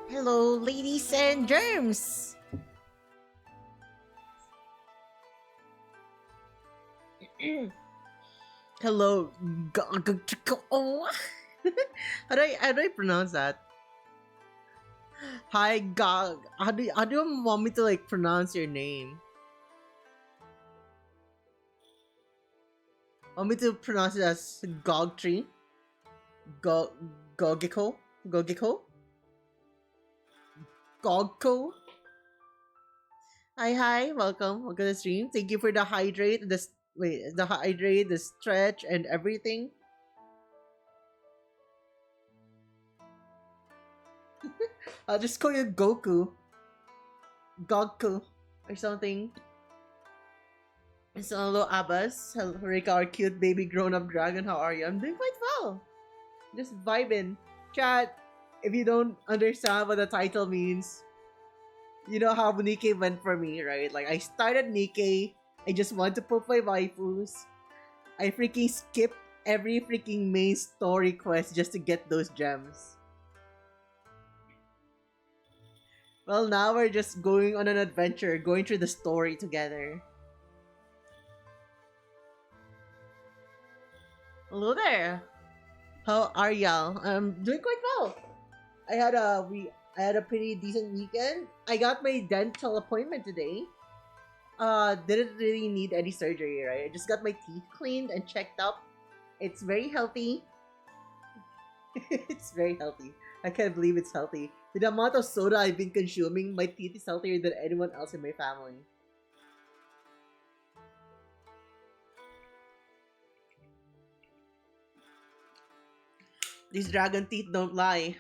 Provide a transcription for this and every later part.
Hello, ladies and germs. Hello. Oh. How do I pronounce that? Hi, Gog. How do you want me to like pronounce your name? Want me to pronounce it as Gog Tree? Go Gogiko? Gogiko? Gogko? Hi, welcome to the stream. Thank you for the hydrate, the hydrate, the stretch, and everything. I'll just call you Goku, Gogku, or something. So hello, Abbas. Hello, Rika, our cute baby grown-up dragon. How are you? I'm doing quite well. Just vibing. Chat, if you don't understand what the title means, you know how Nikke went for me, right? Like, I started Nikke. I just want to put my waifus. I freaking skipped every freaking main story quest just to get those gems. Well, now we're just going on an adventure, going through the story together. Hello there. How are y'all? I'm doing quite well. I had a pretty decent weekend. I got my dental appointment today. Didn't really need any surgery, right? I just got my teeth cleaned and checked up. It's very healthy. It's very healthy. I can't believe it's healthy. With the amount of soda I've been consuming, my teeth is healthier than anyone else in my family. These dragon teeth don't lie.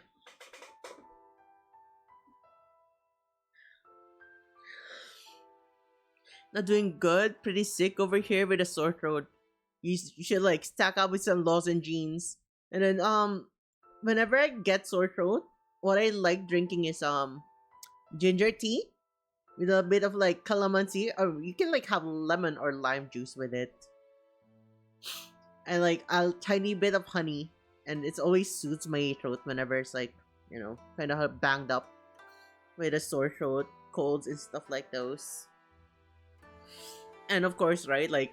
Not doing good. Pretty sick over here with a sore throat. You should like stack up with some lozenges. And then whenever I get sore throat, what I like drinking is ginger tea with a bit of like calamansi, or you can like have lemon or lime juice with it. And like a tiny bit of honey, and it always suits my throat whenever it's like, kind of banged up with a sore throat, colds and stuff like those. And of course, right, like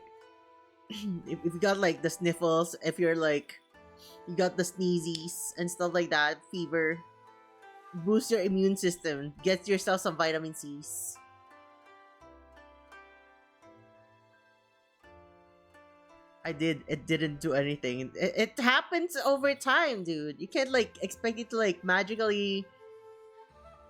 if you got like the sniffles, if you're like you got the sneezies and stuff like that, fever, boost your immune system, get yourself some vitamin C's. I did. It didn't do anything. It happens over time, dude. You can't like expect it to like magically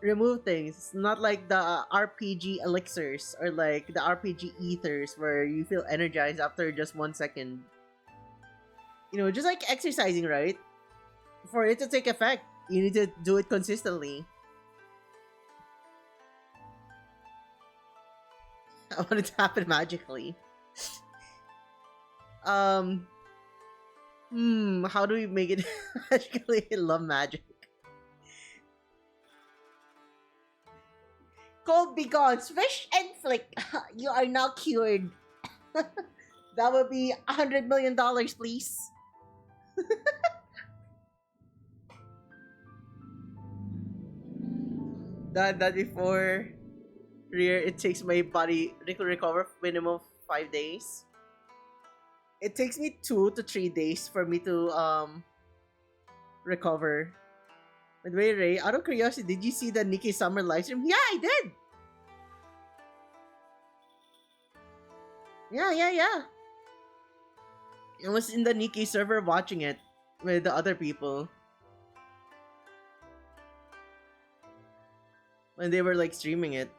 remove things. It's not like the RPG elixirs or like the RPG ethers where you feel energized after just 1 second. Just like exercising, right? For it to take effect, you need to do it consistently. I want it to happen magically. um, how do we make it magically? I love magic. Cold be gone, swish and flick. You are now cured. That would be $100 million, please. That before rear, it takes my body to recover minimum 5 days. It takes me 2 to 3 days for me to recover. By the way, Ray, out of curiosity, did you see the Nikke Summer livestream? Yeah, I did. Yeah. I was in the Nikke server watching it with the other people when they were like streaming it.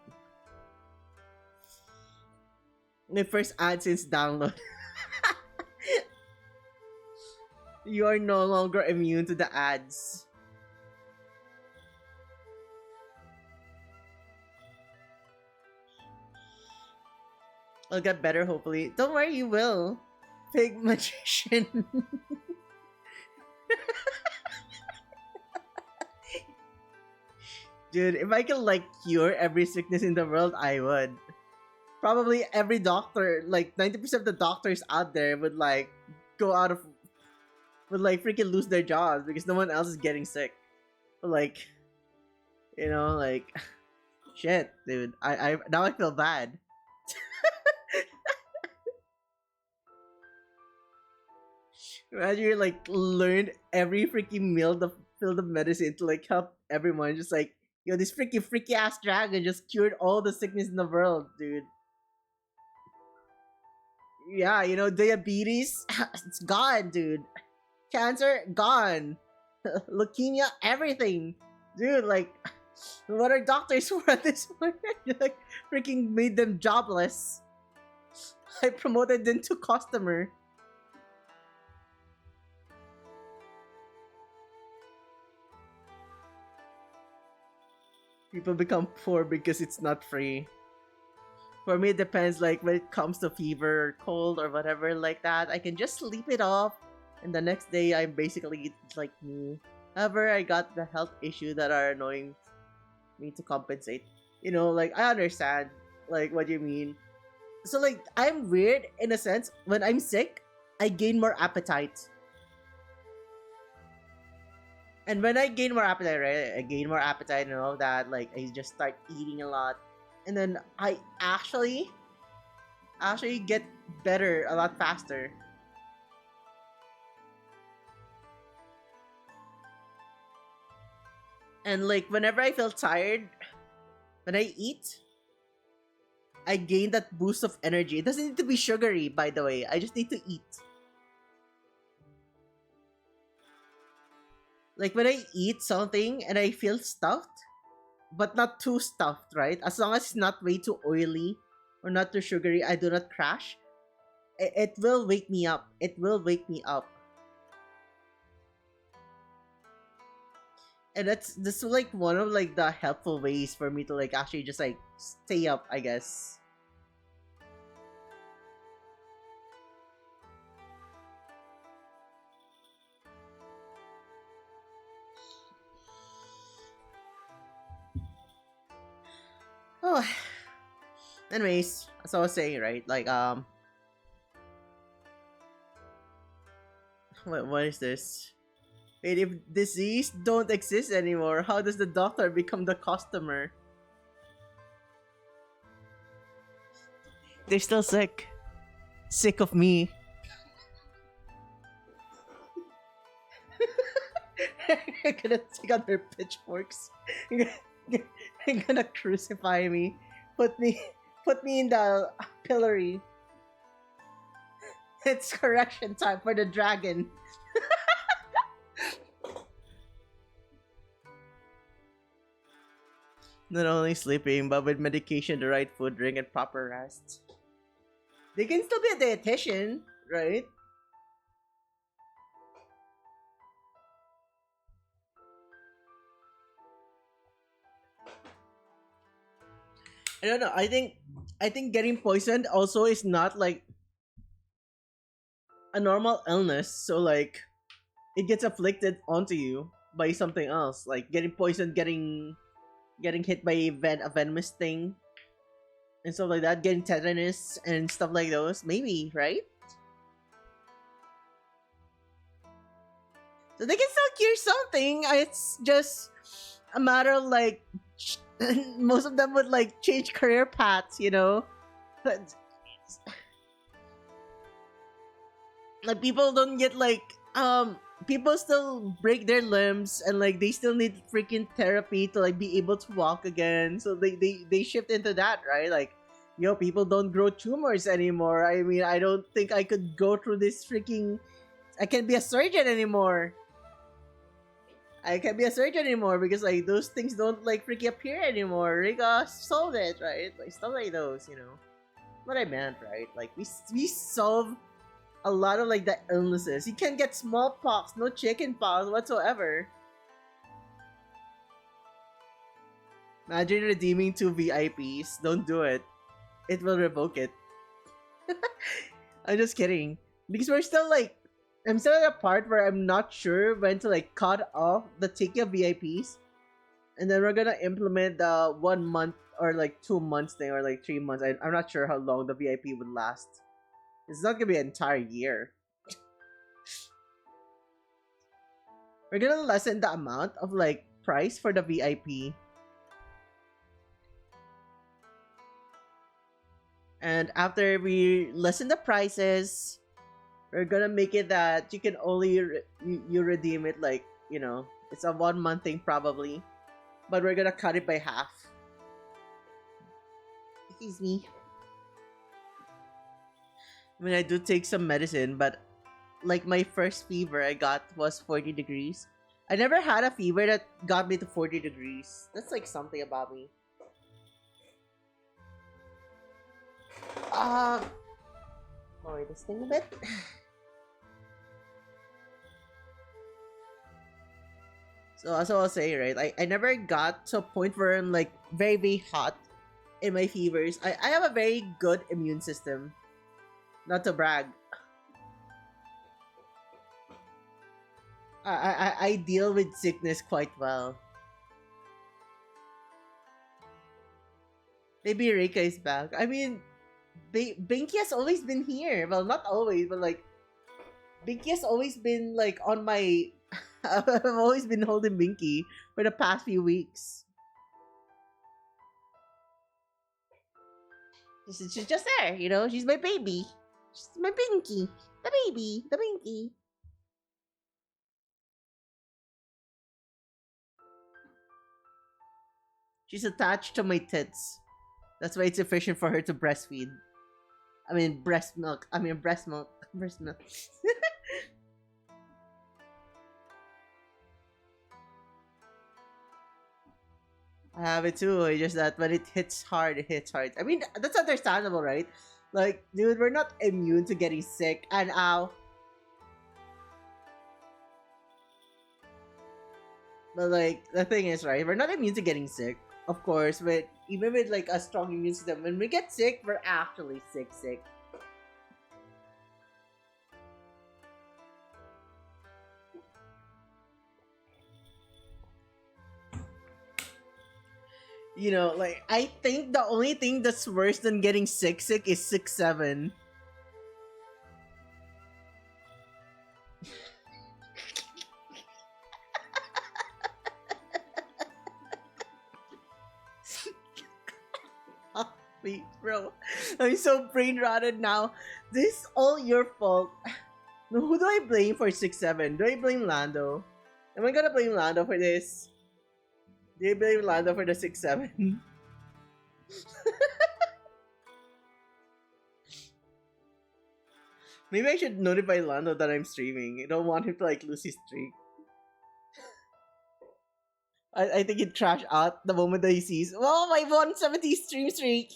My first ad since download. You are no longer immune to the ads. I'll get better, hopefully. Don't worry, you will. Fake magician. Dude, if I could like cure every sickness in the world, I would. Probably every doctor, like 90% of the doctors out there would like go out of would like freaking lose their jobs because no one else is getting sick. Like You know, like shit, dude. I now I feel bad. Imagine you like learned every freaking meal the field of medicine to like help everyone. Just like yo, this freaky ass dragon just cured all the sickness in the world, dude. Yeah, you know, diabetes, it's gone, dude. Cancer, gone. Leukemia, everything. Dude, like, what are doctors for at this point? You like freaking made them jobless. I promoted them to customer. People become poor because it's not free. For me, it depends. Like when it comes to fever or cold or whatever like that, I can just sleep it off, and the next day I'm basically like new. However, I got the health issue that are annoying me to compensate. You know, like I understand like what you mean. So like I'm weird in a sense. When I'm sick, I gain more appetite. And when I gain more appetite, right? I gain more appetite and all that. Like I just start eating a lot, and then I actually get better a lot faster. And like whenever I feel tired, when I eat, I gain that boost of energy. It doesn't need to be sugary, by the way. I just need to eat. Like when I eat something and I feel stuffed, but not too stuffed, right? As long as it's not way too oily or not too sugary, I do not crash. It will wake me up. It will wake me up. And that's this is like one of like the helpful ways for me to like actually just like stay up, I guess. Oh, anyways, as I was saying, right? Like what is this? Wait, if disease don't exist anymore, how does the doctor become the customer? They're still sick. Sick of me. They're gonna take out their pitchforks. They're gonna crucify me. Put me put me in the pillory. It's correction time for the dragon. Not only sleeping, but with medication, the right food, drink, and proper rest. They can still be a dietitian, right? I don't know. I think getting poisoned also is not like a normal illness. So like it gets afflicted onto you by something else, like getting poisoned, getting hit by a venomous thing and stuff like that, getting tetanus and stuff like those. Maybe, right? So they can still cure something. It's just a matter of like most of them would like change career paths, you know. But like people don't get like people still break their limbs and like they still need freaking therapy to like be able to walk again. So they shift into that, right? Like yo, people don't grow tumors anymore. I mean, I don't think I could go through this freaking I can't be a surgeon anymore. I can't be a surgeon anymore because like those things don't like freaking appear anymore. Riga solved it, right? Like stuff like those, you know. What I meant, right? Like we solve a lot of like the illnesses. You can't get smallpox, no chicken pox whatsoever. Imagine redeeming two VIPs. Don't do it. It will revoke it. I'm just kidding. Because we're still like I'm still at a part where I'm not sure when to like cut off the taking of VIPs. And then we're gonna implement the 1 month or like 2 months thing or like 3 months. I'm not sure how long the VIP would last. It's not gonna be an entire year. We're gonna lessen the amount of like price for the VIP. And after we lessen the prices, we're gonna make it that you can only you redeem it like, it's a 1 month thing probably, but we're gonna cut it by half. Excuse me. I mean, I do take some medicine, but like my first fever I got was 40 degrees. I never had a fever that got me to 40 degrees. That's like something about me. Lower this thing a bit. So as I was saying, right, I never got to a point where I'm like very, very hot in my fevers. I have a very good immune system. Not to brag. I deal with sickness quite well. Maybe Reika is back. I mean, Binky has always been here. Well, not always, but like, Binky has always been like on my. I've always been holding Binky for the past few weeks. She's just there, She's my baby. She's my Binky. The baby. The Binky. She's attached to my tits. That's why it's efficient for her to breastfeed. I mean, breast milk. Breast milk. Breast milk. I have it too. It's just that when it hits hard, it hits hard. I mean, that's understandable, right? Like, dude, we're not immune to getting sick. And ow. But like, the thing is, right? We're not immune to getting sick. Of course, but even with like a strong immune system, when we get sick, we're actually sick. Like, I think the only thing that's worse than getting sick is 6-7. Bro, I'm so brain rotted now. This is all your fault. No, who do I blame for 6-7? Do I blame Lando? Am I gonna blame Lando for this? Do you blame Lando for the 6-7? Maybe I should notify Lando that I'm streaming. I don't want him to like lose his streak. I think he'd trash out the moment that he sees, oh, my 170 stream streak!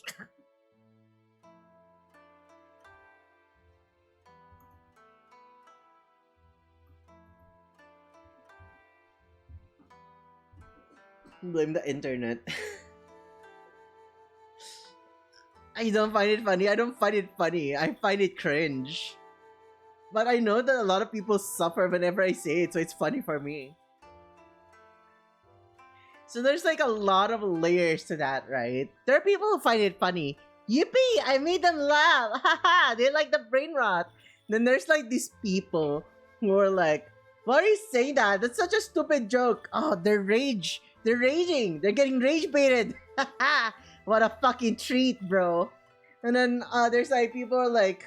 Blame the internet. I don't find it funny. I don't find it funny. I find it cringe. But I know that a lot of people suffer whenever I say it, so it's funny for me. So there's like a lot of layers to that, right? There are people who find it funny. Yippee! I made them laugh! Haha! They like the brain rot. Then there's like these people who are like, why are you saying that? That's such a stupid joke. Oh, they're raging. They're getting rage baited. Haha! What a fucking treat, bro. And then there's like people are like,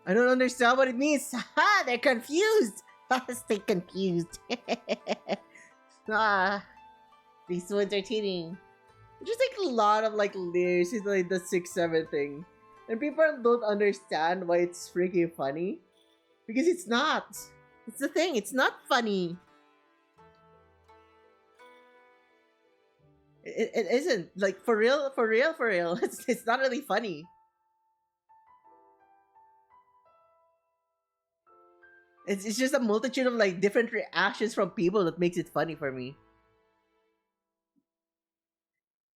I don't understand what it means. Haha! They're confused. Stay confused. These ones are cheating. Just like a lot of like layers into like the 6-7 thing. And people don't understand why it's freaking funny. Because it's not. It's the thing, it's not funny. It isn't. Like for real. It's not really funny. It's just a multitude of like different reactions from people that makes it funny for me.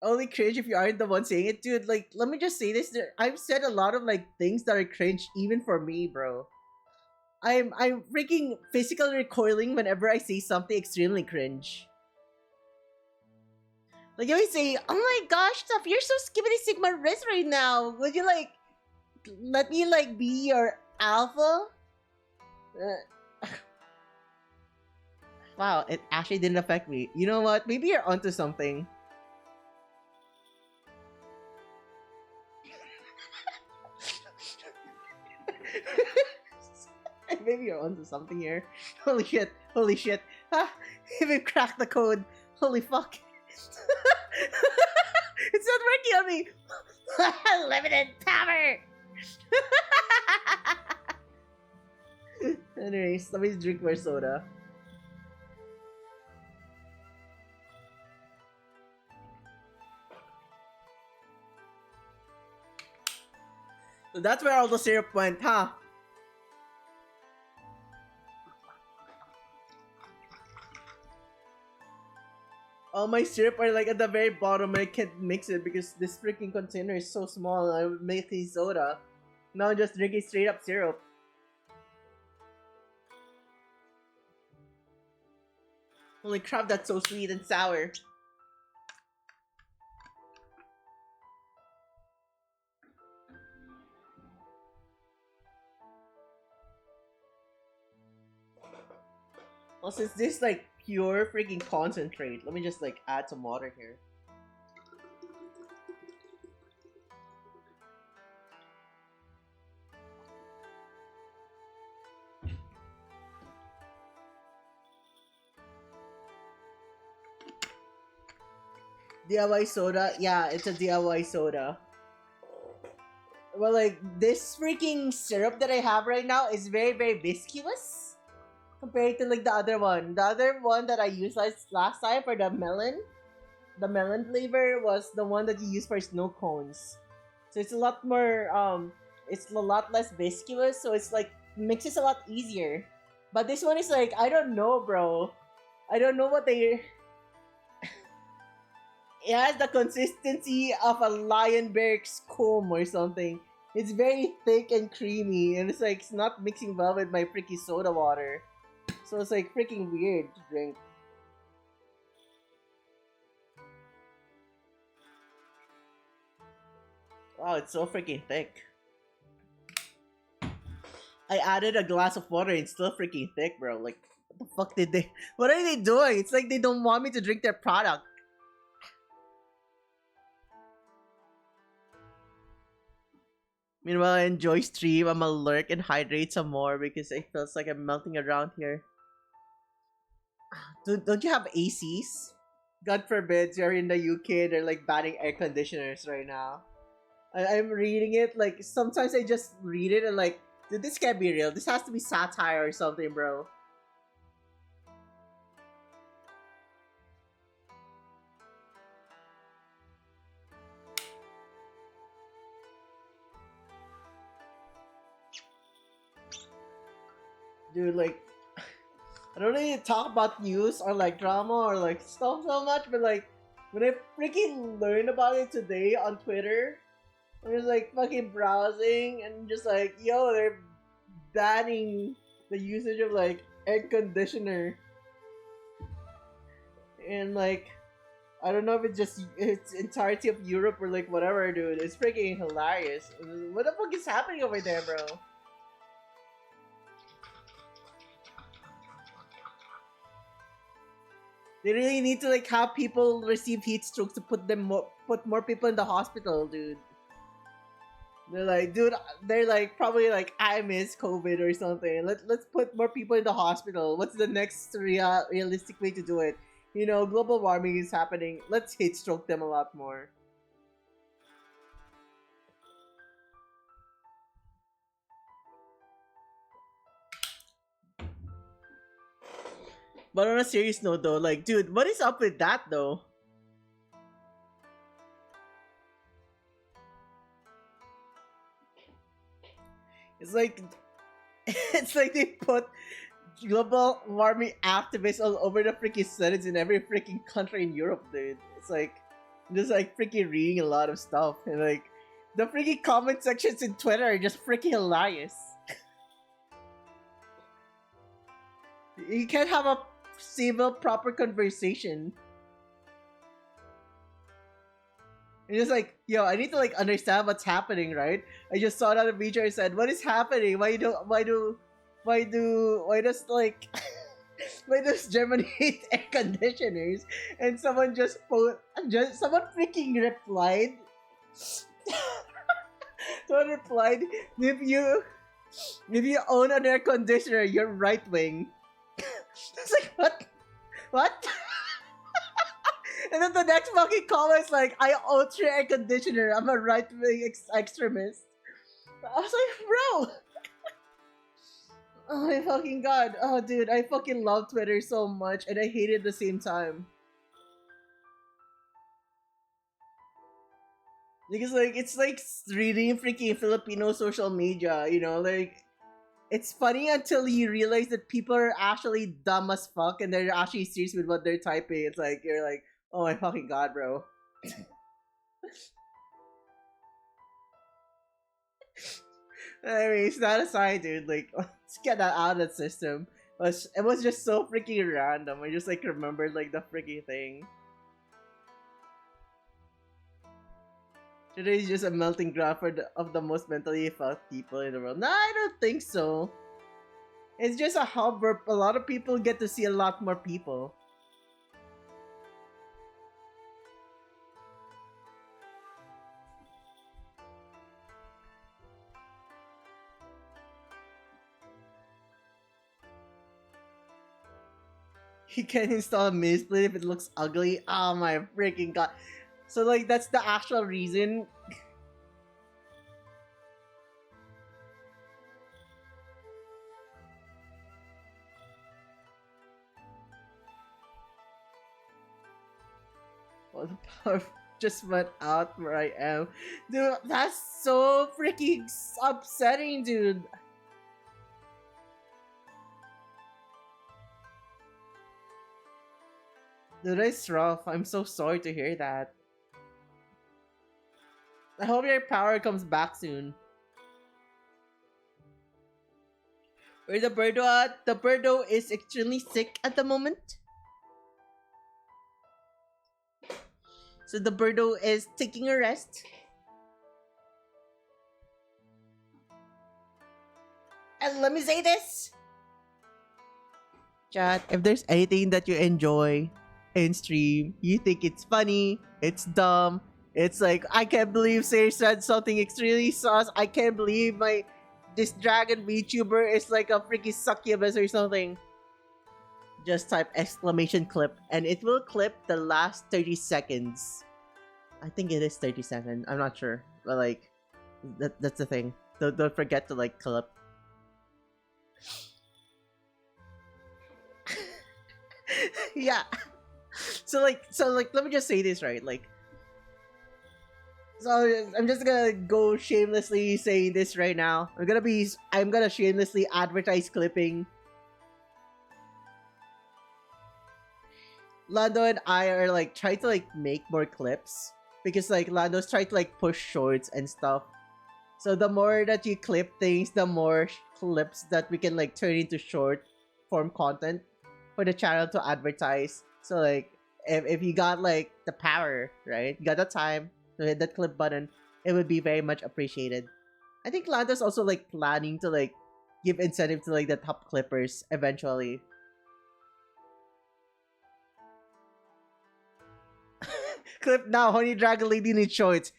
Only cringe if you aren't the one saying it, dude. Like, let me just say this: I've said a lot of like things that are cringe, even for me, bro. I'm freaking physically recoiling whenever I say something extremely cringe. Like, you always say, "Oh my gosh, Steph, you're so skibbity sigma wrist right now. Would you like let me like be your alpha?" Wow, it actually didn't affect me. You know what? Maybe you're onto something. Maybe you're onto something here. Holy shit! Holy shit! Ah, even cracked the code. Holy fuck! It's not working on me. Limited power. Anyways, let me drink more soda. So that's where all the syrup went, huh? All my syrup are like at the very bottom. I can't mix it because this freaking container is so small. I would make the soda. Now I'm just drinking straight up syrup. Holy crap, that's so sweet and sour. Well, since this is like pure freaking concentrate, let me just like add some water here. DIY soda? Yeah, it's a DIY soda. Well, like, this freaking syrup that I have right now is very, very viscous compared to like the other one. The other one that I used last time for the melon flavor was the one that you use for snow cones. So it's a lot more, it's a lot less viscous, so it's like, mixes a lot easier. But this one is like, I don't know, bro. I don't know what they... It has the consistency of a Lionberg's comb or something. It's very thick and creamy, and it's like it's not mixing well with my freaking soda water. So it's like freaking weird to drink. Wow, it's so freaking thick. I added a glass of water and it's still freaking thick, bro. Like, what the fuck did they... What are they doing? It's like they don't want me to drink their product. Meanwhile, I enjoy stream. I'm gonna lurk and hydrate some more because it feels like I'm melting around here. Don't you have ACs? God forbid you're in the UK, they're like banning air conditioners right now. I'm reading it, like, sometimes I just read it and like, dude, this can't be real. This has to be satire or something, bro. Dude, like, I don't really talk about news or like drama or like stuff so much, but like, when I freaking learned about it today on Twitter, I was like fucking browsing and just like, yo, they're banning the usage of like air conditioner. And like, I don't know if it's just it's entirety of Europe or like whatever, dude. It's freaking hilarious. What the fuck is happening over there, bro? They really need to like have people receive heat strokes to put more people in the hospital, dude. They're like, dude, they're like probably like, I miss COVID or something. Let's put more people in the hospital. What's the next realistic way to do it? You know, global warming is happening. Let's heat stroke them a lot more. But on a serious note though, like, dude, what is up with that though? It's like, it's like they put global warming activists all over the freaking Senate in every freaking country in Europe, dude. It's like, I'm just like freaking reading a lot of stuff, and like, the freaking comment sections in Twitter are just freaking hilarious. You can't have a civil, proper conversation. And it's like, yo, I need to like understand what's happening, right? I just saw that video and said, what is happening? Why does like why does Germany hate air conditioners? And someone someone freaking replied. Someone replied, if you If you own an air conditioner, you're right wing. It's like, what? What? And then the next fucking comment is like, I own your air conditioner. I'm a right wing extremist. I was like, bro. Oh my fucking god. Oh dude, I fucking love Twitter so much and I hate it at the same time. Because like it's like reading freaking Filipino social media, you know, like it's funny until you realize that people are actually dumb as fuck and they're actually serious with what they're typing. It's like you're like, oh my fucking god, bro. Anyways, that aside, dude, like let's get that out of the system. It was just so freaking random. I just like remembered like the freaking thing. Today is just a melting ground of the most mentally fucked people in the world. Nah, I don't think so. It's just a hub where a lot of people get to see a lot more people. You can install a mini split if it looks ugly. Oh my freaking god. So like that's the actual reason. Well, the power just went out where I am. Dude, that's so freaking upsetting, dude. Dude, it's rough. I'm so sorry to hear that. I hope your power comes back soon. Where the birdo at? The birdo is extremely sick at the moment. So the birdo is taking a rest. And let me say this. Chat, if there's anything that you enjoy in stream, you think it's funny, it's dumb, it's like, I can't believe Sage said something extremely sus, I can't believe this dragon VTuber is like a freaking succubus or something. Just type exclamation clip and it will clip the last 30 seconds. I think it is 30 seconds, I'm not sure. But like, that's the thing. Don't forget to like clip. Yeah. So like let me just say this, right? Like, so I'm just gonna go shamelessly saying this right now. I'm gonna shamelessly advertise clipping. Lando and I are like trying to like make more clips because like Lando's trying to like push shorts and stuff. So the more that you clip things, the more clips that we can like turn into short form content for the channel to advertise. So like if you got like the power, right? You got the time to hit that clip button, it would be very much appreciated. I think Lando's also like planning to like give incentive to like the top clippers eventually. Clip now, Honey Dragon Lady needs shorts.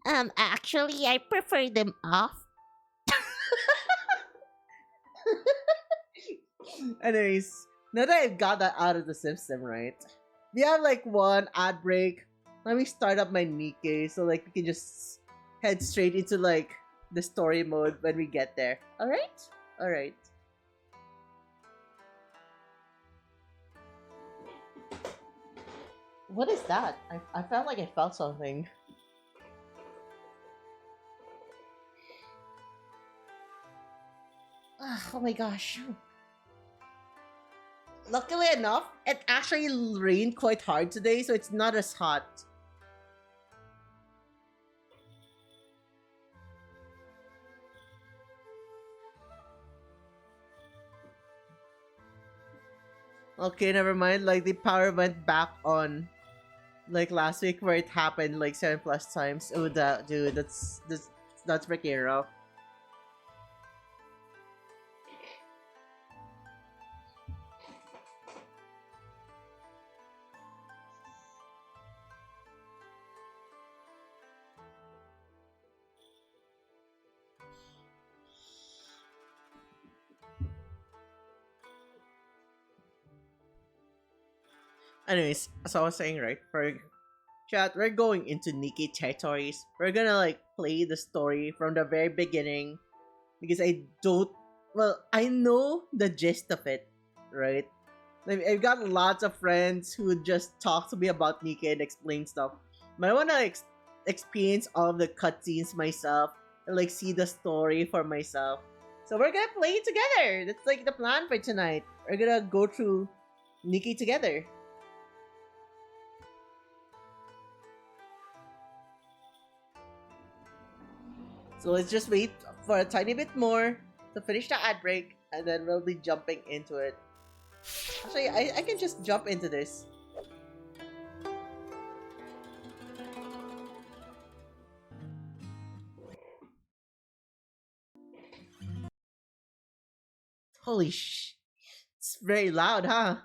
Actually, I prefer them off. Anyways, now that I've got that out of the system, right? We have like one ad break. Let me start up my Nikke so like we can just head straight into like the story mode when we get there. Alright? Alright. What is that? I felt like I felt something. Oh my gosh. Luckily enough, it actually rained quite hard today, so it's not as hot. Okay, never mind. Like the power went back on, like last week where it happened like 7+ times. Oh, dude, that's freaking rough. Anyways, as I was saying, right, for chat, we're going into Nikke territories. We're gonna like play the story from the very beginning because I don't. Well, I know the gist of it, right? Like, I've got lots of friends who would just talk to me about Nikke and explain stuff. But I wanna experience all of the cutscenes myself and like see the story for myself. So we're gonna play it together. That's like the plan for tonight. We're gonna go through Nikke together. So let's just wait for a tiny bit more to finish the ad break, and then we'll be jumping into it. Actually, I can just jump into this. Holy sh! It's very loud, huh?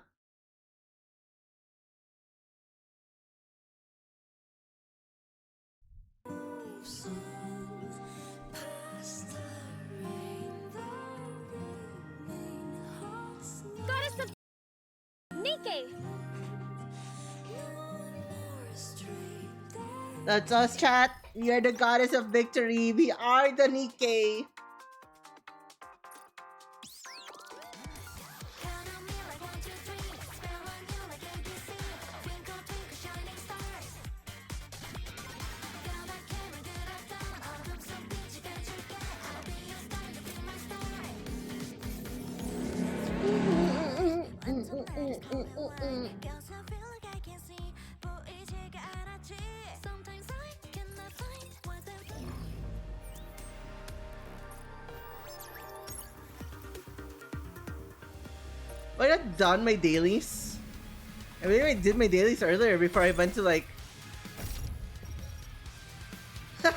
Goddess of Nikke! That's us, chat. We are the goddess of victory. We are the Nikke. I not done my dailies. I mean, I did my dailies earlier before I went to like. I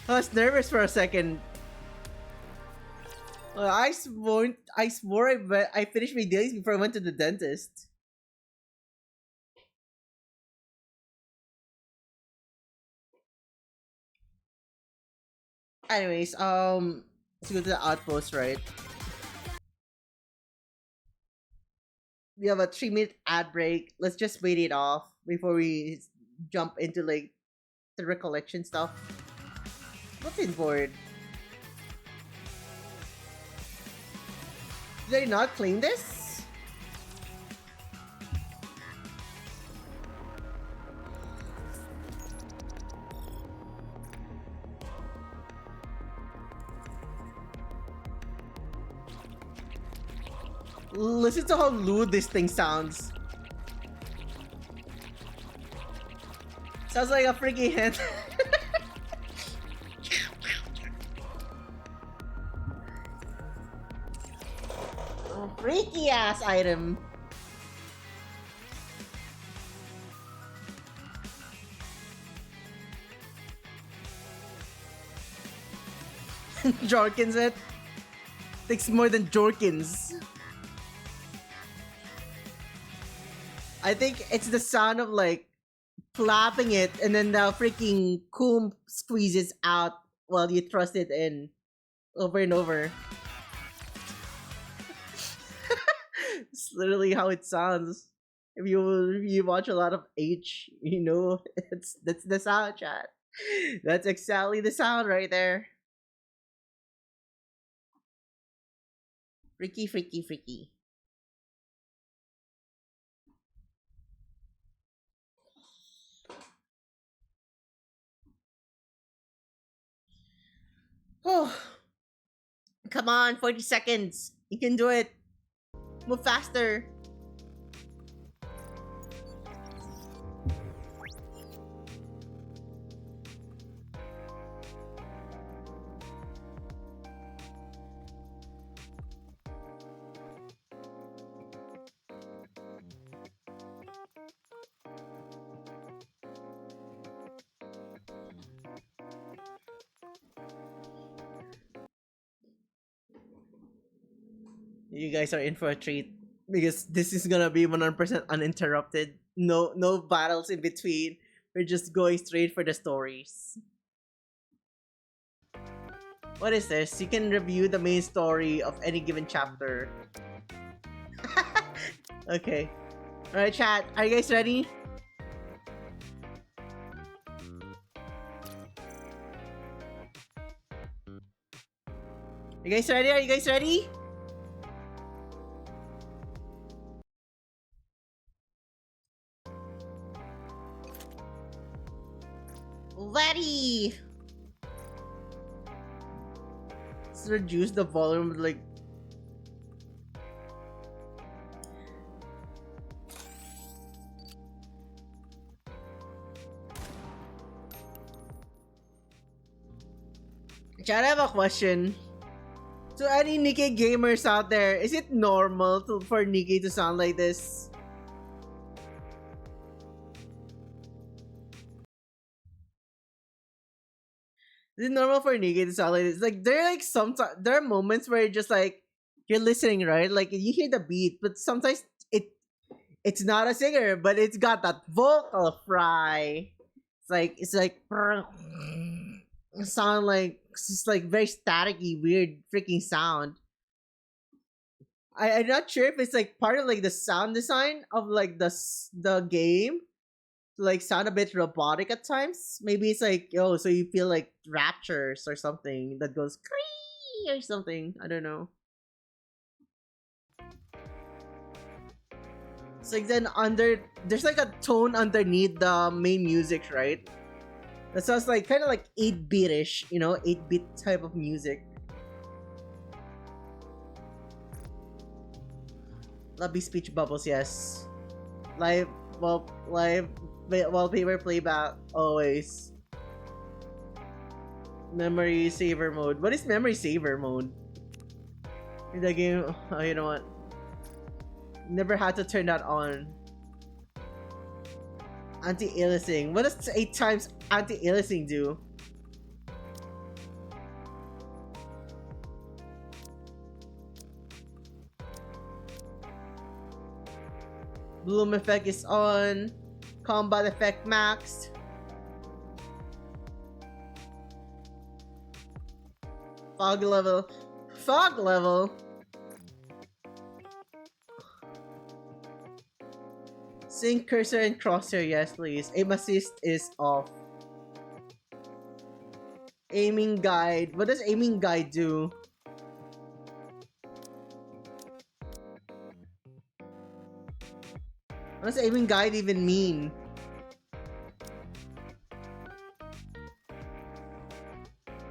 was nervous for a second. I swore I finished my dailies before I went to the dentist. Anyways, let's go to the outpost, right? We have a 3-minute ad break. Let's just wait it off before we jump into like the recollection stuff. What's in board? Did I not claim this? Listen to how lewd this thing sounds. Sounds like a freaking hen. Oh, freaky ass item. Jorkins it. Takes more than Jorkins. I think it's the sound of like flapping it and then the freaking comb squeezes out while you thrust it in over and over. It's literally how it sounds. If you watch a lot of H, you know that's the sound, chat. That's exactly the sound right there. Freaky, freaky, freaky. Oh, come on, 40 seconds. You can do it. Move faster. You guys are in for a treat because this is gonna be 100% uninterrupted. No battles in between. We're just going straight for the stories. What is this? You can review the main story of any given chapter. Okay. Alright, chat. Are you guys ready? Are you guys ready? Are you guys ready? Very. Let's reduce the volume like. Chat, I have a question. To any Nikke gamers out there, is it normal for Nikke to sound like this? Is it normal for Nikke to sound like this? Like there are like sometimes there are moments where you're just like you're listening, right? Like you hear the beat, but sometimes it's not a singer, but it's got that vocal fry. It's like sound like it's just like very staticky, weird freaking sound. I'm not sure if it's like part of like the sound design of like the game to like sound a bit robotic at times. Maybe it's like oh, so you feel like raptures or something that goes cree or something. I don't know. It's like then there's like a tone underneath the main music, right? That sounds like kind of like 8-bit-ish, 8-bit type of music. Lovely speech bubbles, yes. Live wallpaper playback always. Memory saver mode. What is memory saver mode? In the game, oh, you know what? Never had to turn that on. Anti-aliasing. What does 8 times anti-aliasing do? Bloom effect is on. Combat effect maxed. Fog level. Fog level? Sync cursor and crosshair, yes please. Aim assist is off. Aiming guide. What does aiming guide do? What does aiming guide even mean?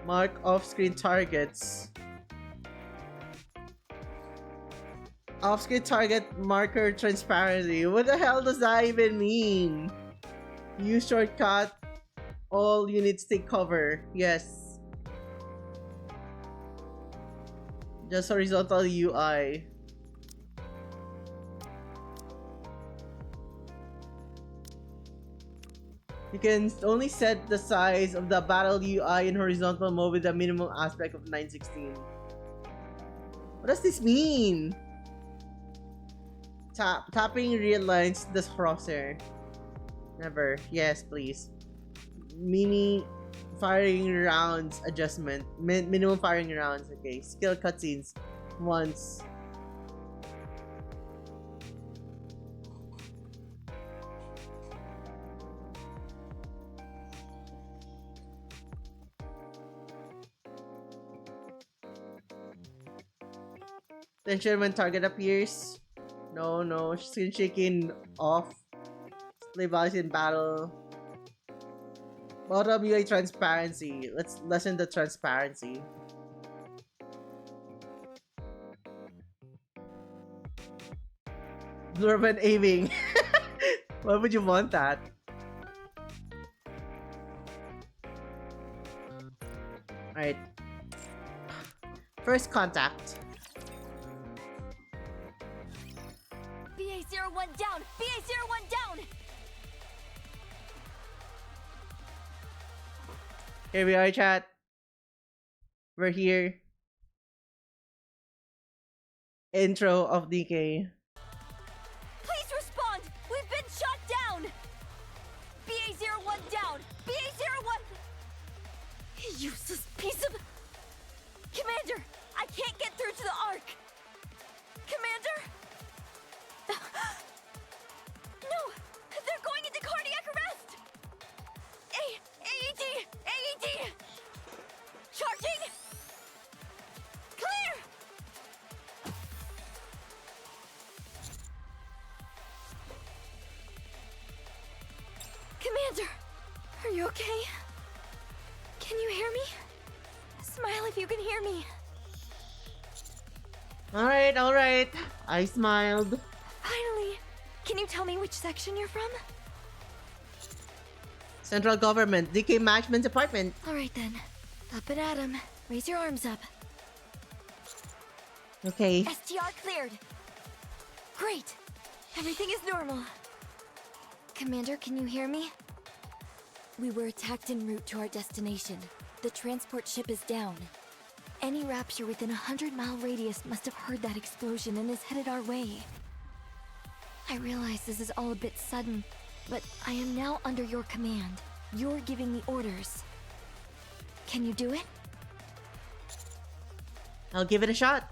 Mark off-screen targets. Off-screen target marker transparency. What the hell does that even mean? Use shortcut. All units take cover. Yes. Just horizontal UI. You can only set the size of the battle UI in horizontal mode with a minimum aspect of 916. What does this mean? Tapping real lines the crosshair. Never. Yes, please. Mini firing rounds adjustment. Minimum firing rounds. Okay. Skill cutscenes. Once. Tension when target appears. No. Screen shaking off. Play values in battle. Bottom UI transparency. Let's lessen the transparency. Blur when aiming. Why would you want that? Alright. First contact. BA-01 down! BA-01 down! Here we are, chat. We're here. Intro of Nikke. Please respond! We've been shot down! BA-01 down! BA-01! Useless piece of... Commander! I can't get through to the Ark! Commander? Commander! Are you okay? Can you hear me? Smile if you can hear me. Alright, alright. I smiled. Finally! Can you tell me which section you're from? Central Government, DK Management Department. Alright then. Up and at 'em. Raise your arms up. Okay. STR cleared. Great. Everything is normal. Commander, can you hear me? We were attacked en route to our destination. The transport ship is down. Any Rapture within a 100-mile radius must have heard that explosion and is headed our way. I realize this is all a bit sudden, but I am now under your command. You're giving me orders. Can you do it? I'll give it a shot.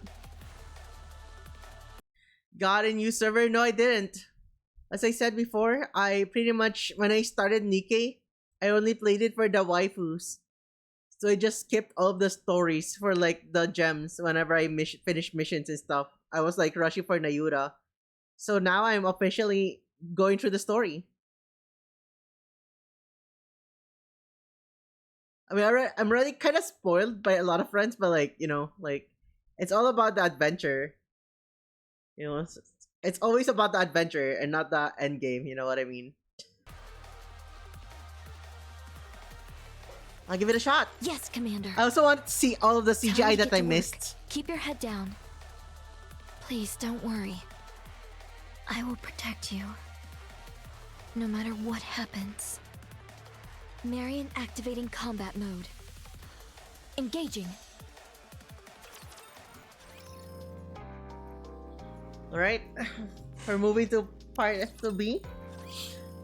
Got a new server? No, I didn't. As I said before, I pretty much, when I started Nikke, I only played it for the waifus. So I just skipped all of the stories for like the gems whenever I finish missions and stuff. I was like rushing for Nayura. So now I'm officially going through the story. I mean, I'm already kind of spoiled by a lot of friends, but like, you know, like, it's all about the adventure. You know, it's always about the adventure and not the end game, you know what I mean? I'll give it a shot. Yes, Commander. I also want to see all of the Time CGI to that get I to work. missed. Keep your head down. Please don't worry. I will protect you. No matter what happens. Marion activating combat mode. Engaging. Alright. We're moving to part F2B.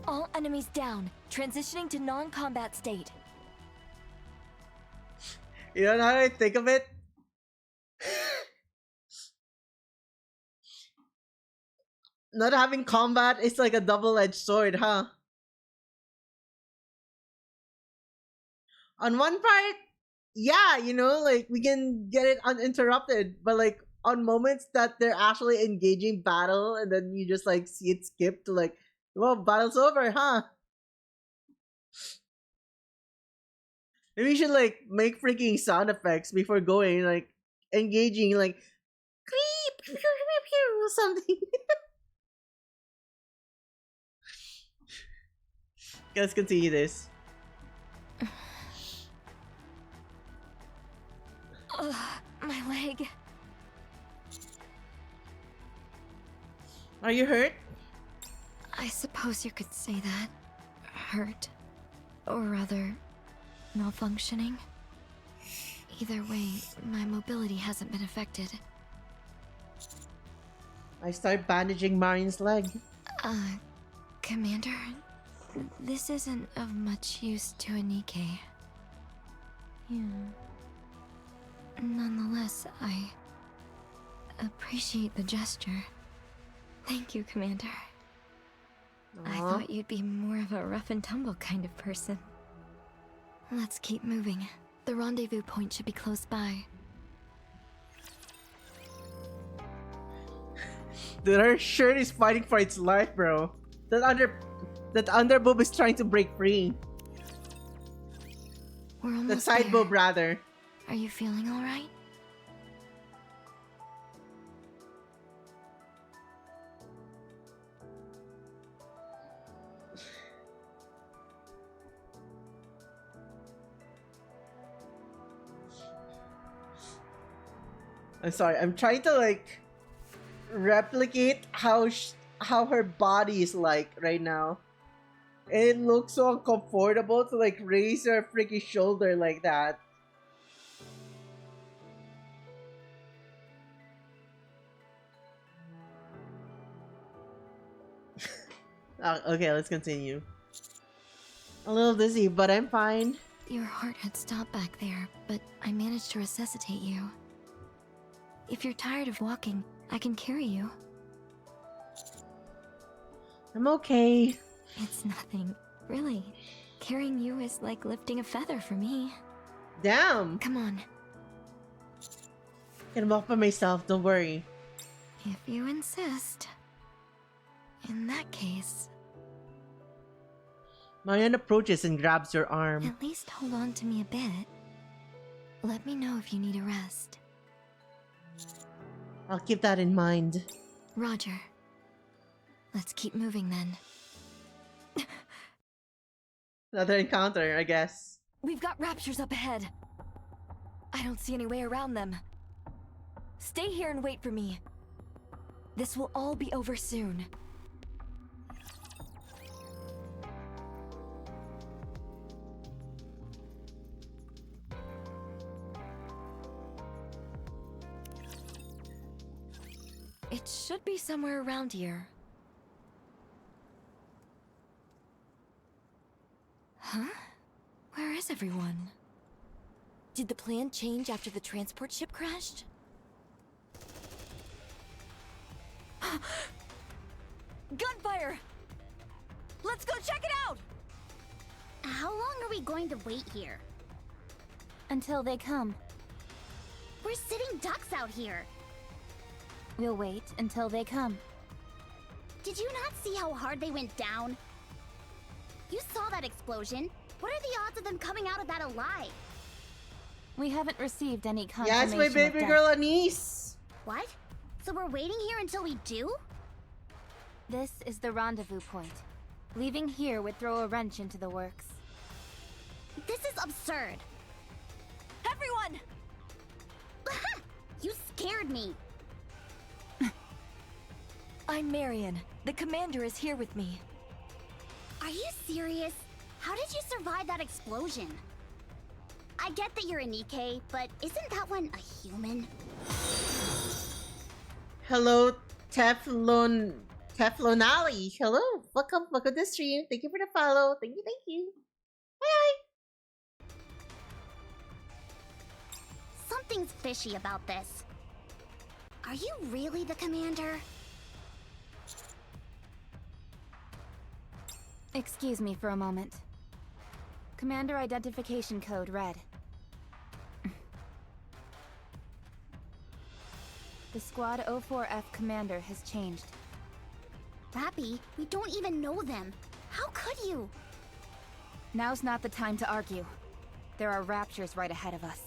All enemies down. Transitioning to non-combat state. You know how I think of it? Not having combat is like a double-edged sword, huh? On one part, yeah, you know, like we can get it uninterrupted, but like on moments that they're actually engaging battle and then you just like see it skip to like, well, battle's over, huh? Maybe we should like make freaking sound effects before going, like engaging, like creep, or something. Let's continue this. Ugh, my leg. Are you hurt? I suppose you could say that. Hurt. Or rather, malfunctioning. Either way, my mobility hasn't been affected. I start bandaging Marion's leg. Commander, this isn't of much use to a Nikke. Yeah. Nonetheless, I appreciate the gesture. Thank you, Commander. I Aw. thought you'd be more of a rough and tumble kind of person. Let's keep moving. The rendezvous point should be close by. Dude, her shirt is fighting for its life, bro. That under boob is trying to break free. We're The almost side there. boob, rather. Are you feeling all right? I'm sorry. I'm trying to like replicate how her body is like right now. It looks so uncomfortable to like raise her freaking shoulder like that. Okay, let's continue. A little dizzy, but I'm fine. Your heart had stopped back there, but I managed to resuscitate you. If you're tired of walking, I can carry you. I'm okay. It's nothing, really. Carrying you is like lifting a feather for me. Damn. Come on. I can walk by myself, don't worry. If you insist. In that case... Marian approaches and grabs your arm. At least hold on to me a bit. Let me know if you need a rest. I'll keep that in mind. Roger. Let's keep moving then. Another encounter, I guess. We've got raptures up ahead. I don't see any way around them. Stay here and wait for me. This will all be over soon. It should be somewhere around here. Huh? Where is everyone? Did the plan change after the transport ship crashed? Gunfire! Let's go check it out! How long are we going to wait here? Until they come. We're sitting ducks out here. We'll wait until they come. Did you not see how hard they went down? You saw that explosion. What are the odds of them coming out of that alive? We haven't received any confirmation Yes, my of baby death. girl Anise. What? So we're waiting here until we do? This is the rendezvous point. Leaving here would throw a wrench into the works. This is absurd. Everyone! You scared me. I'm Marion. The commander is here with me. Are you serious? How did you survive that explosion? I get that you're a Nikke, but isn't that one a human? Hello, Teflonali. Hello, welcome to the stream. Thank you for the follow. Thank you. Bye. Something's fishy about this. Are you really the commander? Excuse me for a moment. Commander identification code red. The Squad 04F commander has changed. Rappy, we don't even know them. How could you? Now's not the time to argue. There are raptures right ahead of us.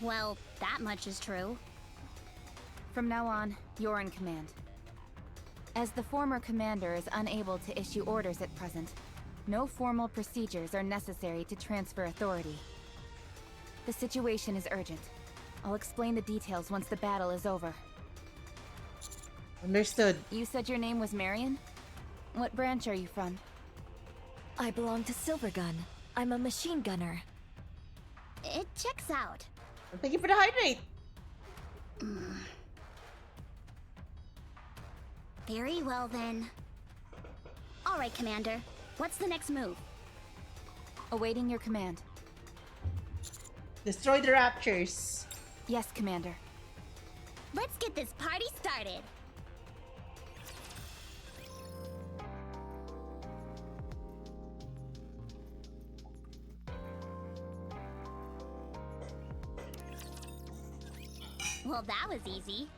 Well, that much is true. From now on, you're in command. As the former commander is unable to issue orders at present, no formal procedures are necessary to transfer authority. The situation is urgent. I'll explain the details once the battle is over. Understood. You said your name was Marion? What branch are you from? I belong to Silvergun. I'm a machine gunner. It checks out. Thank you for the hydrate. Very well then. Alright, Commander. What's the next move? Awaiting your command. Destroy the raptures. Yes, Commander. Let's get this party started. Well, that was easy.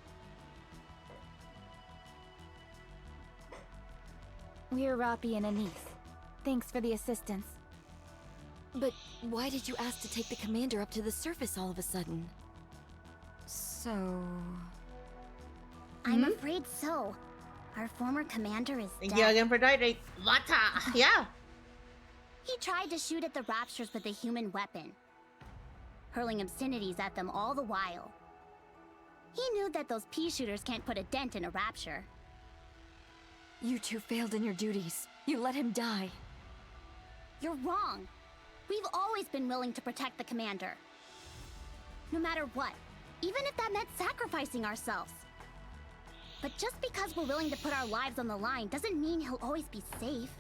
We're Rapi and Anise. Thanks for the assistance. But why did you ask to take the commander up to the surface all of a sudden? So... I'm afraid so. Our former commander is Thank dead. you again for the hydrate. Vata. Yeah. He tried to shoot at the raptures with a human weapon, hurling obscenities at them all the while. He knew that those pea shooters can't put a dent in a rapture. You two failed in your duties. You let him die. You're wrong. We've always been willing to protect the commander. No matter what, even if that meant sacrificing ourselves. But just because we're willing to put our lives on the line doesn't mean he'll always be safe.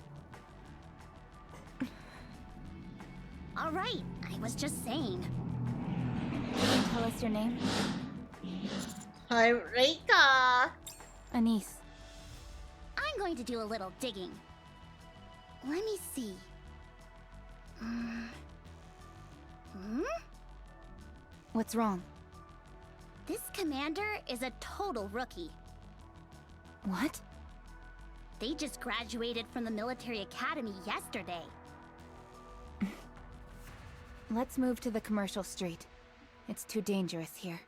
All right, I was just saying. Can you tell us your name? Hi, Reika. Anise. I'm going to do a little digging. Let me see. What's wrong? This commander is a total rookie. What? They just graduated from the military academy yesterday. Let's move to the commercial street. It's too dangerous here.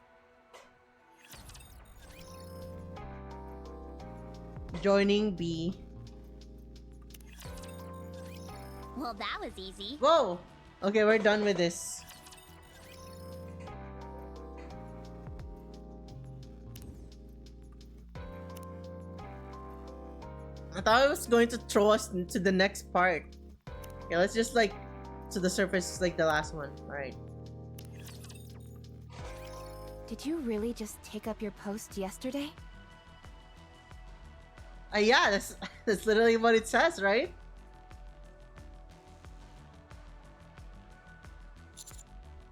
Joining B. Well, that was easy. Whoa! Okay, we're done with this. I thought it was going to throw us into the next part. Okay, let's just like to the surface like the last one. Alright. Did you really just take up your post yesterday? Yeah, that's literally what it says, right?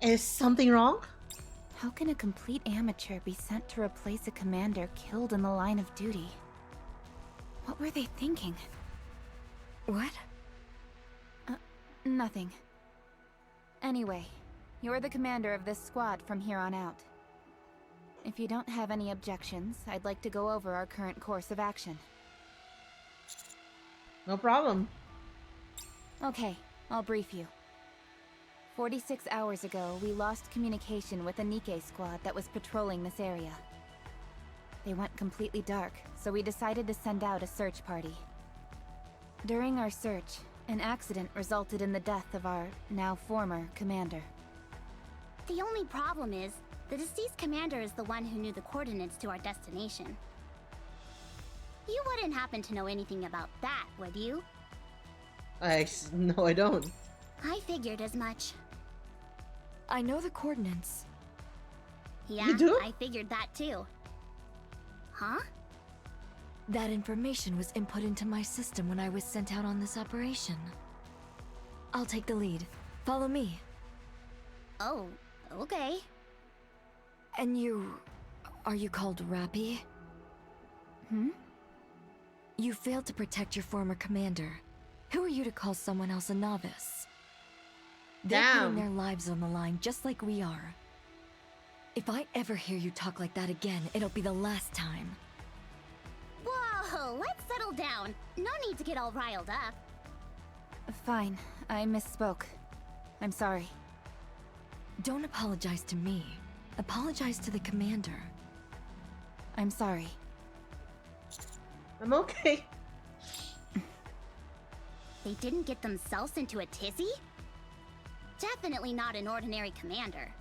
Is something wrong? How can a complete amateur be sent to replace a commander killed in the line of duty? What were they thinking? What? Nothing. Anyway, you're the commander of this squad from here on out. If you don't have any objections, I'd like to go over our current course of action. No problem. Okay, I'll brief you. 46 hours ago, we lost communication with a Nikke squad that was patrolling this area. They went completely dark, so we decided to send out a search party. During our search, an accident resulted in the death of our, now former, commander. The only problem is, the deceased commander is the one who knew the coordinates to our destination. You wouldn't happen to know anything about that, would you? No, I don't. I figured as much. I know the coordinates. Yeah, You do? I figured that too. Huh? That information was input into my system when I was sent out on this operation. I'll take the lead. Follow me. Oh, okay. And you... are you called Rappy? Hmm? You failed to protect your former commander. Who are you to call someone else a novice? They're putting their lives on the line just like we are. If I ever hear you talk like that again, it'll be the last time. Whoa, let's settle down. No need to get all riled up. Fine, I misspoke. I'm sorry. Don't apologize to me. Apologize to the commander. I'm sorry. I'm okay. They didn't get themselves into a tizzy? Definitely not an ordinary commander.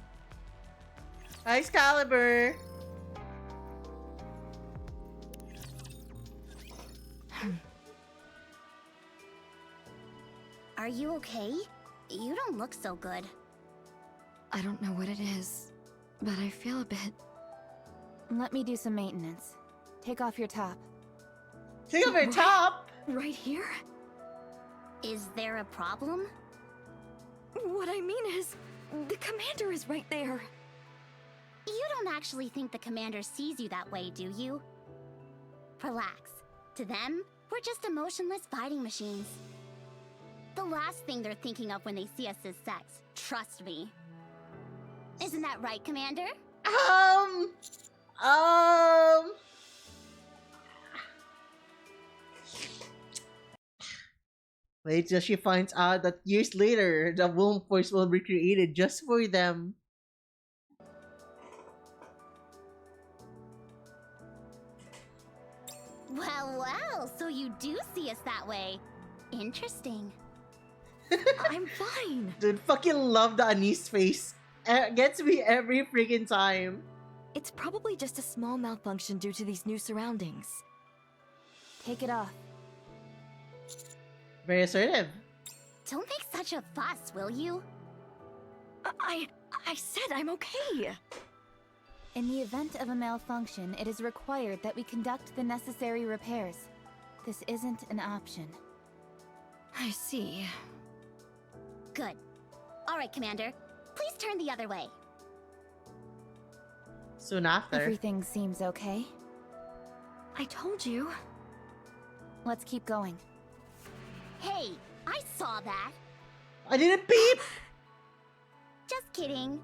Excalibur. Are you okay? You don't look so good. I don't know what it is, but I feel a bit... Let me do some maintenance. Take off your top. Take off your top. right here? Is there a problem? What I mean is, the commander is right there. You don't actually think the commander sees you that way, do you? Relax. To them, we're just emotionless fighting machines. The last thing they're thinking of when they see us is sex. Trust me. Isn't that right, Commander? Wait till she finds out that years later, the womb force will be created just for them. Well, so you do see us that way. Interesting. I'm fine. Dude, fucking love the anise face. Gets me every freaking time. It's probably just a small malfunction due to these new surroundings. Take it off. Very assertive. Don't make such a fuss, will you? I said I'm okay. In the event of a malfunction, it is required that we conduct the necessary repairs. This isn't an option. I see. Good. All right, Commander. Please turn the other way. Soon after. Everything seems okay. I told you. Let's keep going. Hey, I saw that. I didn't peep! Just kidding.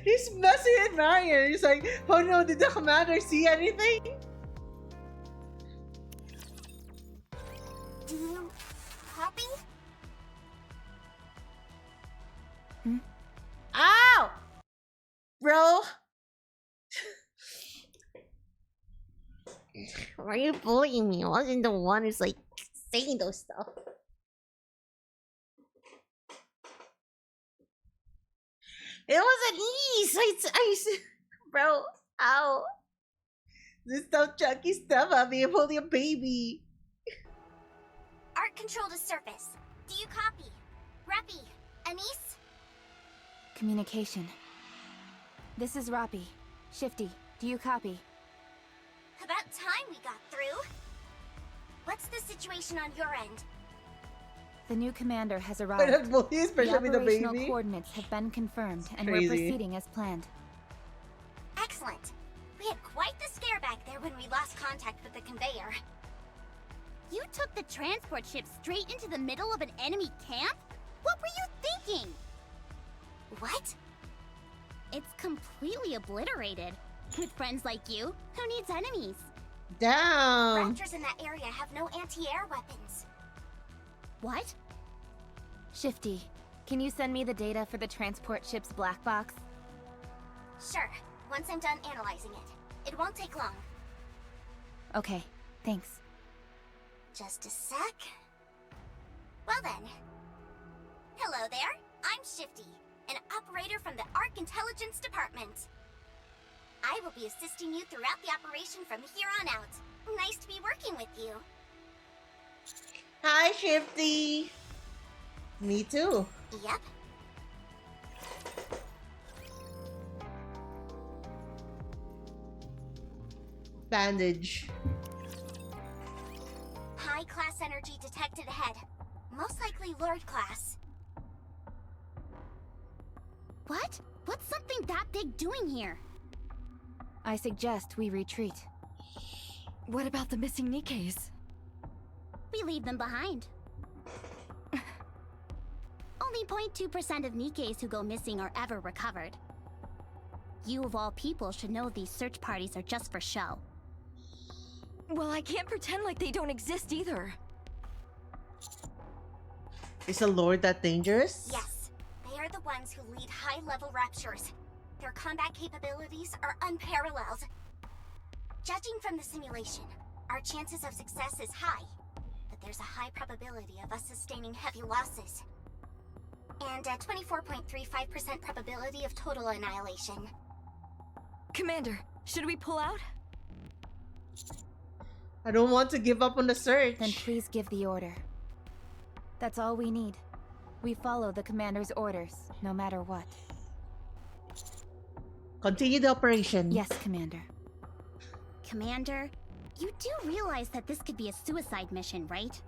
He's messing with Marion. He's like, oh no, did the commander see anything? Do you copy? Ow! Bro! Why are you bullying me? I wasn't the one who's like saying those stuff. It wasn't ease! Bro, ow. This stuff chunky stuff, I'll be holding a baby. Art control to surface. Do you copy? Reppy, Anise? Communication. This is Roppy. Shifty, do you copy? About time we got through. What's the situation on your end? The new commander has I arrived. don't bully, especially The with the operational baby. coordinates have been confirmed, and Crazy. we're proceeding as planned. Excellent. We had quite the scare back there when we lost contact with the conveyor. You took the transport ship straight into the middle of an enemy camp? What were you thinking? What? It's completely obliterated. With friends like you, who needs enemies? Damn. Raptors in that area have no anti-air weapons. What? Shifty, can you send me the data for the transport ship's black box? Sure, once I'm done analyzing it. It won't take long. Okay, thanks. Just a sec. Well then. Hello there, I'm Shifty, an operator from the Arc Intelligence Department. I will be assisting you throughout the operation from here on out. Nice to be working with you. Hi, Shifty. Me too. Yep. Bandage. High class energy detected ahead. Most likely Lord class. What? What's something that big doing here? I suggest we retreat. What about the missing Nikkes? We leave them behind. Only 0.2% of Nikkes who go missing are ever recovered. You of all people should know these search parties are just for show. Well, I can't pretend like they don't exist either. Is a lord that dangerous? Yes, they are the ones who lead high-level raptures. Their combat capabilities are unparalleled. Judging from the simulation, our chances of success is high, but there's a high probability of us sustaining heavy losses. And a 24.35% probability of total annihilation. Commander, should we pull out? I don't want to give up on the search. Then please give the order. That's all we need. We follow the commander's orders, no matter what. Continue the operation. Yes, Commander. Commander, you do realize that this could be a suicide mission, right?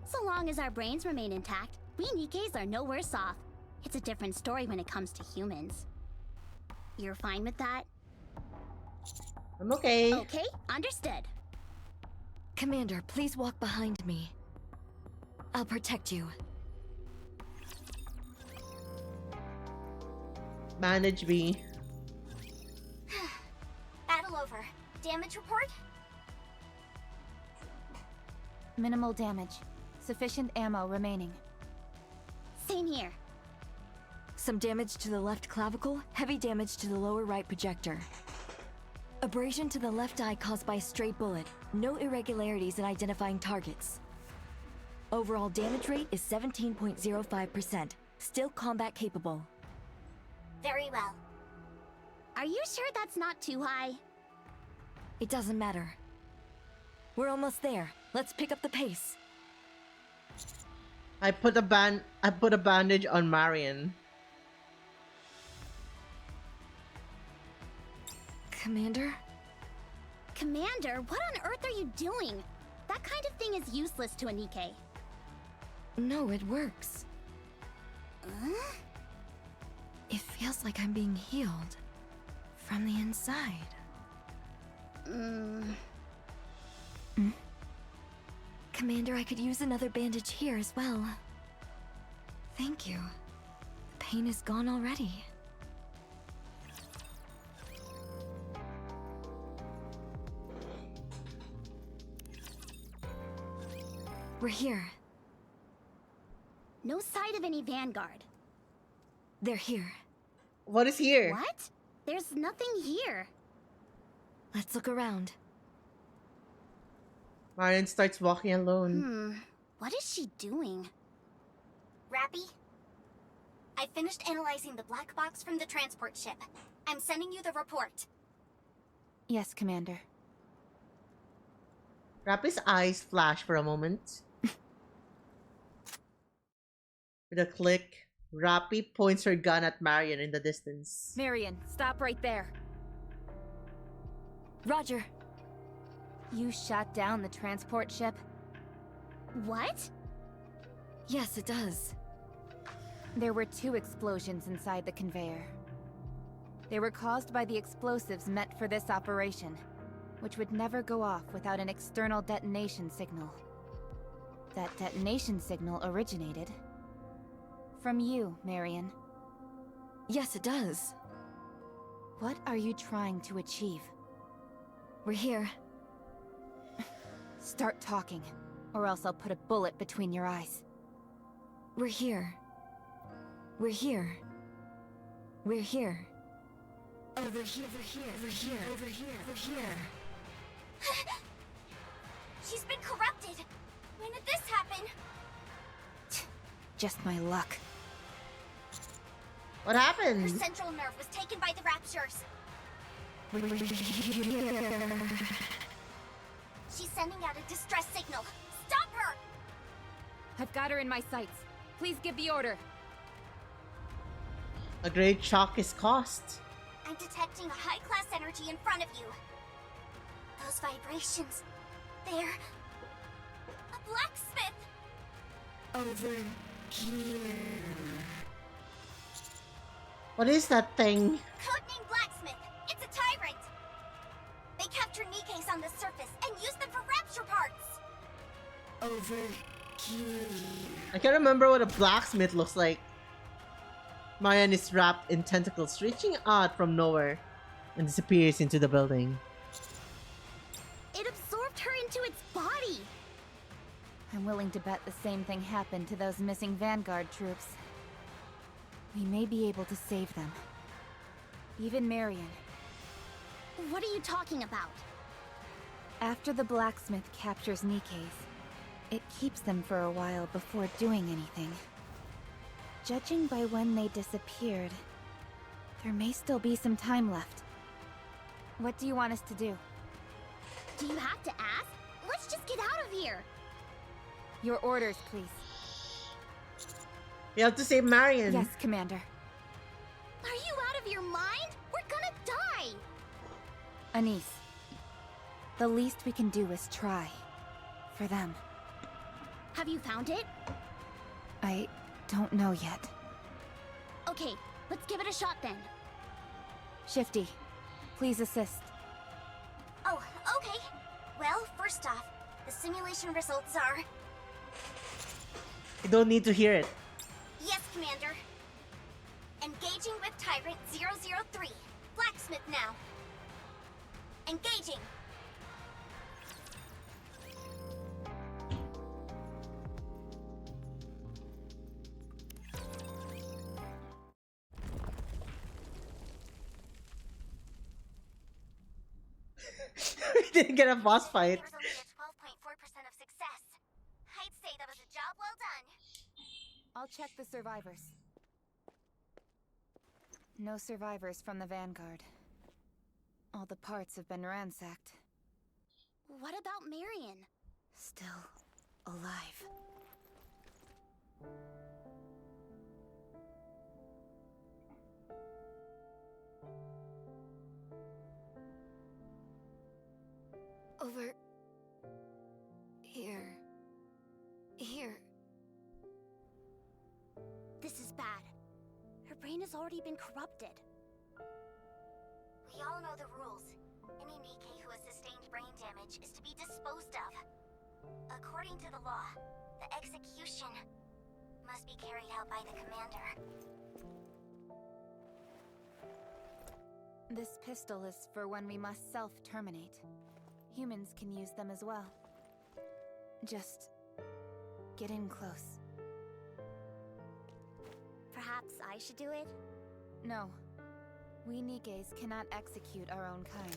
So long as our brains remain intact, we Nikkes are no worse off. It's a different story when it comes to humans. You're fine with that? I'm okay. Okay, understood. Commander, please walk behind me. I'll protect you. Manage me. Battle over. Damage report? Minimal damage. Sufficient ammo remaining. Same here. Some damage to the left clavicle, heavy damage to the lower right projector. Abrasion to the left eye caused by a stray bullet. No irregularities in identifying targets. Overall damage rate is 17.05%. Still combat capable. Very well. Are you sure that's not too high? It doesn't matter. We're almost there. Let's pick up the pace. I put a bandage on Marion. Commander? Commander, what on earth are you doing? That kind of thing is useless to a Nikke. No, it works. Huh? It feels like I'm being healed. From the inside. Commander, I could use another bandage here as well. Thank you. The pain is gone already. We're here. No sight of any Vanguard. They're here. What is here? What? There's nothing here. Let's look around. Marion starts walking alone. What is she doing? Rappy? I finished analyzing the black box from the transport ship. I'm sending you the report. Yes, Commander. Rappy's eyes flash for a moment. With a click, Rappy points her gun at Marion in the distance. Marion, stop right there. Roger. You shot down the transport ship? What? Yes, it does. There were 2 explosions inside the conveyor. They were caused by the explosives meant for this operation, which would never go off without an external detonation signal. That detonation signal originated from you, Marion. Yes, it does. What are you trying to achieve? We're here. Start talking, or else I'll put a bullet between your eyes. We're here. We're here. We're here. Over here, over here, over here, over here, over here. She's been corrupted. When did this happen? Just my luck. What Her happened? central nerve was taken by the raptures. She's sending out a distress signal. Stop her! I've got her in my sights. Please give the order. A great shock is caused. I'm detecting a high-class energy in front of you. Those vibrations, they're... a blacksmith! Over here. What is that thing? Codename Blacksmith! It's a tyrant! They capture Nikke's on the surface and use them for rapture parts! Over here. I can't remember what a blacksmith looks like. Marion is wrapped in tentacles reaching out from nowhere and disappears into the building. It absorbed her into its body! I'm willing to bet the same thing happened to those missing Vanguard troops. We may be able to save them. Even Marion. What are you talking about? After the blacksmith captures Nikke's, it keeps them for a while before doing anything. Judging by when they disappeared, there may still be some time left. What do you want us to do? Do you have to ask? Let's just get out of here! Your orders, please. We have to save Marion. Yes, Commander. Are you out of your mind? We're gonna die! Anise, the least we can do is try. For them. Have you found it? I don't know yet. Okay, let's give it a shot then. Shifty, please assist. Oh, okay. Well, first off, the simulation results are... You don't need to hear it. Yes, Commander. Engaging with Tyrant 003. Blacksmith now. Engaging. We didn't get a boss fight. There was only a 12.4% of success. I'd say that was a job well done. I'll check the survivors. No survivors from the Vanguard. All the parts have been ransacked. What about Marion? Still alive. Over here. Here. This is bad. Her brain has already been corrupted. We all know the rules. Any Nikke who has sustained brain damage is to be disposed of. According to the law, the execution must be carried out by the commander. This pistol is for when we must self-terminate. Humans can use them as well. Just Get in close. Perhaps I should do it? No. We Nikkes cannot execute our own kind.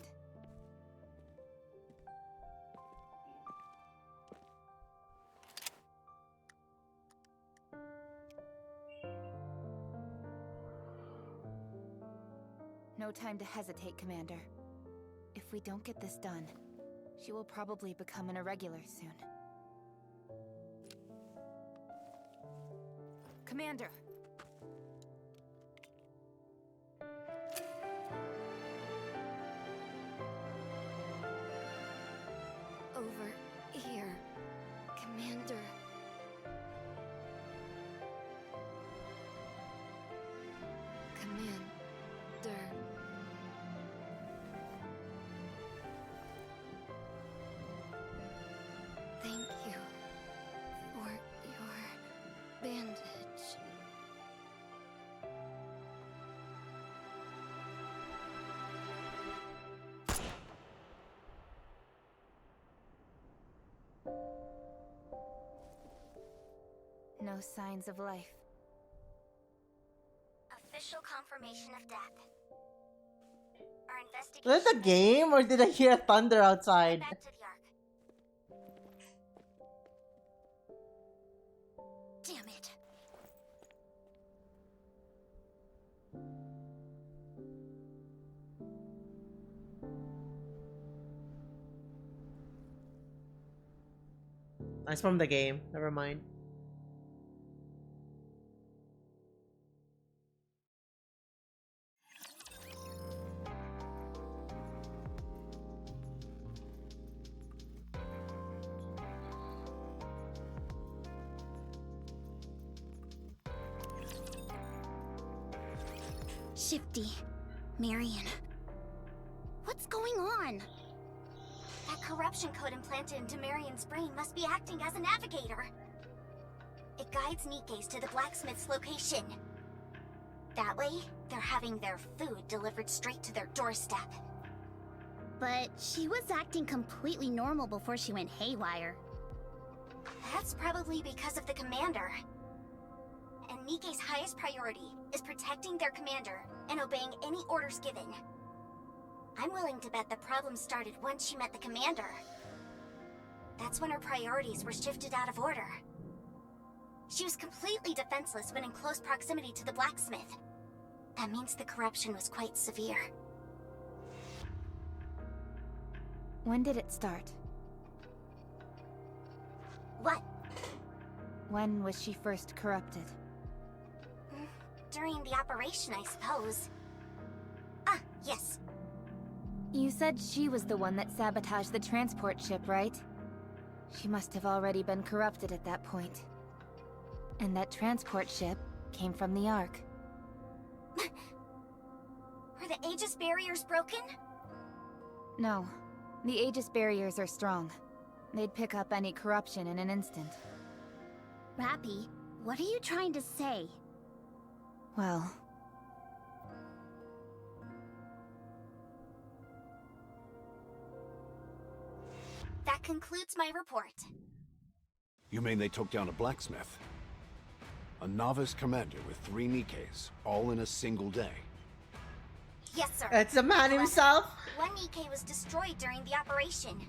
No time to hesitate, Commander. If we don't get this done, she will probably become an irregular soon. Commander! Over here, Commander. Commander. Thank you for your bandage. No signs of life. Official confirmation of death. Our investigation... Was that a game, or did I hear thunder outside? Back to the Ark. Damn it. That's from the game. Never mind. Shifty. Marion. What's going on? That corruption code implanted into Marion's brain must be acting as a navigator. It guides Nikkes to the blacksmith's location. That way, they're having their food delivered straight to their doorstep. But she was acting completely normal before she went haywire. That's probably because of the commander. And Nikke's highest priority is protecting their commander and obeying any orders given. I'm willing to bet the problem started once she met the commander. That's when her priorities were shifted out of order. She was completely defenseless when in close proximity to the blacksmith. That means the corruption was quite severe. When did it start? What? When was she first corrupted? During the operation, I suppose. Ah, yes. You said she was the one that sabotaged the transport ship, right? She must have already been corrupted at that point. And that transport ship came from the Ark. Are the Aegis barriers broken? No. The Aegis barriers are strong. They'd pick up any corruption in an instant. Rappy, what are you trying to say? Well... That concludes my report. You mean they took down a blacksmith? A novice commander with 3 Nikkes, all in a single day? Yes, sir. It's the man himself. One Nikke was destroyed during the operation.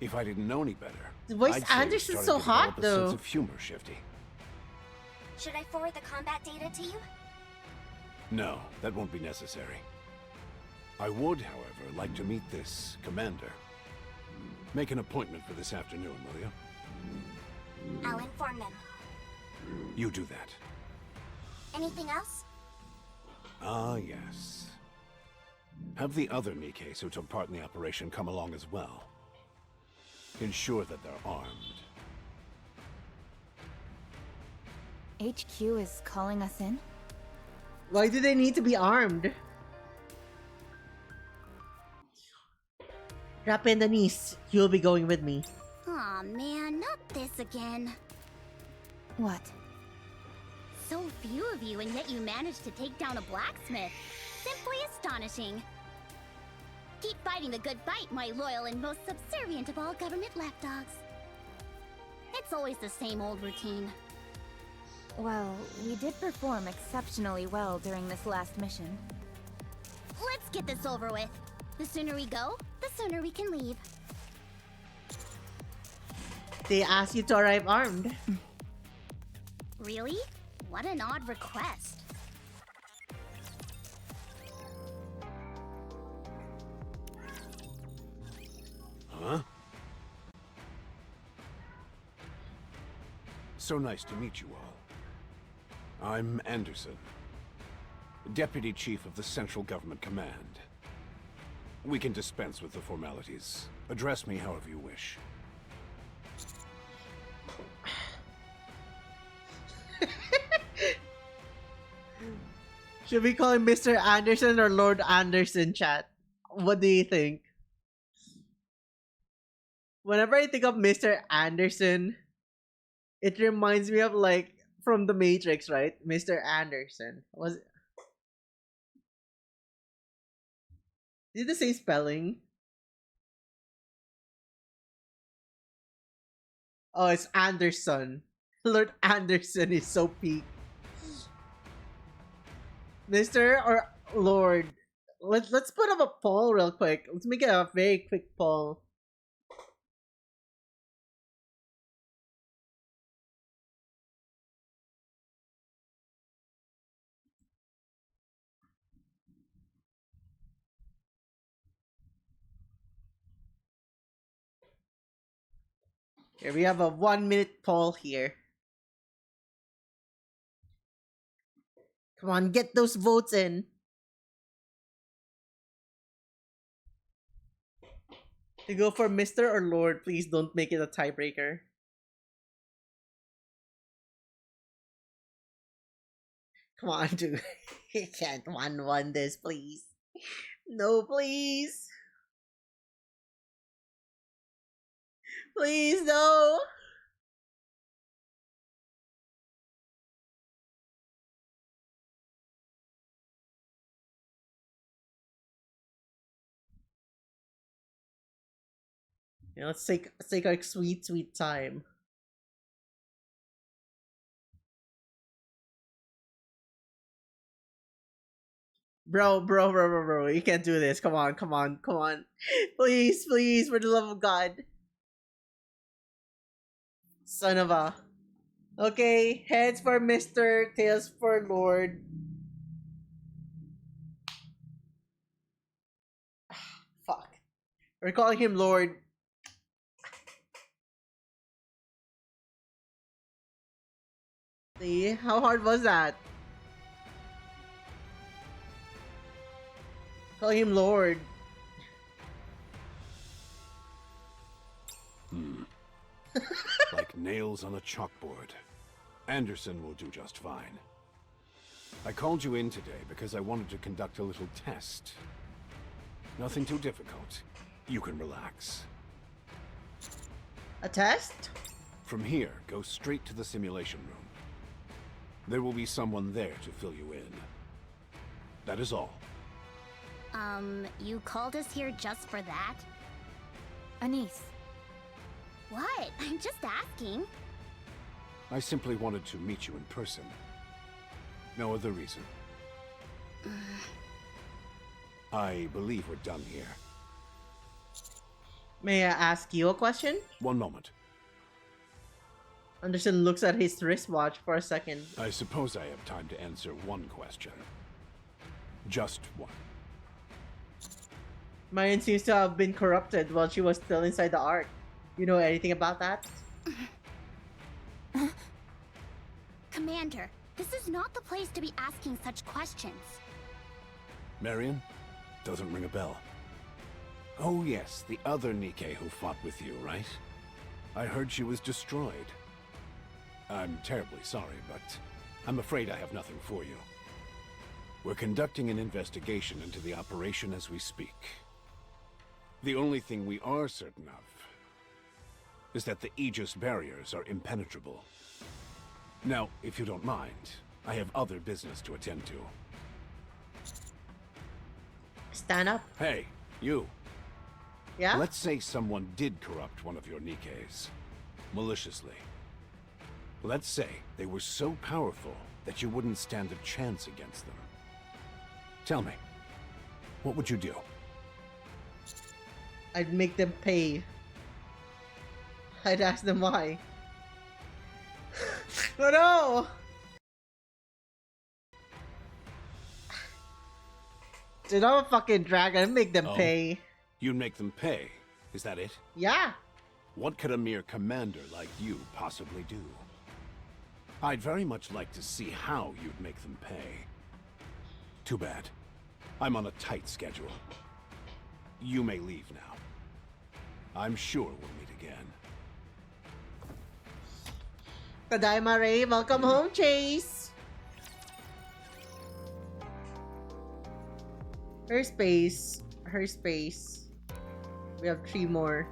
If I didn't know any better, Why is I'd say you're Anderson starting so to hot, develop a though? sense of humor, Shifty. Should I forward the combat data to you? No, that won't be necessary. I would, however, like to meet this commander. Make an appointment for this afternoon, will you? I'll inform them. You do that. Anything else? Ah, yes. Have the other Nikkes who took part in the operation come along as well. Ensure that they're armed. HQ is calling us in? Why do they need to be armed? Rappy and Denise, you'll be going with me. Aw, man, not this again. What? So few of you, and yet you managed to take down a blacksmith. Simply astonishing. Keep fighting the good fight, my loyal and most subservient of all government lapdogs. It It's always the same old routine. Well, we did perform exceptionally well during this last mission. Let's get this over with. The sooner we go, the sooner we can leave. They ask you to arrive armed. Really? What an odd request. Huh? So nice to meet you all. I'm Anderson, Deputy Chief of the Central Government Command. We can dispense with the formalities. Address me however you wish. Should we call him Mr. Anderson or Lord Anderson, chat? What do you think? Whenever I think of Mr. Anderson, it reminds me of like from the Matrix, right? Mr. Anderson. Was it? Is it the same spelling? Oh, it's Anderson. Lord Anderson is so peak. Mr. or Lord? Let's put up a poll real quick. Let's make it a very quick poll. Here we have a 1-minute poll here. Come on, get those votes in. To go for Mr. or Lord, please don't make it a tiebreaker. Come on, dude. You can't 1-1 this, please. No, please. Please, no. Yeah, let's take our sweet time. Bro, you can't do this. Come on. Please, for the love of God. Son of a. Okay, heads for Mr., tails for Lord. Fuck. We're calling him Lord. See, how hard was that? Call him Lord. Like nails on a chalkboard. Anderson will do just fine. I called you in today because I wanted to conduct a little test. Nothing too difficult. You can relax. A test? From here, go straight to the simulation room. There will be someone there to fill you in. That is all. You called us here just for that? Anise, What? I'm just asking. I simply wanted to meet you in person. No other reason. I believe we're done here. May I ask you a question? One moment. Anderson looks at his wristwatch for a second. I suppose I have time to answer one question. Just one. Marion seems to have been corrupted while she was still inside the Ark. You know anything about that? Commander, this is not the place to be asking such questions. Marion? Doesn't ring a bell. Oh yes, the other Nikke who fought with you, right? I heard she was destroyed. I'm terribly sorry, but I'm afraid I have nothing for you. We're conducting an investigation into the operation as we speak. The only thing we are certain of is that the Aegis barriers are impenetrable. Now, if you don't mind, I have other business to attend to. Stand up. Hey, you. Yeah? Let's say someone did corrupt one of your Nikkes. Maliciously. Let's say they were so powerful that you wouldn't stand a chance against them. Tell me, what would you do? I'd make them pay. I'd ask them why. Oh no! Dude, I'm a fucking dragon. I'd make them Oh. pay. You'd make them pay, is that it? Yeah. What could a mere commander like you possibly do? I'd very much like to see how you'd make them pay. Too bad. I'm on a tight schedule. You may leave now. I'm sure we'll meet again. Tadaima Ray, welcome home, Chase. Her space. Her space. We have 3 more.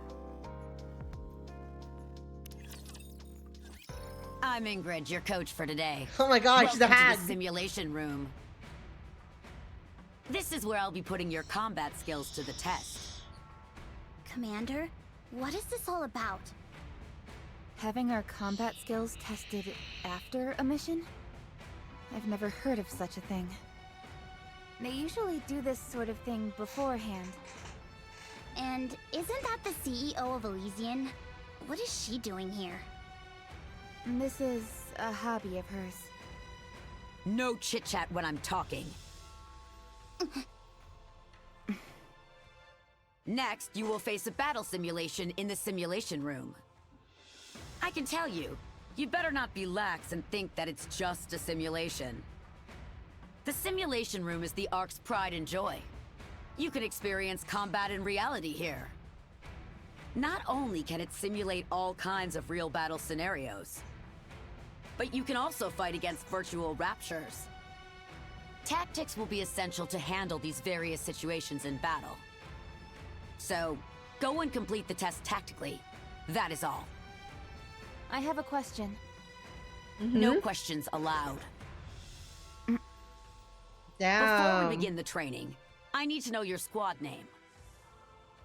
I'm Ingrid, your coach for today. Oh my gosh, she's a Welcome to hag. the simulation room. This is where I'll be putting your combat skills to the test. Commander, what is this all about? Having our combat skills tested after a mission? I've never heard of such a thing. They usually do this sort of thing beforehand. And isn't that the CEO of Elysian? What is she doing here? This is a hobby of hers. No chit-chat when I'm talking. Next, you will face a battle simulation in the simulation room. I can tell you, you'd better not be lax and think that it's just a simulation. The simulation room is the Ark's pride and joy. You can experience combat in reality here. Not only can it simulate all kinds of real battle scenarios, but you can also fight against virtual raptures. Tactics will be essential to handle these various situations in battle. So, go and complete the test tactically. That is all. I have a question. No questions allowed. Damn. Before we begin the training, I need to know your squad name.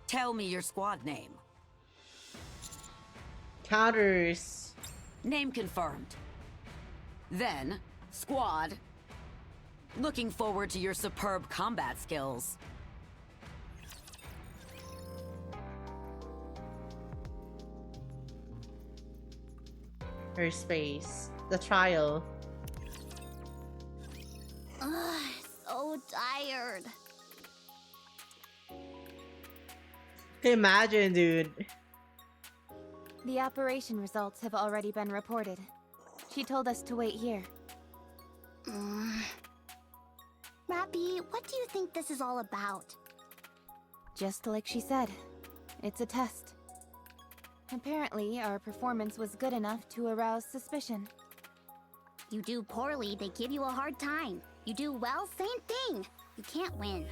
Tell me your squad name. Counters. Name confirmed. Then, squad. Looking forward to your superb combat skills. Her space. The trial. Ugh, so tired. Imagine, dude. The operation results have already been reported. She told us to wait here. Rappy, what do you think this is all about? Just like she said, it's a test. Apparently, our performance was good enough to arouse suspicion. You do poorly, they give you a hard time. You do well, same thing. You can't win.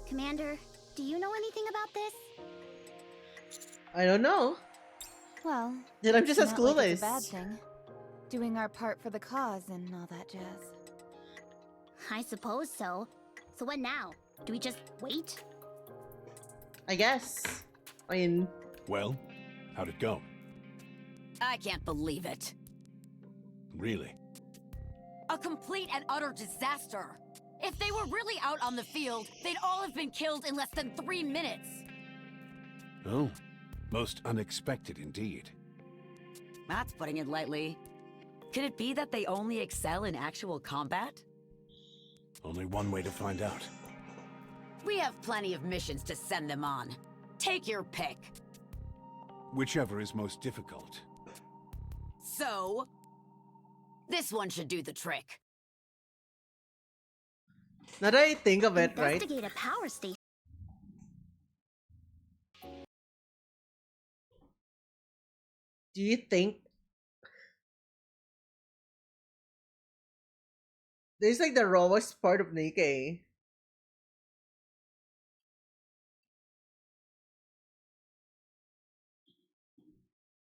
Commander, do you know anything about this? I don't know. Well, Dude, I'm just as not like clueless. it's a bad thing. Doing our part for the cause and all that jazz. I suppose so. So what now? Do we just wait? I guess. I mean, Well, how'd it go? I can't believe it. Really? A complete and utter disaster. If they were really out on the field, they'd all have been killed in less than 3 minutes. Oh, most unexpected indeed. That's putting it lightly. Could it be that they only excel in actual combat? Only one way to find out. We have plenty of missions to send them on. Take your pick. Whichever is most difficult. So, this one should do the trick. now that I think of it, right? Investigate a power station. Do you think there's like the rawest part of Nikke?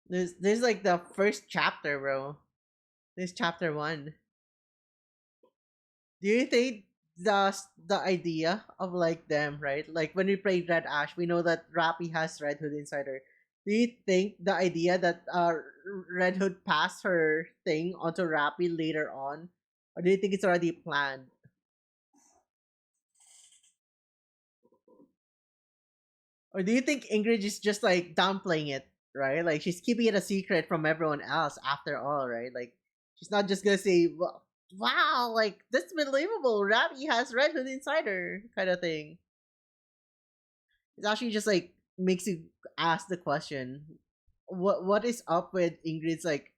There's like the first chapter, bro. This chapter 1. Do you think the idea of like them, right? Like when we played Red Ash, we know that Rappy has Red Hood inside her. Do you think the idea that Red Hood passed her thing onto Rappy later on, or do you think it's already planned? Or do you think Ingrid is just like downplaying it, right? Like she's keeping it a secret from everyone else after all, right? Like she's not just gonna say, wow, like that's believable. Rappy has Red Hood inside her, kind of thing. It's actually just like makes you ask the question, what is up with Ingrid's like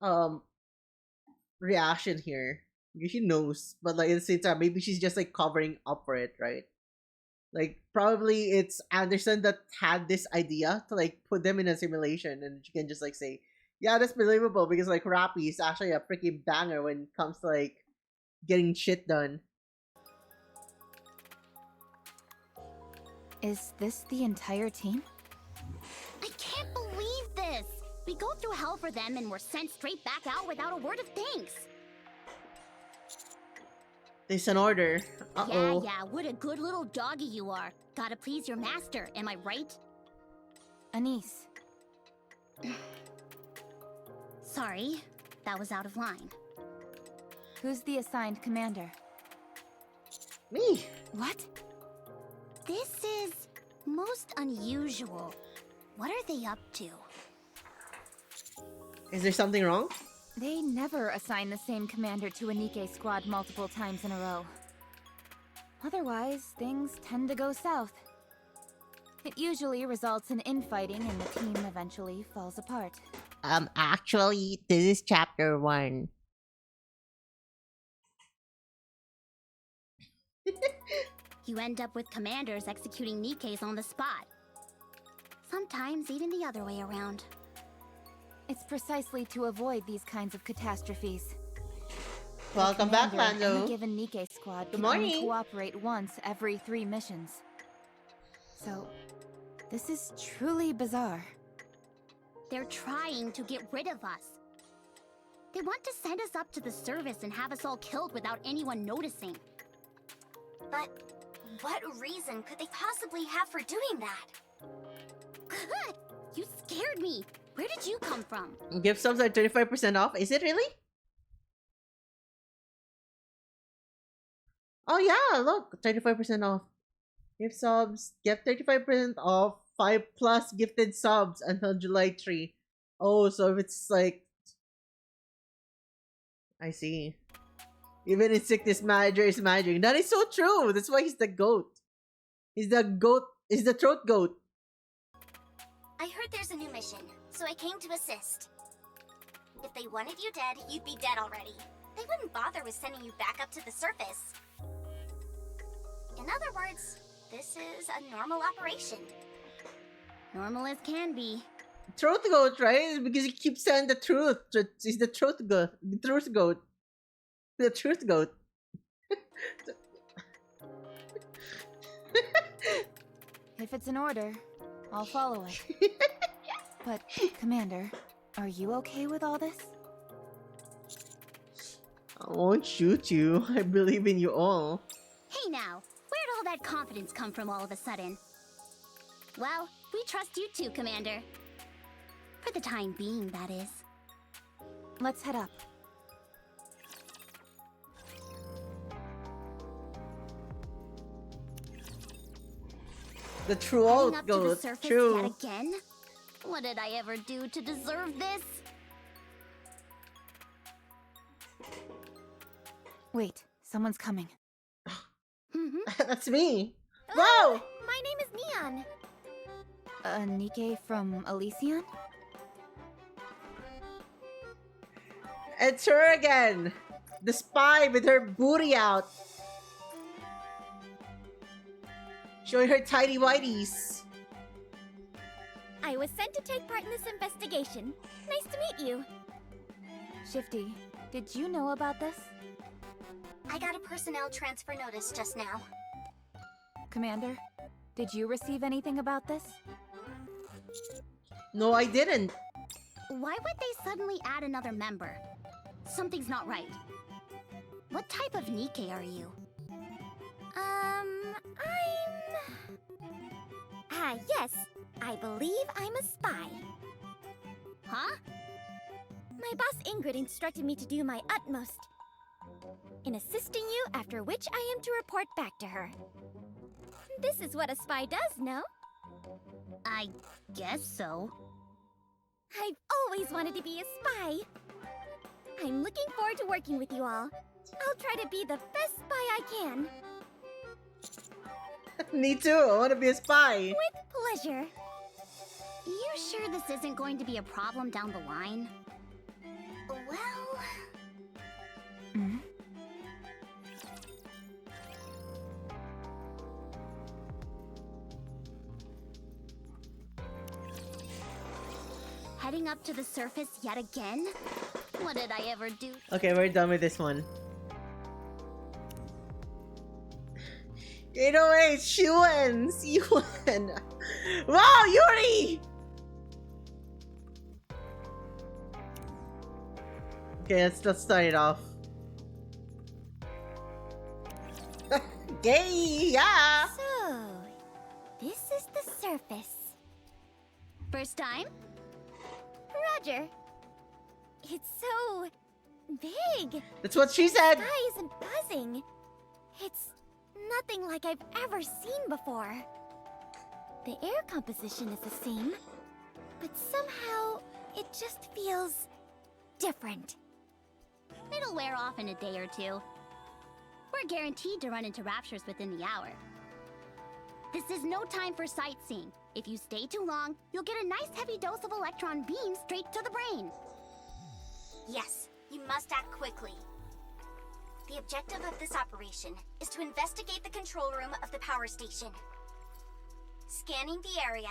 um reaction here? Because she knows, but like at the same time, maybe she's just like covering up for it, right? Like probably it's Anderson that had this idea to like put them in a simulation, and she can just like say, "Yeah, that's believable," because like Rappy is actually a freaking banger when it comes to like getting shit done. Is this the entire team? I can't believe this! We go through hell for them and we're sent straight back out without a word of thanks. There's an order. Uh-oh. Yeah, what a good little doggy you are. Gotta please your master, am I right? Anise. Sorry, that was out of line. Who's the assigned commander? Me. What? This is most unusual. What are they up to? Is there something wrong? They never assign the same commander to a Nikke squad multiple times in a row. Otherwise, things tend to go south. It usually results in infighting and the team eventually falls apart. Actually, this is chapter 1. You end up with commanders executing Nikkes on the spot. Sometimes even the other way around. It's precisely to avoid these kinds of catastrophes. Welcome back, Commander in Lando. a given Nikke squad Good can only morning. cooperate once every 3 missions. So, this is truly bizarre. They're trying to get rid of us. They want to send us up to the service and have us all killed without anyone noticing. But what reason could they possibly have for doing that? You scared me. Where did you come from? Gift subs are 35% off. Is it really? Oh yeah, look, 35% off. Gift subs, get 35% off 5+ gifted subs until July 3. Oh, so if it's like, I see. Even in sickness, manager is managing. That is so true. That's why he's the goat. He's the goat. He's the throat goat. I heard there's a new mission, so I came to assist. If they wanted you dead, you'd be dead already. They wouldn't bother with sending you back up to the surface. In other words, this is a normal operation. Normal as can be. Throat goat, right? Because he keeps saying the truth. He's the truth goat. The truth goat. The truth goat. If it's an order, I'll follow it. But, Commander, are you okay with all this? I won't shoot you. I believe in you all. Hey now, where'd all that confidence come from all of a sudden? Well, we trust you too, Commander. For the time being, that is. Let's head up. The true Heading old up to the goat. surface True. yet again? What did I ever do to deserve this? Wait, someone's coming. That's me. Whoa! My name is Neon. A Nikke from Elysian? It's her again. The spy with her booty out. Showing her tidy whities. I was sent to take part in this investigation. Nice to meet you. Shifty, did you know about this? I got a personnel transfer notice just now. Commander, did you receive anything about this? No, I didn't. Why would they suddenly add another member? Something's not right. What type of Nikke are you? I'm... Ah, yes. I believe I'm a spy. Huh? My boss Ingrid instructed me to do my utmost in assisting you, after which I am to report back to her. This is what a spy does, no? I guess so. I've always wanted to be a spy. I'm looking forward to working with you all. I'll try to be the best spy I can. Me too. I want to be a spy. With pleasure. You sure this isn't going to be a problem down the line? Well... Heading up to the surface yet again? What did I ever do? Okay, we're done with this one. 808, Shuen, Siwen. Wow, Yuri! Okay, let's start it off. Gay, yeah! So, this is the surface. First time? Roger. It's so... big. That's what she said! Sky isn't buzzing. It's nothing like I've ever seen before. The air composition is the same, but somehow it just feels different. It'll wear off in a day or two. We're guaranteed to run into raptures within the hour. This is no time for sightseeing. If you stay too long, you'll get a nice heavy dose of electron beam straight to the brain. Yes, you must act quickly. The objective of this operation is to investigate the control room of the power station. Scanning the area.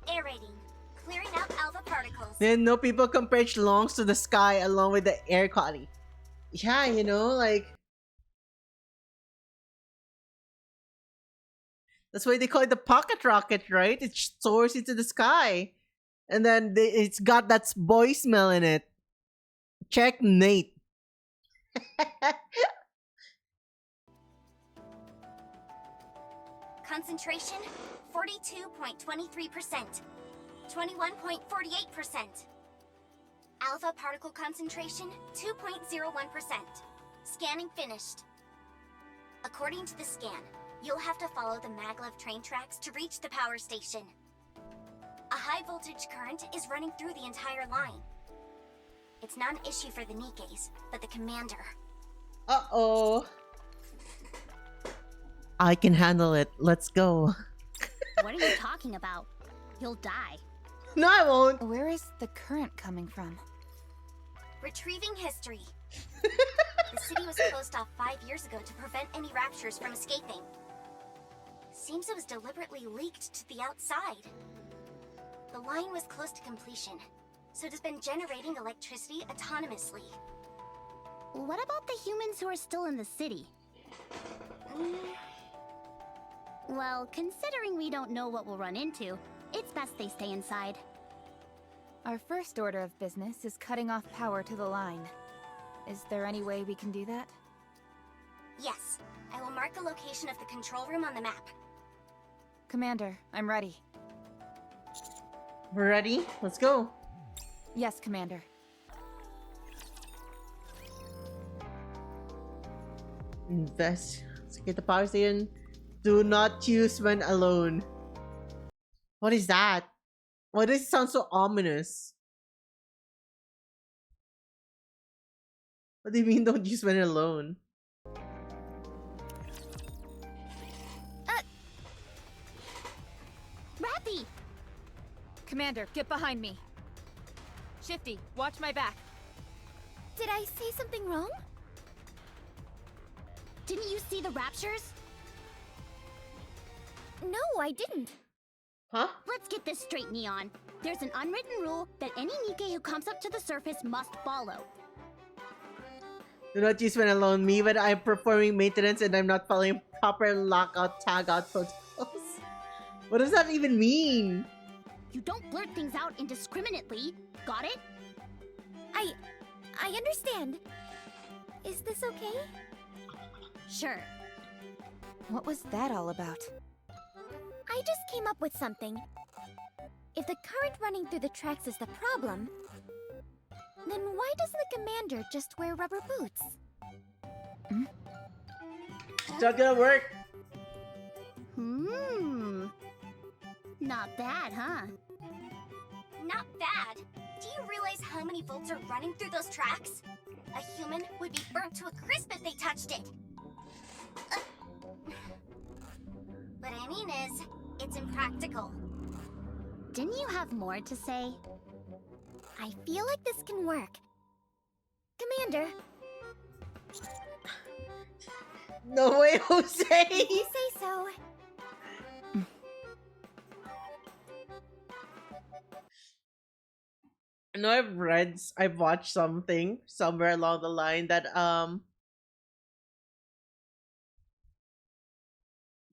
Aerating. Clearing out alpha particles. Then no people can perch lungs to the sky along with the air quality. Yeah, you know, like... That's why they call it the pocket rocket, right? It soars into the sky. And then it's got that boy smell in it. Checkmate. Concentration 42.23%. 21.48%. Alpha particle concentration 2.01%. Scanning finished. According to the scan, you'll have to follow the maglev train tracks to reach the power station. A high voltage current is running through the entire line. It's not an issue for the Nikkes, but the commander. Uh-oh. I can handle it. Let's go. What are you talking about? You'll die. No, I won't. Where is the current coming from? Retrieving history. The city was closed off 5 years ago to prevent any raptures from escaping. Seems it was deliberately leaked to the outside. The line was close to completion, so it has been generating electricity autonomously. What about the humans who are still in the city? Well, considering we don't know what we'll run into, it's best they stay inside. Our first order of business is cutting off power to the line. Is there any way we can do that? Yes, I will mark the location of the control room on the map. Commander, I'm ready. We're ready? Let's go. Yes, Commander. Invest. Let's get the power station. Do not use when alone. What is that? Why does it sound so ominous? What do you mean don't use when alone? Rappy! Commander, get behind me. Shifty, watch my back. Did I say something wrong? Didn't you see the raptures? No, I didn't. Huh? Let's get this straight, Neon. There's an unwritten rule that any Nikke who comes up to the surface must follow. Do not use when alone. Me when I'm performing maintenance and I'm not following proper lockout tagout protocols. What does that even mean? You don't blurt things out indiscriminately. Got it? I understand. Is this okay? Sure. What was that all about? I just came up with something. If the current running through the tracks is the problem, then why doesn't the commander just wear rubber boots? It's not gonna work. Not bad, huh? Not bad. Do you realize how many volts are running through those tracks? A human would be burnt to a crisp if they touched it. What I mean is, it's impractical. Didn't you have more to say? I feel like this can work. Commander, No way, Jose. if you say so. I know I've watched something somewhere along the line that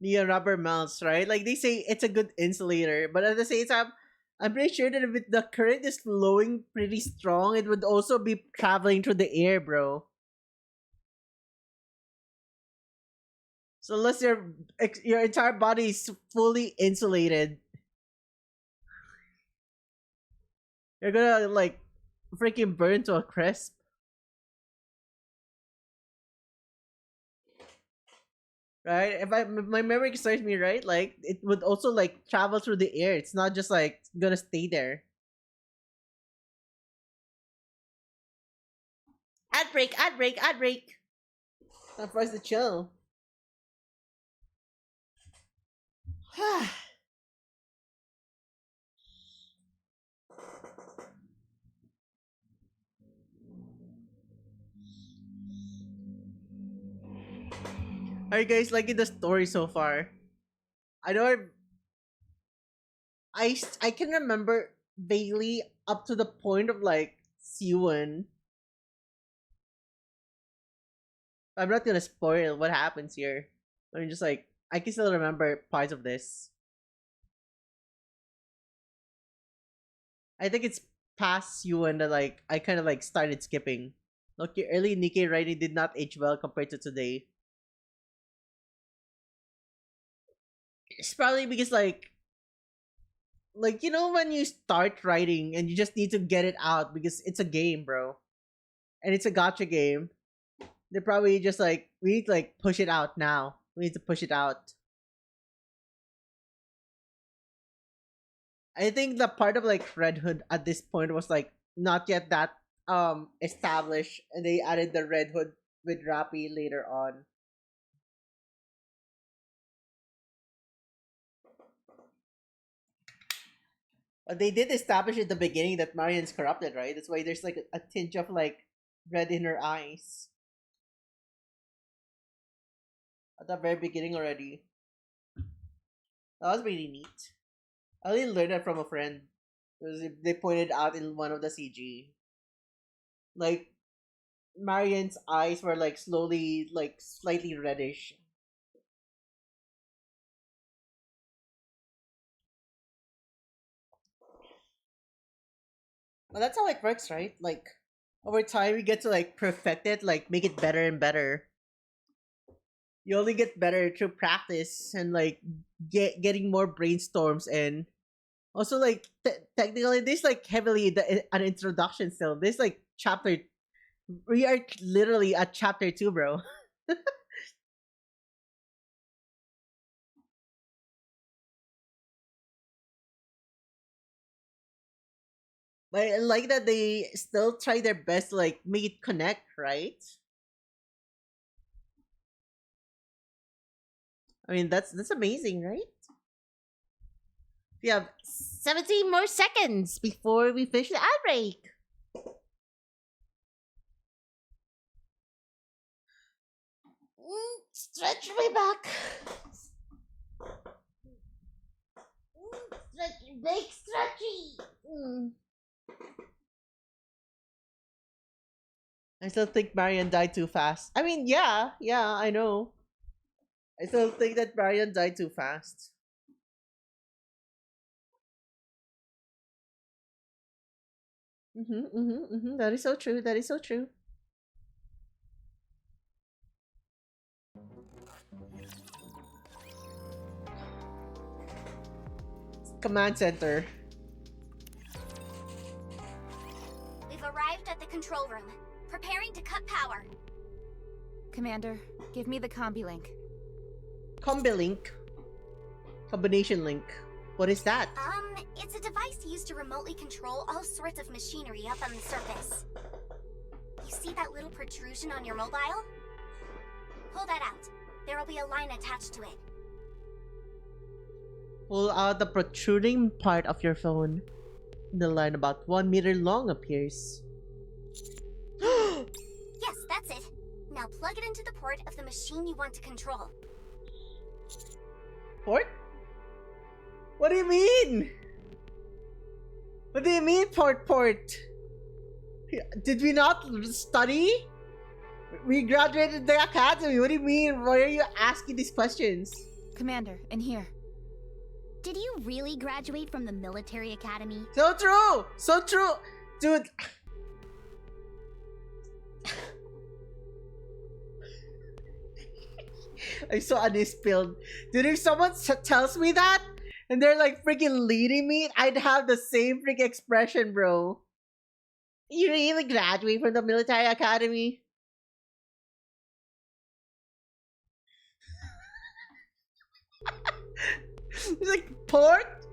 the rubber melts, right? Like they say it's a good insulator, but at the same time, I'm pretty sure that if the current is flowing pretty strong, it would also be traveling through the air, bro. So unless your entire body is fully insulated, you're gonna like freaking burn to a crisp. Right? If my memory serves me right, like it would also like travel through the air. It's not just like gonna stay there. Ad break, ad break, ad break. Time for us to chill. Are you guys liking the story so far? I know I can remember vaguely up to the point of like Siwon. I'm not gonna spoil what happens here. I mean, just like I can still remember parts of this. I think it's past Siwon that like I kind of like started skipping. Look, your early Nikke writing did not age well compared to today. It's probably because like you know when you start writing and you just need to get it out because it's a game, bro, and it's a gotcha game. They're probably just like we need to like push it out now. We need to push it out. I think the part of like Red Hood at this point was like not yet that established, and they added the Red Hood with Rappy later on. But they did establish at the beginning that Marian's corrupted, right? That's why there's like a tinge of like red in her eyes at the very beginning already. That was really neat. I only learned that from a friend. Because they pointed out in one of the CG. Like Marian's eyes were like slowly like slightly reddish. Well, that's how it works, right? Like over time you get to like perfect it, like make it better and better. You only get better through practice and like getting more brainstorms, and also like technically this like heavily an introduction still. This like chapter, we are literally at chapter 2, bro. But I like that they still try their best to like make it connect, right? I mean that's amazing, right? We have 17 more seconds before we finish the ad break. Stretch my back. Stretchy, big stretchy. I still think Marion died too fast. I mean, yeah, I know. I still think that Marion died too fast. That is so true. That is so true. command center. We've arrived at the control room, preparing to cut power. Commander, give me the combi link. Combi link. Combination link. What is that? It's a device used to remotely control all sorts of machinery up on the surface. You see that little protrusion on your mobile? Pull that out. There will be a line attached to it. Pull out the protruding part of your phone. The line about 1 meter long appears. Yes, that's it. Now plug it into the port of the machine you want to control. Port? What do you mean? What do you mean port? Did we not study? We graduated the academy. What do you mean? Why are you asking these questions? Commander, in here. Did you really graduate from the military academy? So true! So true! Dude. I saw a spilled. Dude, if someone tells me that, and they're like freaking leading me, I'd have the same freaking expression, bro. You really graduate from the military academy? It's like, port?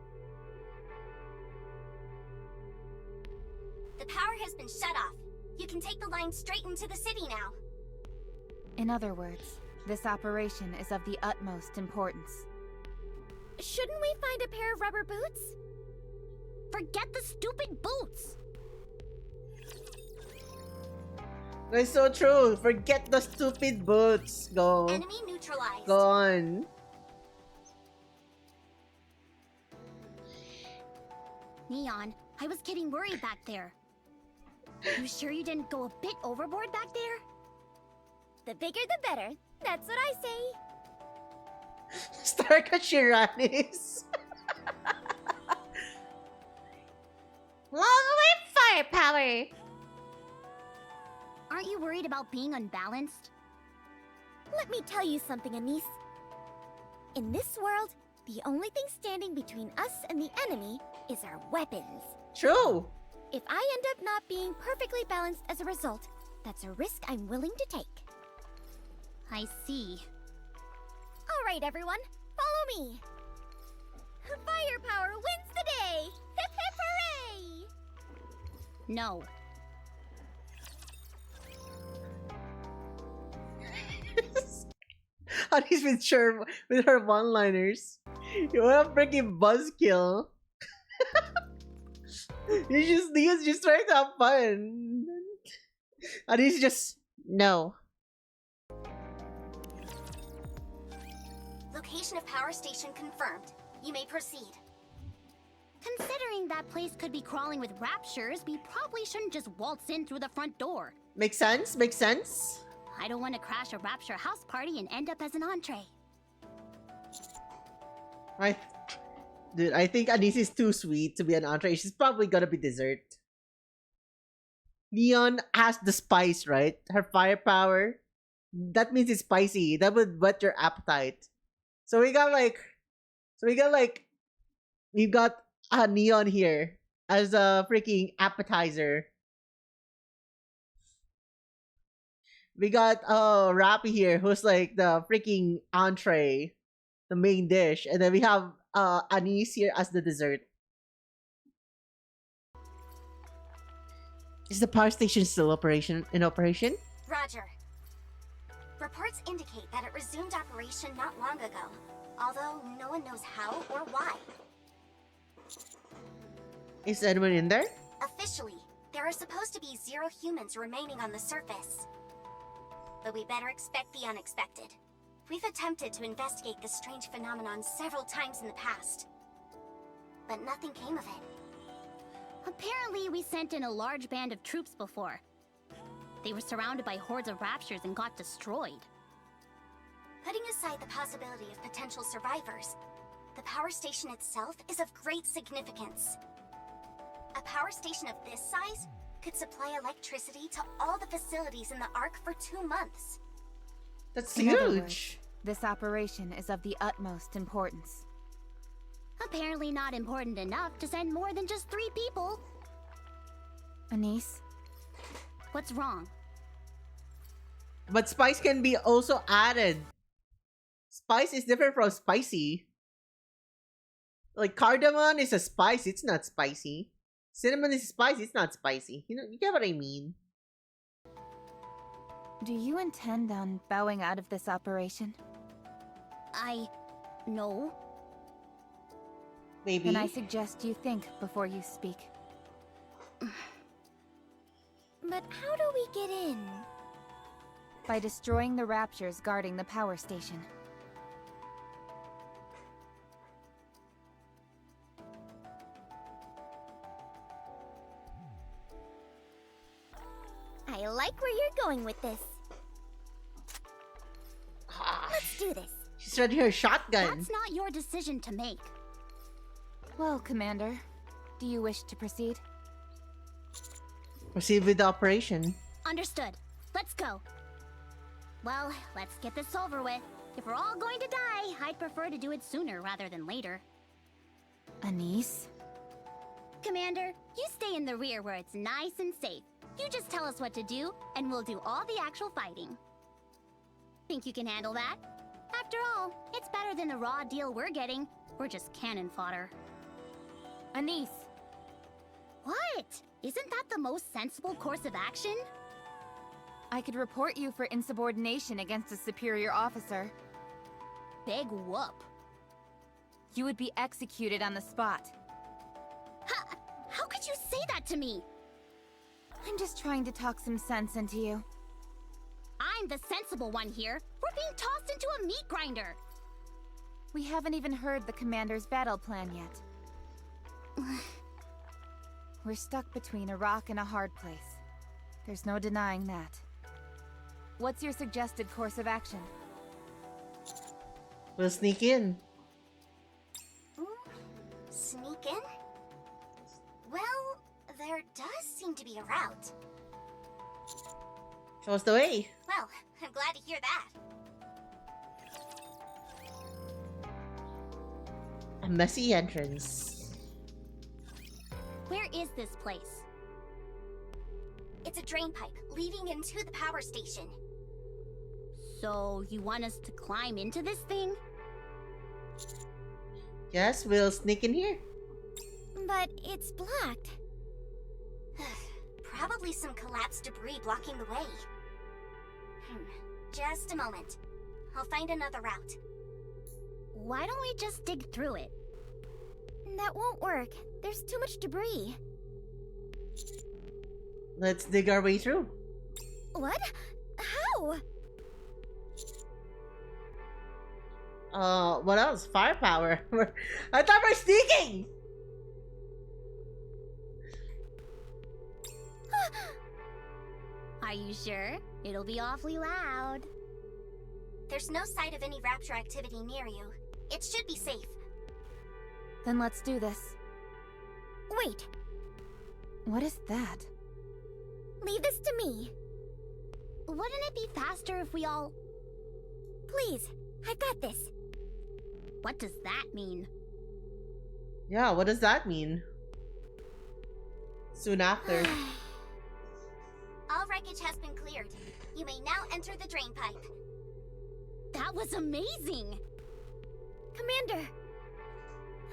The power has been shut off. You can take the line straight into the city now. In other words, this operation is of the utmost importance. Shouldn't we find a pair of rubber boots? Forget the stupid boots! That's so true. Forget the stupid boots. Go. Enemy neutralized. Go on. Neon, I was getting worried back there. You sure you didn't go a bit overboard back there? The bigger the better. That's what I say. Starka Shiranis. Long live firepower. Aren't you worried about being unbalanced? Let me tell you something, Anise. In this world, the only thing standing between us and the enemy is our weapons. True. If I end up not being perfectly balanced as a result, that's a risk I'm willing to take. I see. All right, everyone, follow me. Firepower wins the day! Hip hip hooray! No. Honey's been sure with her one-liners. What a freaking buzzkill. He's just trying to have fun. And he's just no. Location of power station confirmed. You may proceed. Considering that place could be crawling with raptures, we probably shouldn't just waltz in through the front door. Makes sense? Makes sense? I don't want to crash a rapture house party and end up as an entree. Dude, I think Anise is too sweet to be an entree. She's probably gonna be dessert. Neon has the spice, right? Her firepower. That means it's spicy. That would whet your appetite. So we got we've got a Neon here as a freaking appetizer. We got Rappy here, who's like the freaking entree, the main dish, and then we have Anise here as the dessert. Is the power station still in operation? Roger. Reports indicate that it resumed operation not long ago, although no one knows how or why. Is anyone in there? Officially, there are supposed to be 0 humans remaining on the surface. But we better expect the unexpected. We've attempted to investigate this strange phenomenon several times in the past, but nothing came of it. Apparently, we sent in a large band of troops before. They were surrounded by hordes of raptures and got destroyed. Putting aside the possibility of potential survivors, the power station itself is of great significance. A power station of this size could supply electricity to all the facilities in the Ark for 2 months. That's In other huge. words, this operation is of the utmost importance. Apparently not important enough to send more than just 3 people. Anise, What's wrong? But spice can be also added. Spice is different from spicy. Like cardamom is a spice, it's not spicy. Cinnamon is spicy, it's not spicy. You know, you get what I mean? do you intend on bowing out of this operation? No. Maybe. Then I suggest you think before you speak. But how do we get in? By destroying the raptures guarding the power station. I like where you're going with this. Ah, Let's do this. she's ready her shotgun. That's not your decision to make. Well, Commander, do you wish to proceed? Proceed with the operation. Understood. Let's go. Well, let's get this over with. If we're all going to die, I'd prefer to do it sooner rather than later. Anise? Commander, you stay in the rear where it's nice and safe. You just tell us what to do, and we'll do all the actual fighting. Think you can handle that? After all, it's better than the raw deal we're getting. We're just cannon fodder. Anise! What? Isn't that the most sensible course of action? I could report you for insubordination against a superior officer. Big whoop. You would be executed on the spot. How could you say that to me? I'm just trying to talk some sense into you. I'm the sensible one here. We're being tossed into a meat grinder. We haven't even heard the Commander's battle plan yet. We're stuck between a rock and a hard place. There's no denying that. What's your suggested course of action? We'll sneak in. Sneak in? Well, there does seem to be a route. Show us the way. Well, I'm glad to hear that. A messy entrance. Where is this place? It's a drain pipe leading into the power station. So, you want us to climb into this thing? Yes, we'll sneak in here. But it's blocked. Probably some collapsed debris blocking the way. Just a moment. I'll find another route. Why don't we just dig through it? That won't work. There's too much debris. Let's dig our way through. What? How? What else? Firepower. I thought we're sneaking! Are you sure? It'll be awfully loud. There's no sight of any rapture activity near you. It should be safe. Then let's do this. Wait. What is that? Leave this to me. Wouldn't it be faster if we all... Please. I've got this. What does that mean? Yeah, what does that mean? Soon after. All wreckage has been cleared. You may now enter the drain pipe. That was amazing! Commander!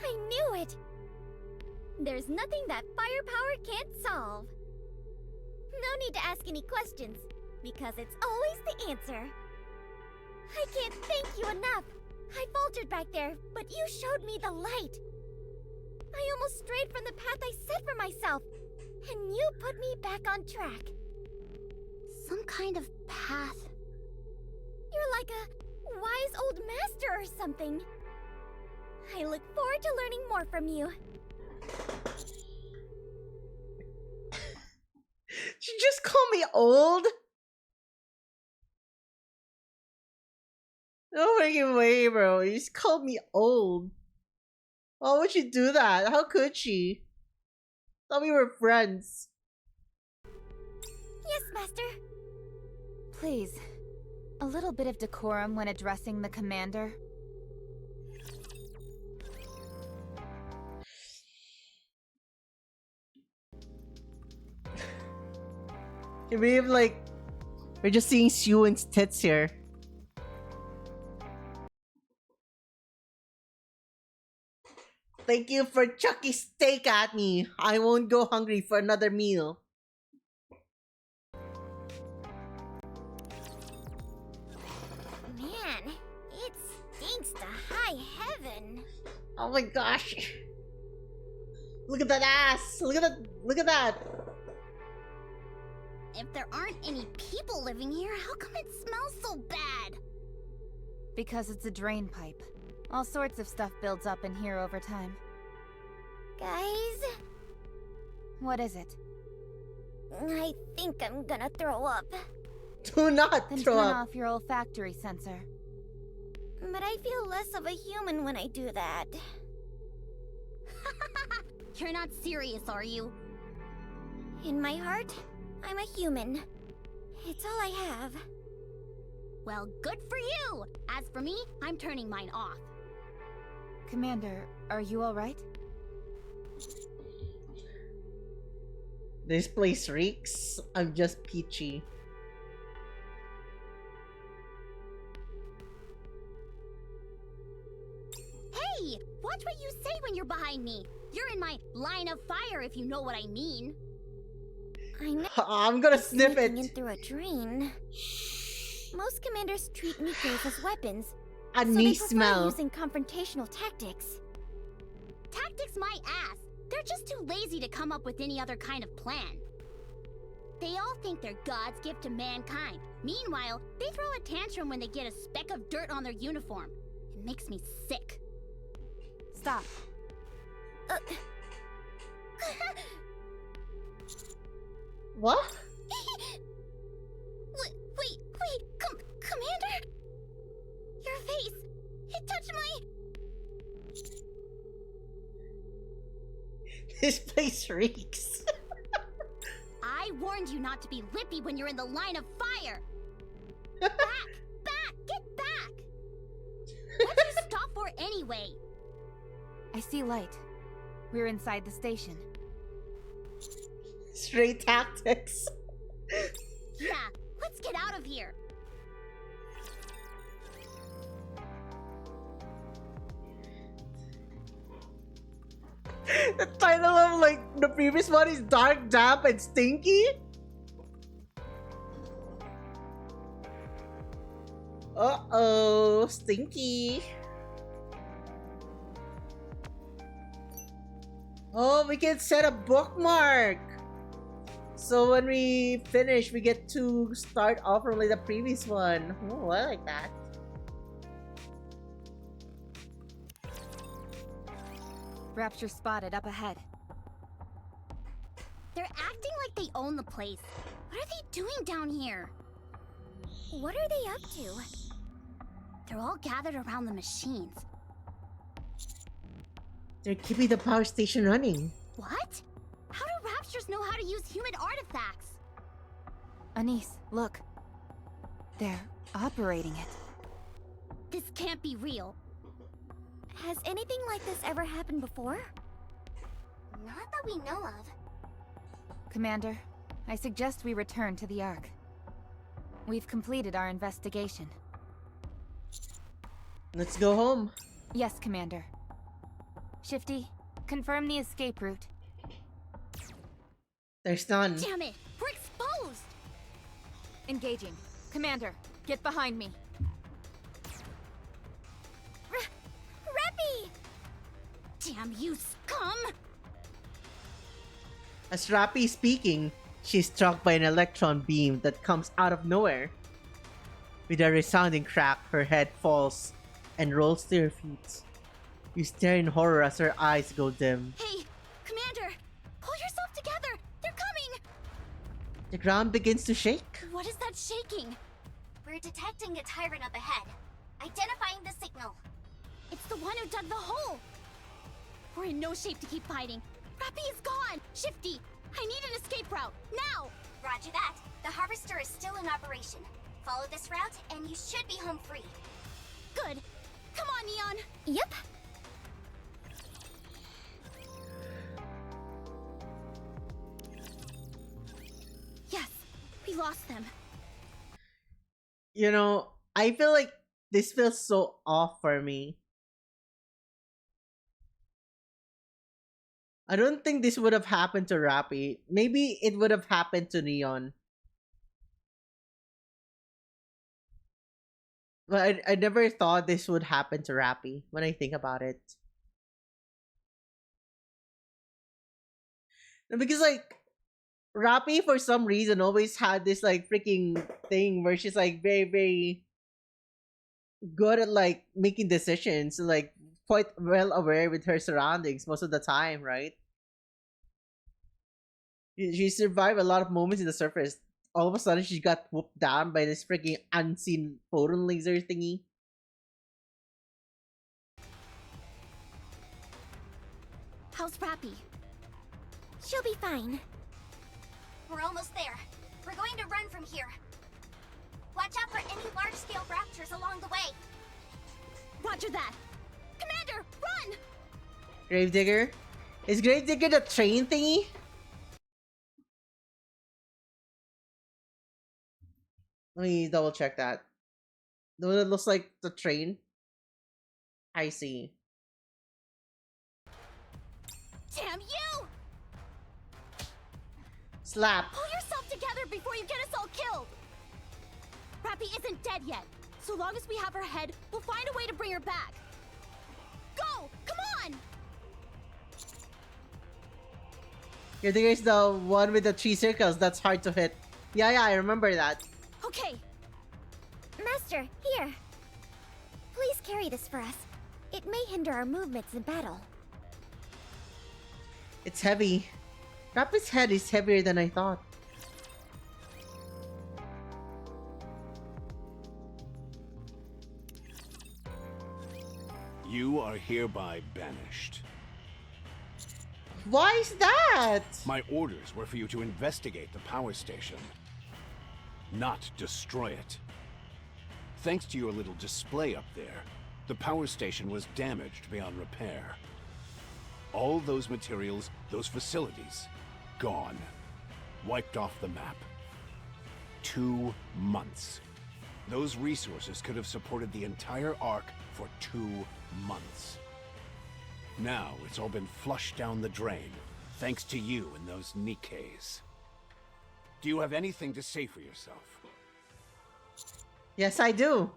I knew it! There's nothing that firepower can't solve. No need to ask any questions, because it's always the answer. I can't thank you enough. I faltered back there, but you showed me the light. I almost strayed from the path I set for myself, and you put me back on track. Some kind of path. You're like a wise old master or something. I look forward to learning more from you. She just called me old? No freaking way, bro. You just called me old. Why would you do that? How could she? Thought we were friends. Yes, Master. Please, a little bit of decorum when addressing the Commander. We have like we're just seeing Sue-In's tits here. Thank you for chucking steak at me. I won't go hungry for another meal. Man, it stinks to high heaven. Oh my gosh. Look at that ass. Look at that. Look at that. If there aren't any people living here, how come it smells so bad? Because it's a drain pipe. All sorts of stuff builds up in here over time. Guys, What is it? I think I'm gonna throw up. Do not Then throw turn up. off your olfactory sensor. But I feel less of a human when I do that. You're not serious, are you? In my heart, I'm a human. It's all I have. Well, good for you! As for me, I'm turning mine off. Commander, are you alright? This place reeks. I'm just peachy. Hey! Watch what you say when you're behind me! You're in my line of fire, if you know what I mean. I know I'm gonna sniff sneaking in it. through a drain. Most commanders treat Nikkes as weapons, A so they knee prefer smell. using confrontational tactics. Tactics my ass! They're just too lazy to come up with any other kind of plan. They all think they're God's gift to mankind. Meanwhile, they throw a tantrum when they get a speck of dirt on their uniform. It makes me sick. Stop. What? Wait, Commander? Your face, it touched my... This place reeks. I warned you not to be lippy when you're in the line of fire! Back! Get back! What'd you stop for anyway? I see light. We're inside the station. Straight tactics. Yeah, let's get out of here! The title of like the previous one is Dark, Damp, and Stinky. Uh-oh, Stinky. Oh, we can set a bookmark. So when we finish, we get to start off from like the previous one. Oh, I like that. Rapture spotted up ahead. They're acting like they own the place. What are they doing down here? What are they up to? They're all gathered around the machines. They're keeping the power station running. What? How do Raptures know how to use human artifacts? Anise, look. They're operating it. This can't be real. Has anything like this ever happened before? Not that we know of. Commander, I suggest we return to the Ark. We've completed our investigation. Let's go home. Yes, Commander. Shifty, confirm the escape route. There's none. Damn it! We're exposed! Engaging. Commander, get behind me. Reppy! Damn you, scum! As Rappy is speaking, she's struck by an electron beam that comes out of nowhere. With a resounding crack, her head falls and rolls to her feet. You stare in horror as her eyes go dim. Hey, Commander! Pull yourself together! They're coming! The ground begins to shake. What is that shaking? We're detecting a tyrant up ahead. Identifying the signal. It's the one who dug the hole! We're in no shape to keep fighting. Rappy is gone! Shifty, I need an escape route, now! Roger that. The harvester is still in operation. Follow this route, and you should be home free. Good. Come on, Neon! Yep. Yes, lost them. You know, I feel like this feels so off for me. I don't think this would have happened to Rappy. Maybe it would have happened to Neon. But I never thought this would happen to Rappy when I think about it. Because like Rappy for some reason always had this like freaking thing where she's like very very good at like making decisions, like quite well aware with her surroundings most of the time, right? She survived a lot of moments in the surface. All of a sudden, she got whooped down by this freaking unseen photon laser thingy. How's Rappy? She'll be fine. We're almost there. We're going to run from here. Watch out for any large-scale raptors along the way. Roger that. Commander, run! Gravedigger? Is Gravedigger the train thingy? Let me double check that. The one that looks like the train? I see. Damn you! Slap. Pull yourself together before you get us all killed! Rappy isn't dead yet. So long as we have her head, we'll find a way to bring her back. Go! Come on! Gravedigger's the one with the 3 circles that's hard to hit. Yeah, I remember that. Okay. Master, here. Please carry this for us. It may hinder our movements in battle. It's heavy. Rappy's head is heavier than I thought. You are hereby banished. Why is that? My orders were for you to investigate the power station, not destroy it. Thanks to your little display up there, the power station was damaged beyond repair. All those materials, those facilities, gone. Wiped off the map. 2 months. Those resources could have supported the entire Ark for 2 months. Now it's all been flushed down the drain, thanks to you and those Nikkes. Do you have anything to say for yourself? Yes, I do.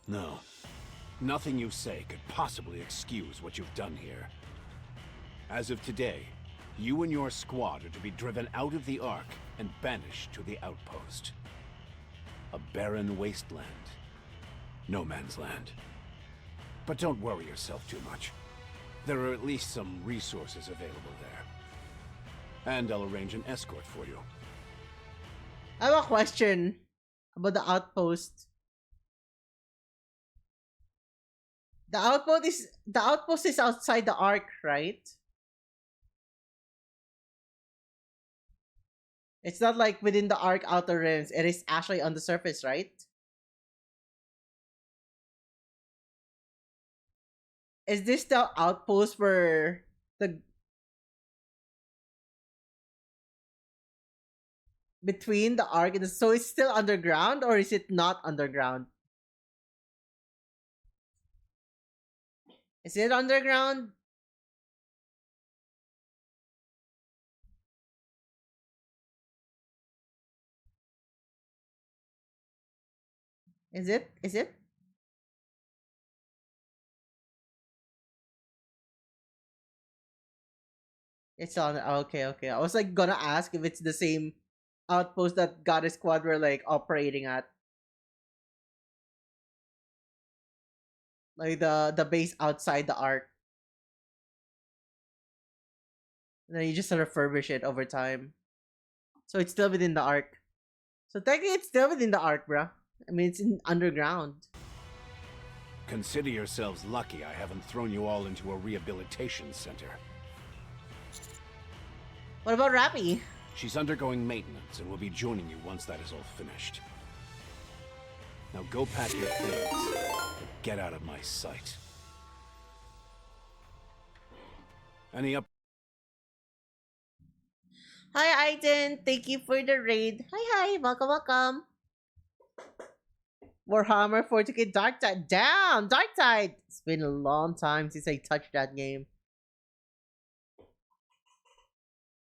No. Nothing you say could possibly excuse what you've done here. As of today, you and your squad are to be driven out of the Ark and banished to the outpost. A barren wasteland. No man's land. But don't worry yourself too much. There are at least some resources available there. And I'll arrange an escort for you. I have a question about the outpost. The outpost is outside the Ark, right? It's not like within the Ark outer rims. It is actually on the surface, right? Is this the outpost where the between the Ark and the, so it's still underground, or is it not underground? Is it underground? Is it? Is it? It's on. Okay, okay. I was like gonna ask if it's the same outpost that Goddess Squad were like operating at. Like the base outside the Ark. And then you just refurbish it over time. So it's still within the Ark. So technically it's still within the Ark, bruh. I mean, it's in underground. Consider yourselves lucky I haven't thrown you all into a rehabilitation center. What about Rappy? She's undergoing maintenance and will be joining you once that is all finished. Now go pack your things and get out of my sight. Any up? Hi, Aiden. Thank you for the raid. Hi. Welcome, welcome. Warhammer 40k Dark Tide. Down! Dark Tide! It's been a long time since I touched that game.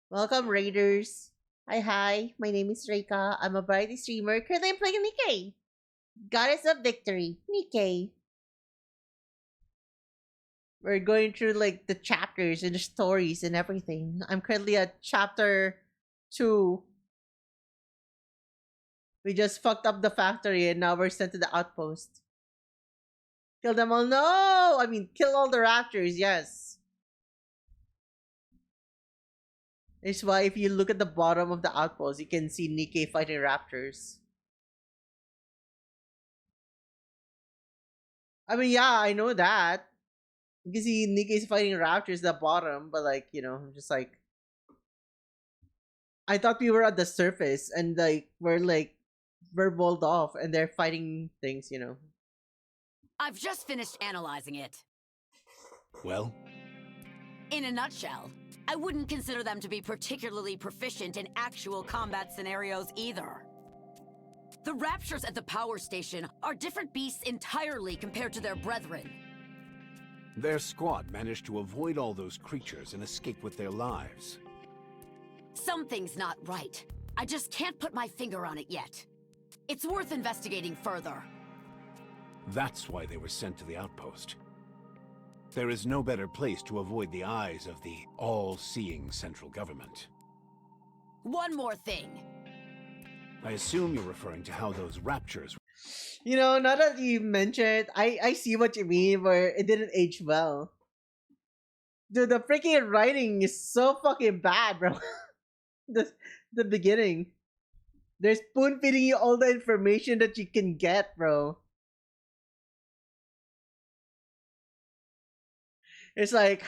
Welcome, Raiders. Hi. My name is Reika. I'm a variety streamer. Currently, I'm playing Nikke. Goddess of Victory. Nikke. We're going through like the chapters and the stories and everything. I'm currently at chapter 2. We just fucked up the factory and now we're sent to the outpost. Kill them all. No! I mean, kill all the raptors, yes. That's why if you look at the bottom of the outpost, you can see Nikke fighting raptors. I mean, yeah, I know that. You can see Nikke's fighting raptors at the bottom, but like, you know, I'm just like... I thought we were at the surface and like, we're walled off and they're fighting things, you know. I've just finished analyzing it. Well? In a nutshell, I wouldn't consider them to be particularly proficient in actual combat scenarios either. The Raptures at the power station are different beasts entirely compared to their brethren. Their squad managed to avoid all those creatures and escape with their lives. Something's not right. I just can't put my finger on it yet. It's worth investigating further. That's why they were sent to the outpost. There is no better place to avoid the eyes of the all-seeing central government. One more thing. I assume you're referring to how those raptures... You know, now that you mention it, I see what you mean, where it didn't age well. Dude, the freaking writing is so fucking bad, bro. the beginning. They're spoon feeding you all the information that you can get, bro. It's like,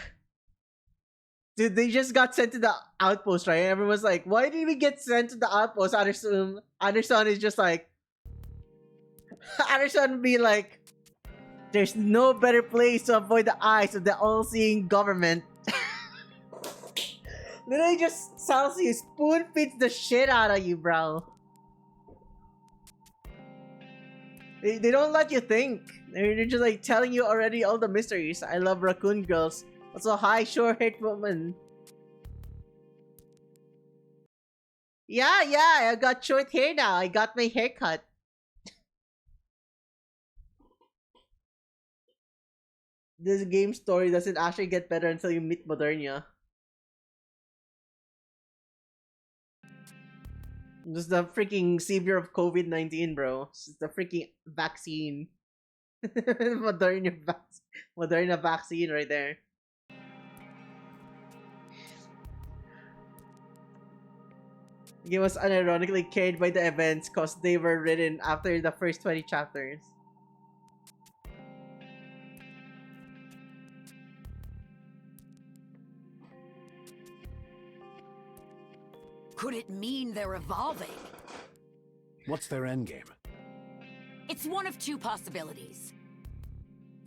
dude, they just got sent to the outpost, right? Everyone's like, why did we get sent to the outpost? Anderson is just like, Anderson be like, there's no better place to avoid the eyes of the all-seeing government. Literally just tells you, spoon feeds the shit out of you, bro. They don't let you think. They're just like telling you already all the mysteries. I love raccoon girls. Also, hi, short-haired woman. Yeah, I got short hair now. I got my hair cut. This game story doesn't actually get better until you meet Modernia. This is the freaking savior of COVID-19, bro. This is the freaking vaccine. Moderna vaccine right there. The game was unironically carried by the events because they were written after the first 20 chapters. Could it mean they're evolving? What's their endgame? It's one of two possibilities.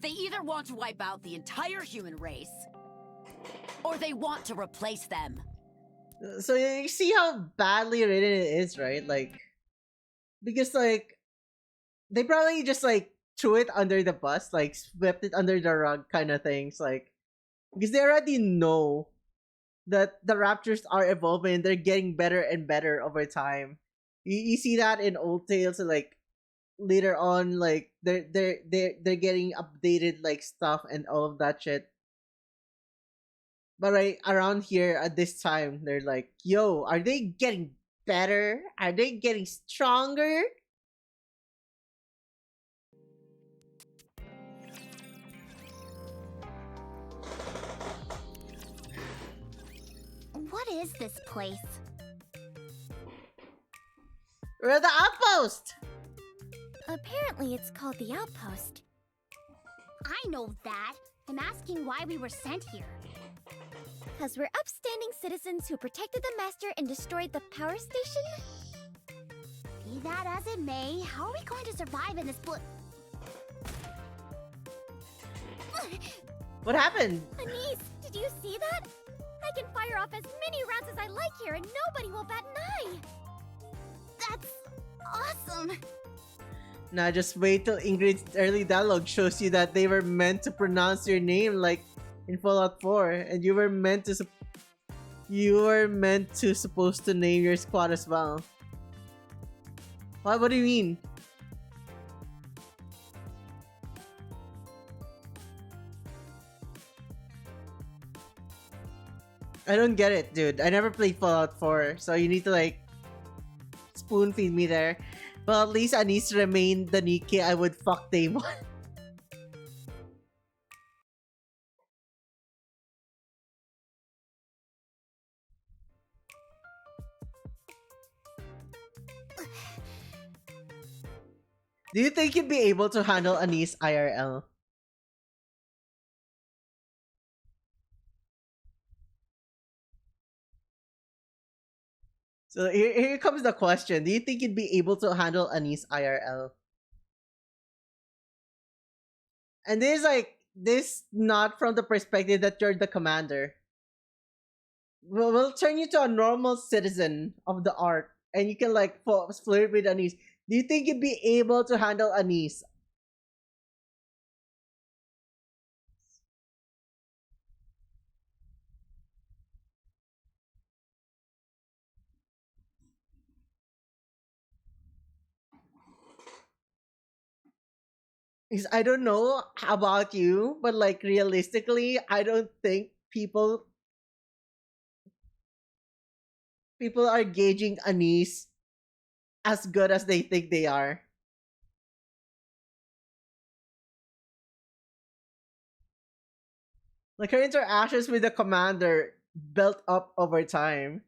They either want to wipe out the entire human race, or they want to replace them. So you see how badly written it is, right? Like, because like, they probably just like threw it under the bus, like swept it under the rug kind of things, like, because they already know that the Raptors are evolving and they're getting better and better over time. You see that in old tales, and like later on, like they're getting updated like stuff and all of that shit. But right around here at this time, they're like, yo, are they getting better? Are they getting stronger? What is this place? We're at the outpost! Apparently it's called the Outpost. I know that. I'm asking why we were sent here. Because we're upstanding citizens who protected the Master and destroyed the power station? Be that as it may, how are we going to survive in this What happened? Anise, did you see that? I I can fire off as many rounds as I like here and nobody will bat an eye! That's awesome! Now just wait till Ingrid's early dialogue shows you that they were meant to pronounce your name like in Fallout 4, and you were meant to supposed to name your squad as well. What do you mean? I don't get it, dude. I never played Fallout 4, so you need to like spoon feed me there. But at least Anise remained the Nikke I would fuck day one. Do you think you'd be able to handle Anise IRL? So here comes the question. Do you think you'd be able to handle Anise IRL? And this not from the perspective that you're the commander. We'll turn you to a normal citizen of the arc, and you can like flirt with Anise. Do you think you'd be able to handle Anise? Because I don't know about you, but like realistically, I don't think people are gauging Anise as good as they think they are. Like her interactions with the commander built up over time.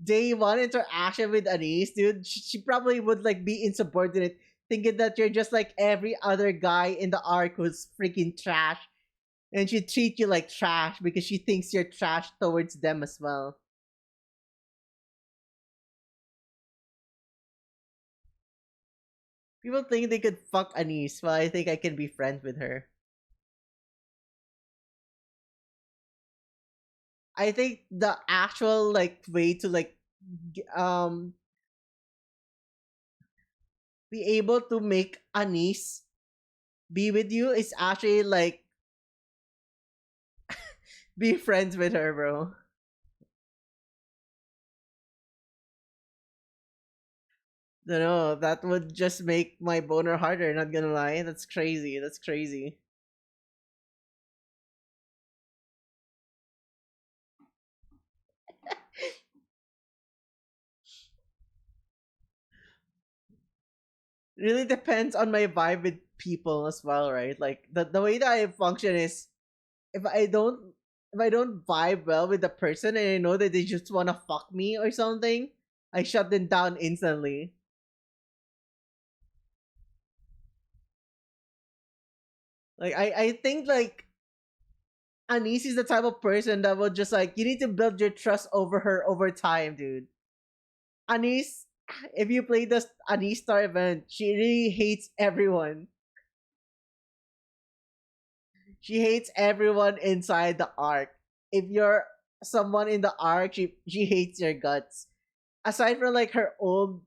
Day one interaction with Anise, dude, she probably would like be insubordinate, thinking that you're just like every other guy in the arc who's freaking trash, and she treat you like trash because she thinks you're trash towards them as well. People think they could fuck Anise, well, I think I can be friends with her. I think the actual like way to like be able to make Anise be with you is actually like be friends with her, bro. No, that would just make my boner harder, not gonna lie. That's crazy. That's crazy. Really depends on my vibe with people as well, right? Like the way that I function is if I don't vibe well with the person and I know that they just wanna fuck me or something, I shut them down instantly. Like I think like Anise is the type of person that will just like you need to build your trust over her over time, dude. Anise, if you play the Anise Star event, she really hates everyone. She hates everyone inside the arc. If you're someone in the arc, she hates your guts. Aside from like her old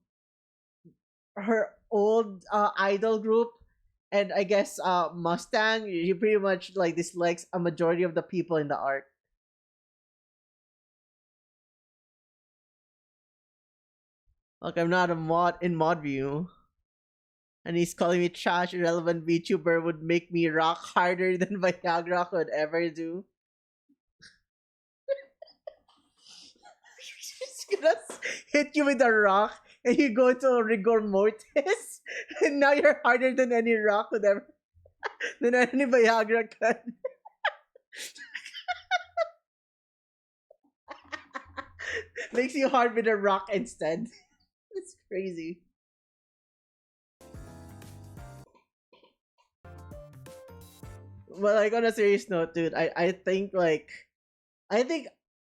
idol group, and I guess Mustang, you pretty much like dislikes a majority of the people in the arc. Like I'm not a mod in mod view. And he's calling me trash irrelevant VTuber would make me rock harder than Viagra could ever do. She's gonna hit you with a rock and you go to rigor mortis and now you're harder than any rock could ever than any Viagra could. Makes you hard with a rock instead. It's crazy. But like on a serious note, dude, I think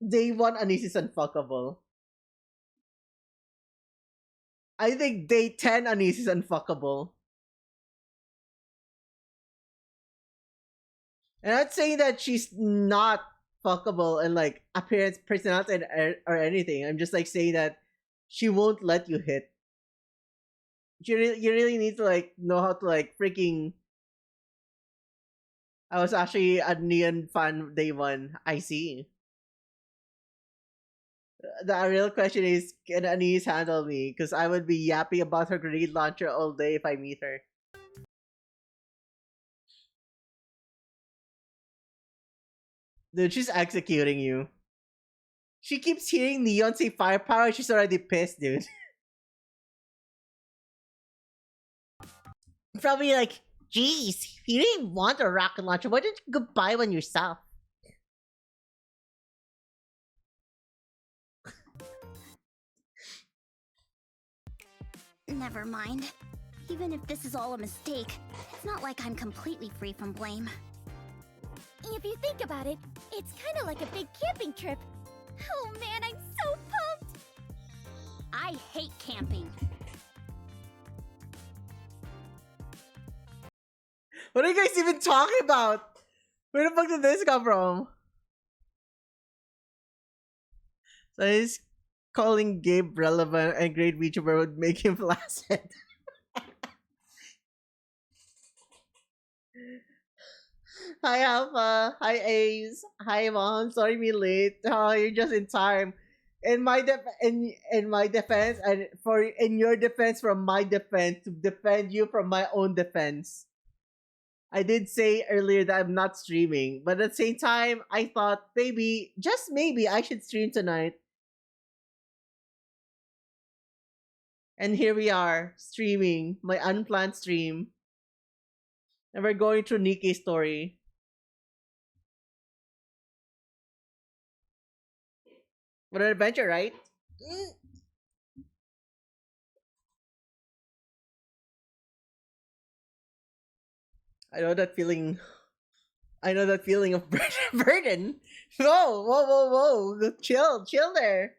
day one Anise is unfuckable. I think day 10 Anise is unfuckable. And I'm not saying that she's not fuckable and like appearance, personality, or anything. I'm just like saying that she won't let you hit. You really need to like know how to like freaking. I was actually a Neon fan day one. I see. The real question is, can Anise handle me? Because I would be yapping about her grenade launcher all day if I meet her. Dude, she's executing you. She keeps hearing Neon say firepower, she's already pissed, dude. Probably like, geez, if you didn't want a rocket launcher, why didn't you go buy one yourself? Never mind. Even if this is all a mistake, it's not like I'm completely free from blame. If you think about it, it's kind of like a big camping trip. Oh man, I'm so pumped! I hate camping. What are you guys even talking about? Where the fuck did this come from? So he's calling Gabe relevant and great VTuber would make him flaccid. Hi Alpha, hi Ace, hi Mom. Sorry me late. Oh, you're just in time. In my defense, and in your defense from my defense to defend you from my own defense. I did say earlier that I'm not streaming, but at the same time, I thought maybe, just maybe, I should stream tonight. And here we are, streaming my unplanned stream. And we're going through Nikke's story. What an adventure, right? I know that feeling. I know that feeling of burden. Whoa, whoa, whoa, whoa. Chill, chill there.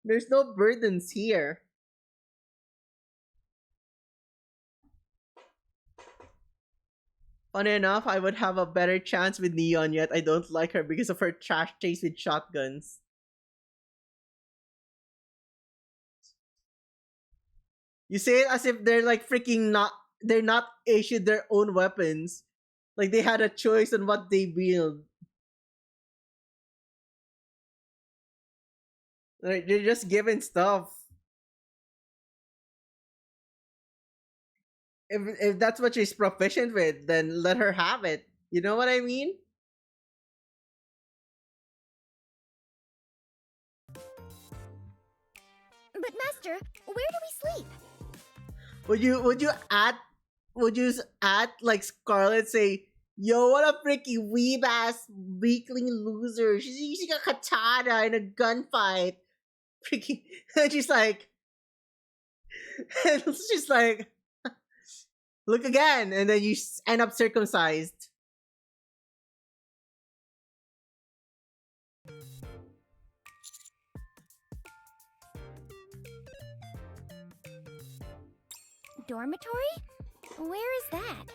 There's no burdens here. Funny enough, I would have a better chance with Neon, yet I don't like her because of her trash chase with shotguns. You say it as if they're like freaking not, they're not issued their own weapons. Like they had a choice on what they build. Like they're just given stuff. If that's what she's proficient with, then let her have it. You know what I mean? But Master, where do we sleep? Would you add like Scarlet say, yo, what a freaking weeb ass weakling loser. She's using a katana in a gunfight. Freaking and she's like look again, and then you end up circumcised. Dormitory? Where is that?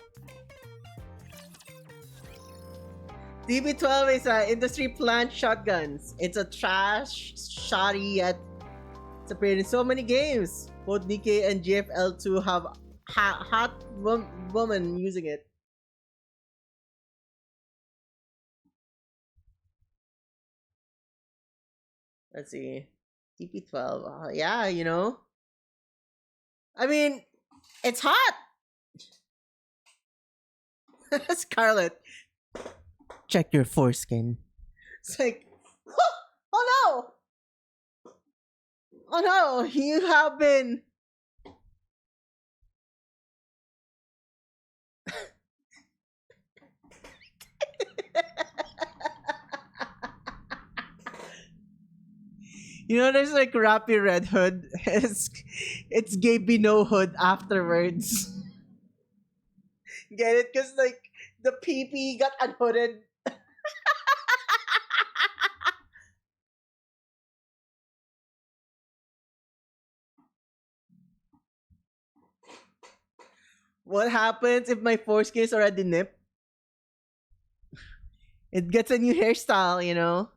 DB12 is a industry plant shotguns. It's a trash shoddy yet it's appeared in so many games. Both Nikke and GFL2 have hot woman using it. Let's see. DP12. Yeah, you know. I mean, it's hot. Scarlet. Check your foreskin. It's like, oh no! Oh no, you have been. You know, there's like Rappy Red Hood. It's Gaby No Hood afterwards. Get it? Because like the PP got unhooded. What happens if my foreskin is already nipped? It gets a new hairstyle, you know?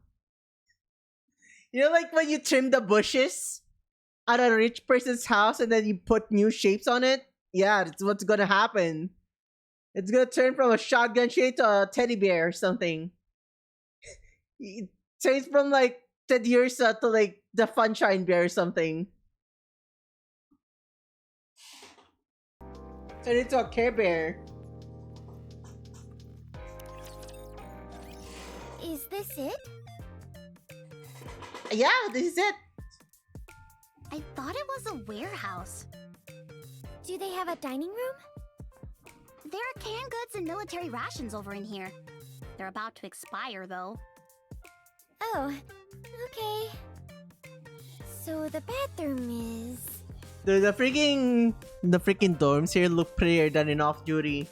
You know, like when you trim the bushes at a rich person's house and then you put new shapes on it? Yeah, that's what's gonna happen. It's gonna turn from a shotgun shape to a teddy bear or something. It turns from like Teddy Ursa to like the Funshine Bear or something. Turn into a Care Bear. Is this it? Yeah, this is it. I thought it was a warehouse. Do they have a dining room? There are canned goods and military rations over in here. They're about to expire, though. Oh, okay. So the bathroom is... The freaking dorms here look prettier than in Off Duty.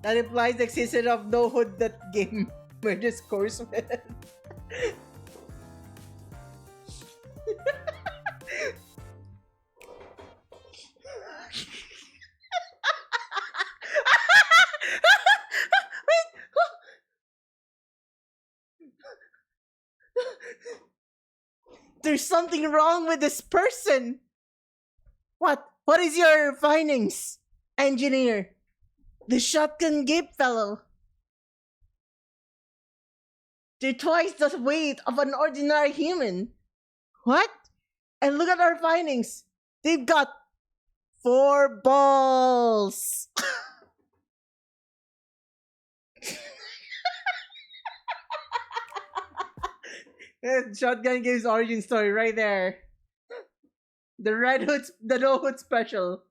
That implies the existence of no hood that game merges course with. There's something wrong with this person. What? What is your findings, engineer? The shotgun Gabe fellow. They're twice the weight of an ordinary human. What? And look at our findings. They've got 4 balls. Shotgun Game's origin story right there. The no hood special.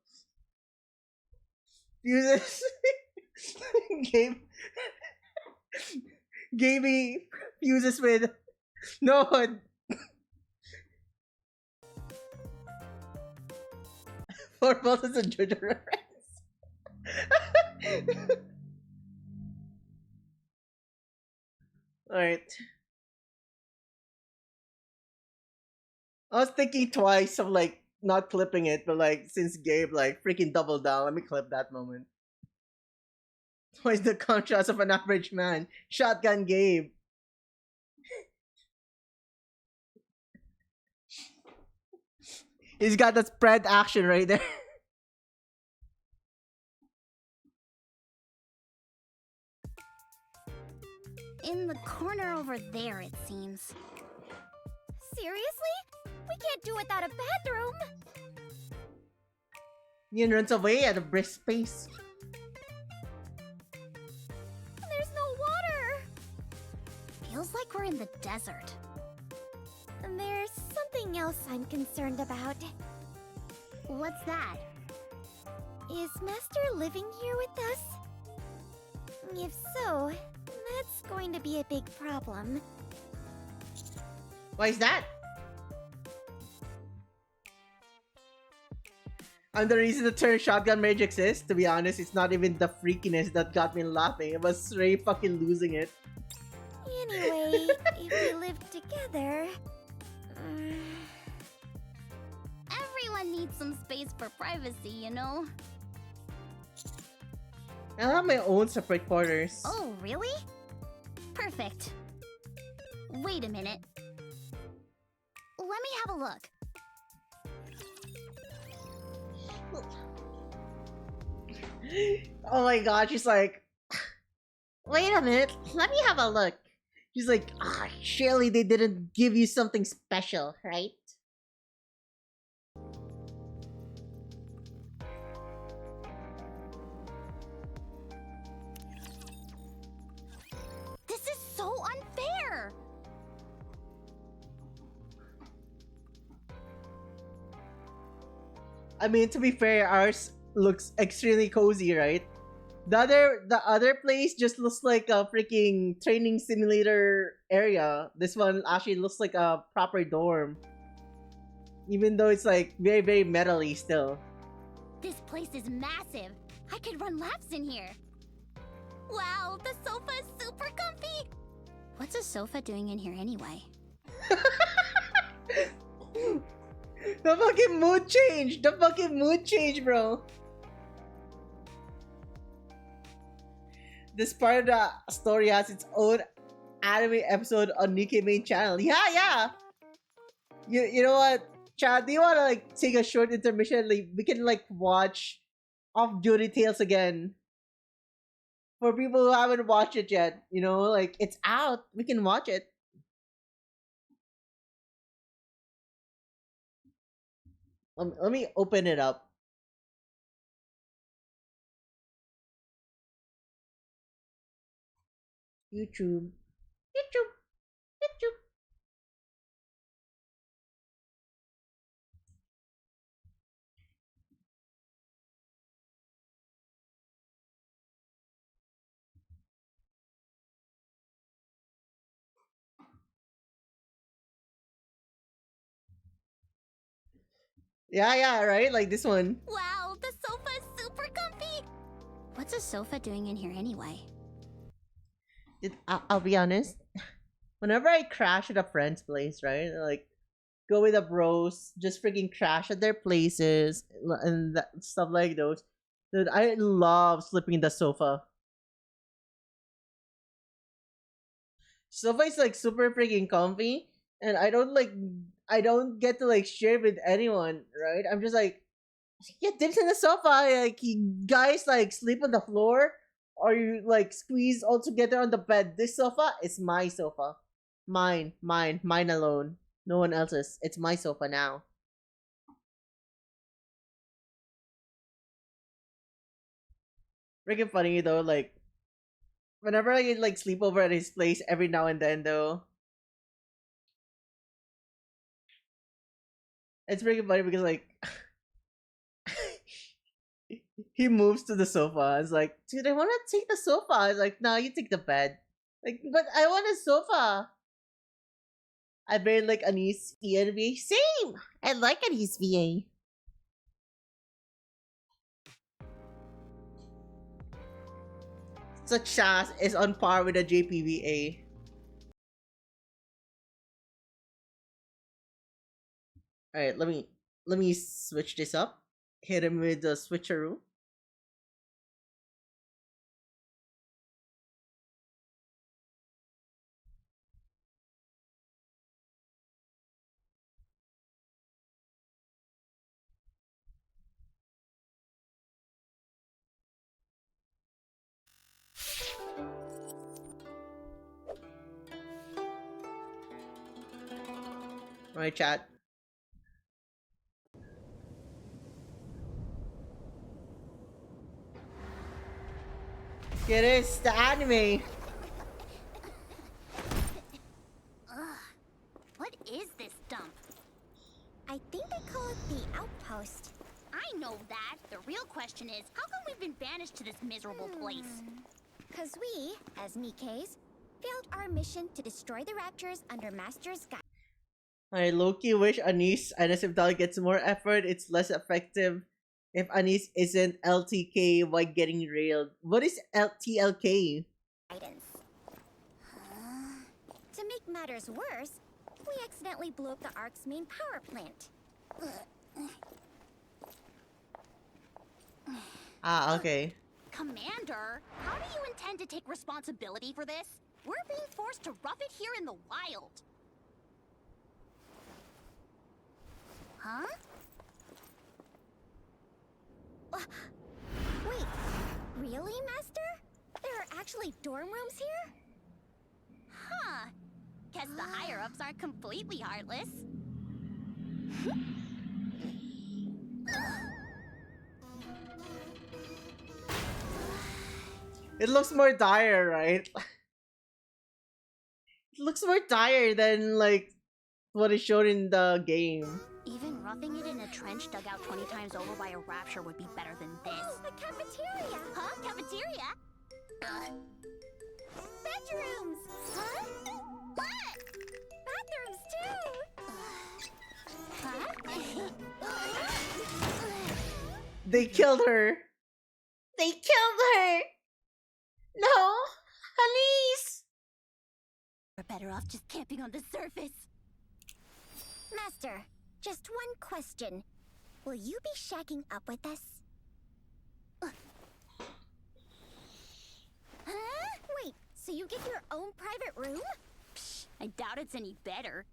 Uses Gaby fuses with no hood. 4 balls is a JoJo reference. Alright. I was thinking twice of like not clipping it, but like since Gabe like freaking doubled down, let me clip that moment. Twice the contrast of an average man. Shotgun Gabe. He's got that spread action right there. In the corner over there, it seems. Seriously? We can't do without a bathroom! Ian runs away at a brisk pace. There's no water! Feels like we're in the desert. There's something else I'm concerned about. What's that? Is Master living here with us? If so, that's going to be a big problem. Why is that? And the reason the term shotgun rage exists, to be honest, it's not even the freakiness that got me laughing. It was Ray fucking losing it. Anyway, if we lived together... Everyone needs some space for privacy, you know? I have my own separate quarters. Oh, really? Perfect. Wait a minute. Let me have a look. Oh my god, she's like, wait a minute, let me have a look. She's like, surely they didn't give you something special, right? This is so unfair! I mean, to be fair, ours looks extremely cozy, right? The other place just looks like a freaking training simulator area. This one actually looks like a proper dorm. Even though it's like very, very metally still. This place is massive. I could run laps in here. Wow, the sofa is super comfy. What's a sofa doing in here anyway? The fucking mood change! The fucking mood change, bro! This part of the story has its own anime episode on Nikke main channel. Yeah. You know what, Chad? Do you want to like take a short intermission? Like we can like watch Off Duty Tales again for people who haven't watched it yet. You know, like it's out. We can watch it. Let me open it up. YouTube. YouTube. YouTube. Yeah, right? Like this one. Wow, the sofa is super comfy! What's a sofa doing in here anyway? I'll be honest. Whenever I crash at a friend's place, right? Like, go with the bros, just freaking crash at their places and stuff like those. Dude, I love sleeping in the sofa. Sofa is like super freaking comfy, and I don't get to like share with anyone, right? I'm just like, yeah, dibs in the sofa. Like, you guys like sleep on the floor, or you like squeeze all together on the bed. This sofa is my sofa, mine alone. No one else's. It's my sofa now. Freaking funny though. Like, whenever I like sleep over at his place, every now and then though, it's freaking funny because like he moves to the sofa. It's like, dude, I want to take the sofa. It's like, no, you take the bed. Like, but I want a sofa. I very like Anise ENVA. Same. I like Anise VA. Success is on par with the JPVA. All right, let me switch this up. Hit him with the switcheroo. All right, chat. It is the anime. What is this dump? I think they call it the outpost. I know that. The real question is, how come we've been banished to this miserable place? Because we, as Nikkes, failed our mission to destroy the raptors under Master's guidance. I low-key wish Anise and Asifdal gets more effort. It's less effective if Anise isn't LTK while getting railed. What is TLK? To make matters worse, we accidentally blew up the Ark's main power plant. Ah, okay. Commander, how do you intend to take responsibility for this? We're being forced to rough it here in the wild. Huh? Wait, really, Master? There are actually dorm rooms here? Huh. Guess the higher-ups aren't completely heartless. It looks more dire, right? It looks more dire than like what is shown in the game. Even roughing it in a trench dug out 20 times over by a rapture would be better than this. Oh, the cafeteria! Huh? Cafeteria? Bedrooms! Huh? What? Bathrooms, too! Huh? They killed her. They killed her. No, Anise. We're better off just camping on the surface. Master, just one question. Will you be shacking up with us? Huh? I doubt it's any better.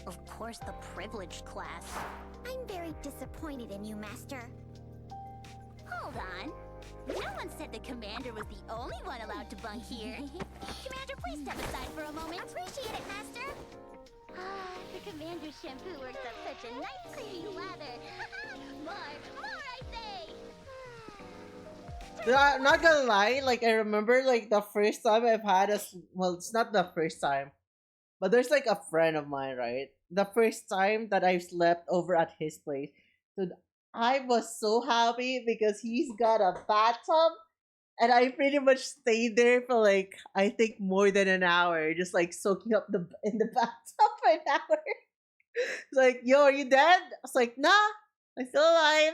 Of course, the privileged class. I'm very disappointed in you, Master. Hold on. No one said the commander was the only one allowed to bunk here. Commander, please step aside for a moment. Appreciate it, Master. Ah, the commander's shampoo works up such a nice creamy lather. More, I say! I'm not gonna lie, like I remember like the first time I've had well, it's not the first time, but there's like a friend of mine, right? The first time that I slept over at his place, dude, I was so happy because he's got a bathtub, and I pretty much stayed there for like I think more than an hour, just like soaking up in the bathtub for an hour. It's like, yo, are you dead? I was like, nah, I'm still alive.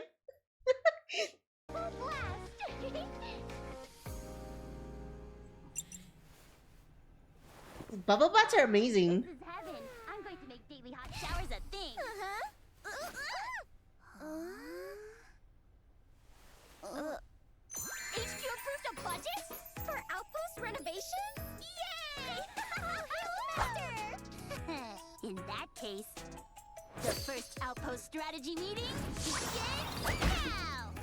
Bubble baths are amazing. This is heaven. I'm going to make daily hot showers a thing. HQ approved a budget for outpost renovation? Yay! In that case, the first outpost strategy meeting begins now.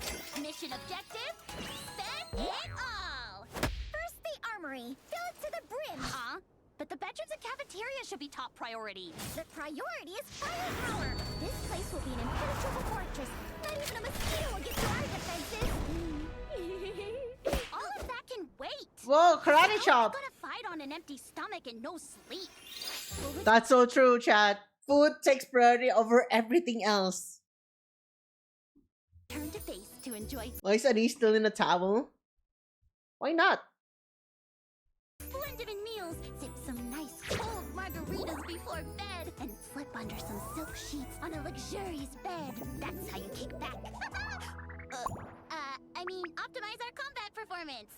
Mission objective: spend it all. First, the armory. Fill it to the brim. But the bedrooms and cafeteria should be top priority. The priority is firepower. This place will be an impenetrable fortress. Not even a mosquito will get through our defenses. All of that can wait. Whoa, karate How are we chop. gonna fight on an empty stomach and no sleep? That's so true, Chad. Food takes priority over everything else. Turn to face to enjoy Why is Annie still in a towel? Why not? splendid meals, sip some nice cold margaritas before bed, and slip under some silk sheets on a luxurious bed. That's how you kick back. I mean, optimize our combat performance.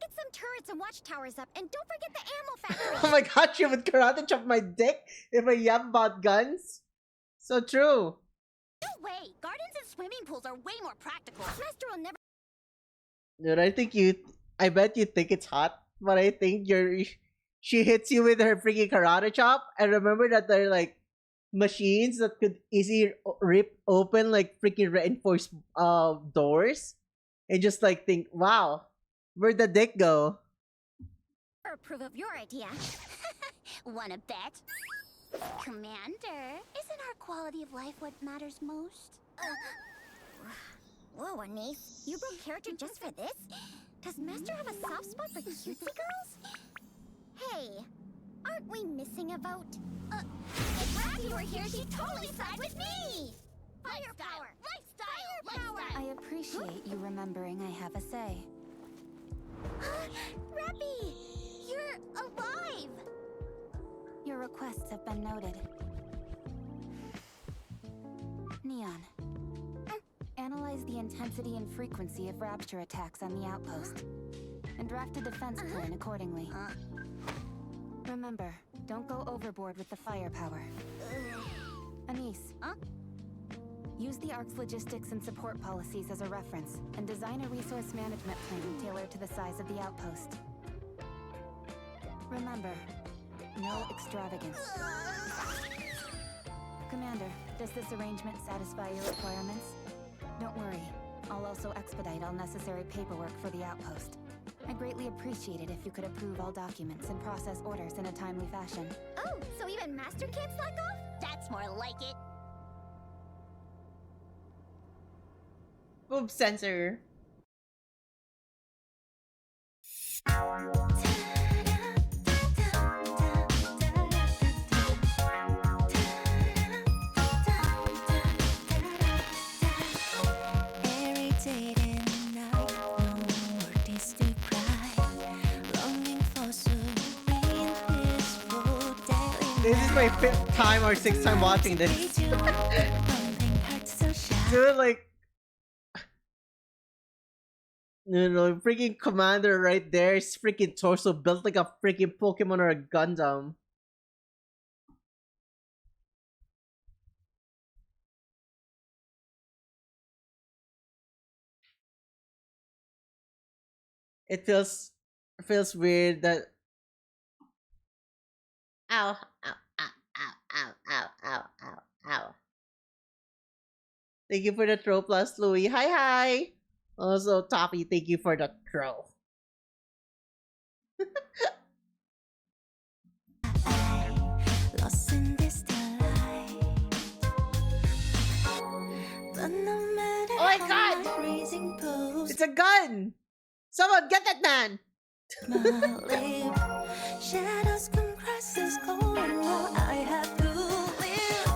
Get some turrets and watchtowers up, and don't forget the ammo factory. Oh my god, you would karate chop my dick if I yap about guns? So true. No way! Gardens and swimming pools are way more practical. Master will never. Dude, I bet you think it's hot, but I think she hits you with her freaking karate chop. And remember that they're like machines that could easily rip open like freaking reinforced doors, and just like think, wow, where'd the dick go? Approve of your idea. Wanna bet? Commander, isn't our quality of life what matters most? Whoa, Anise. You broke character just for this? Does Master have a soft spot for cutesy girls? Hey, aren't we missing a vote? If Racky were here, she'd totally side with me! Firepower! Lifestyle! I appreciate you remembering I have a say. Rappy! You're alive! Your requests have been noted. Neon. Analyze the intensity and frequency of rapture attacks on the outpost, and draft a defense plan accordingly. Remember, don't go overboard with the firepower. Anise. Use the ARC's logistics and support policies as a reference, and design a resource management plan tailored to the size of the outpost. Remember, no extravagance. Commander, does this arrangement satisfy your requirements? Don't worry, I'll also expedite all necessary paperwork for the outpost. I'd greatly appreciate it if you could approve all documents and process orders in a timely fashion. Oh, so even Master can't slack off? That's more like it. Boob sensor. This is my fifth time or sixth time watching this. Dude, like, freaking commander right there, his freaking torso built like a freaking Pokemon or a Gundam. It feels weird that ow ow ow ow ow ow ow ow ow. Thank you for the throw plus Louis. Hi hi. Also Toppy, thank you for the throw. Lost in this delight. But no matter Oh my how God! my raising post, It's a gun! Someone get that man! my lip, shadows come crosses going while I have to live.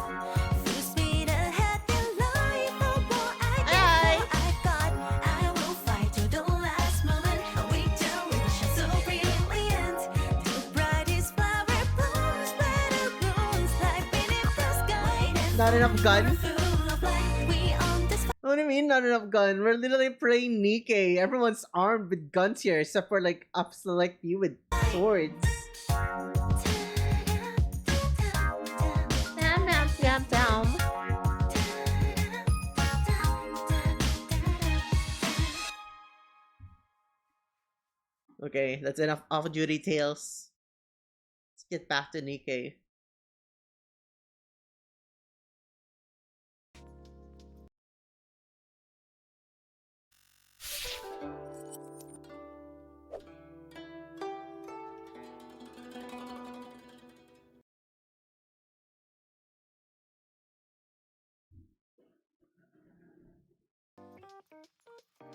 Full speed ahead in life, the more I get, more I got. I will fight to the last moment. We don't reach so brilliant. The brightest flower blooms, better blooms like beneath the sky. Not enough gun? Full of light, we on this. What do you mean not enough gun? We're literally playing Nikke. Everyone's armed with guns here, except for like up select you with swords. Okay, that's enough off-duty tales. Let's get back to Nikke.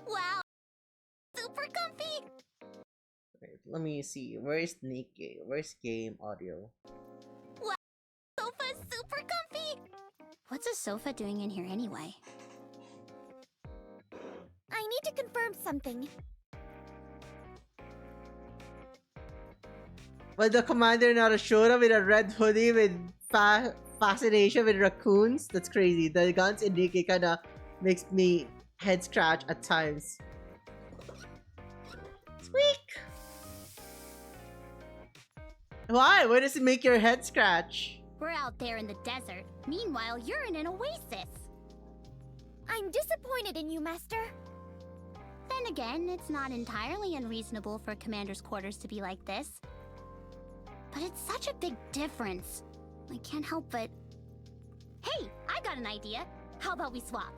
Wow, super comfy. Wait, let me see. Where's Nikke? Where's game audio? Sofa's super comfy. What's a sofa doing in here anyway? I need to confirm something. But the commander not a showed up with a red hoodie with fascination with raccoons? That's crazy. The guns in Nikke kinda makes me head scratch at times. Squeak! Why? Why does it make your head scratch? We're out there in the desert. Meanwhile, you're in an oasis. I'm disappointed in you, Master. Then again, it's not entirely unreasonable for Commander's quarters to be like this. But it's such a big difference. I can't help but... Hey, I got an idea. How about we swap?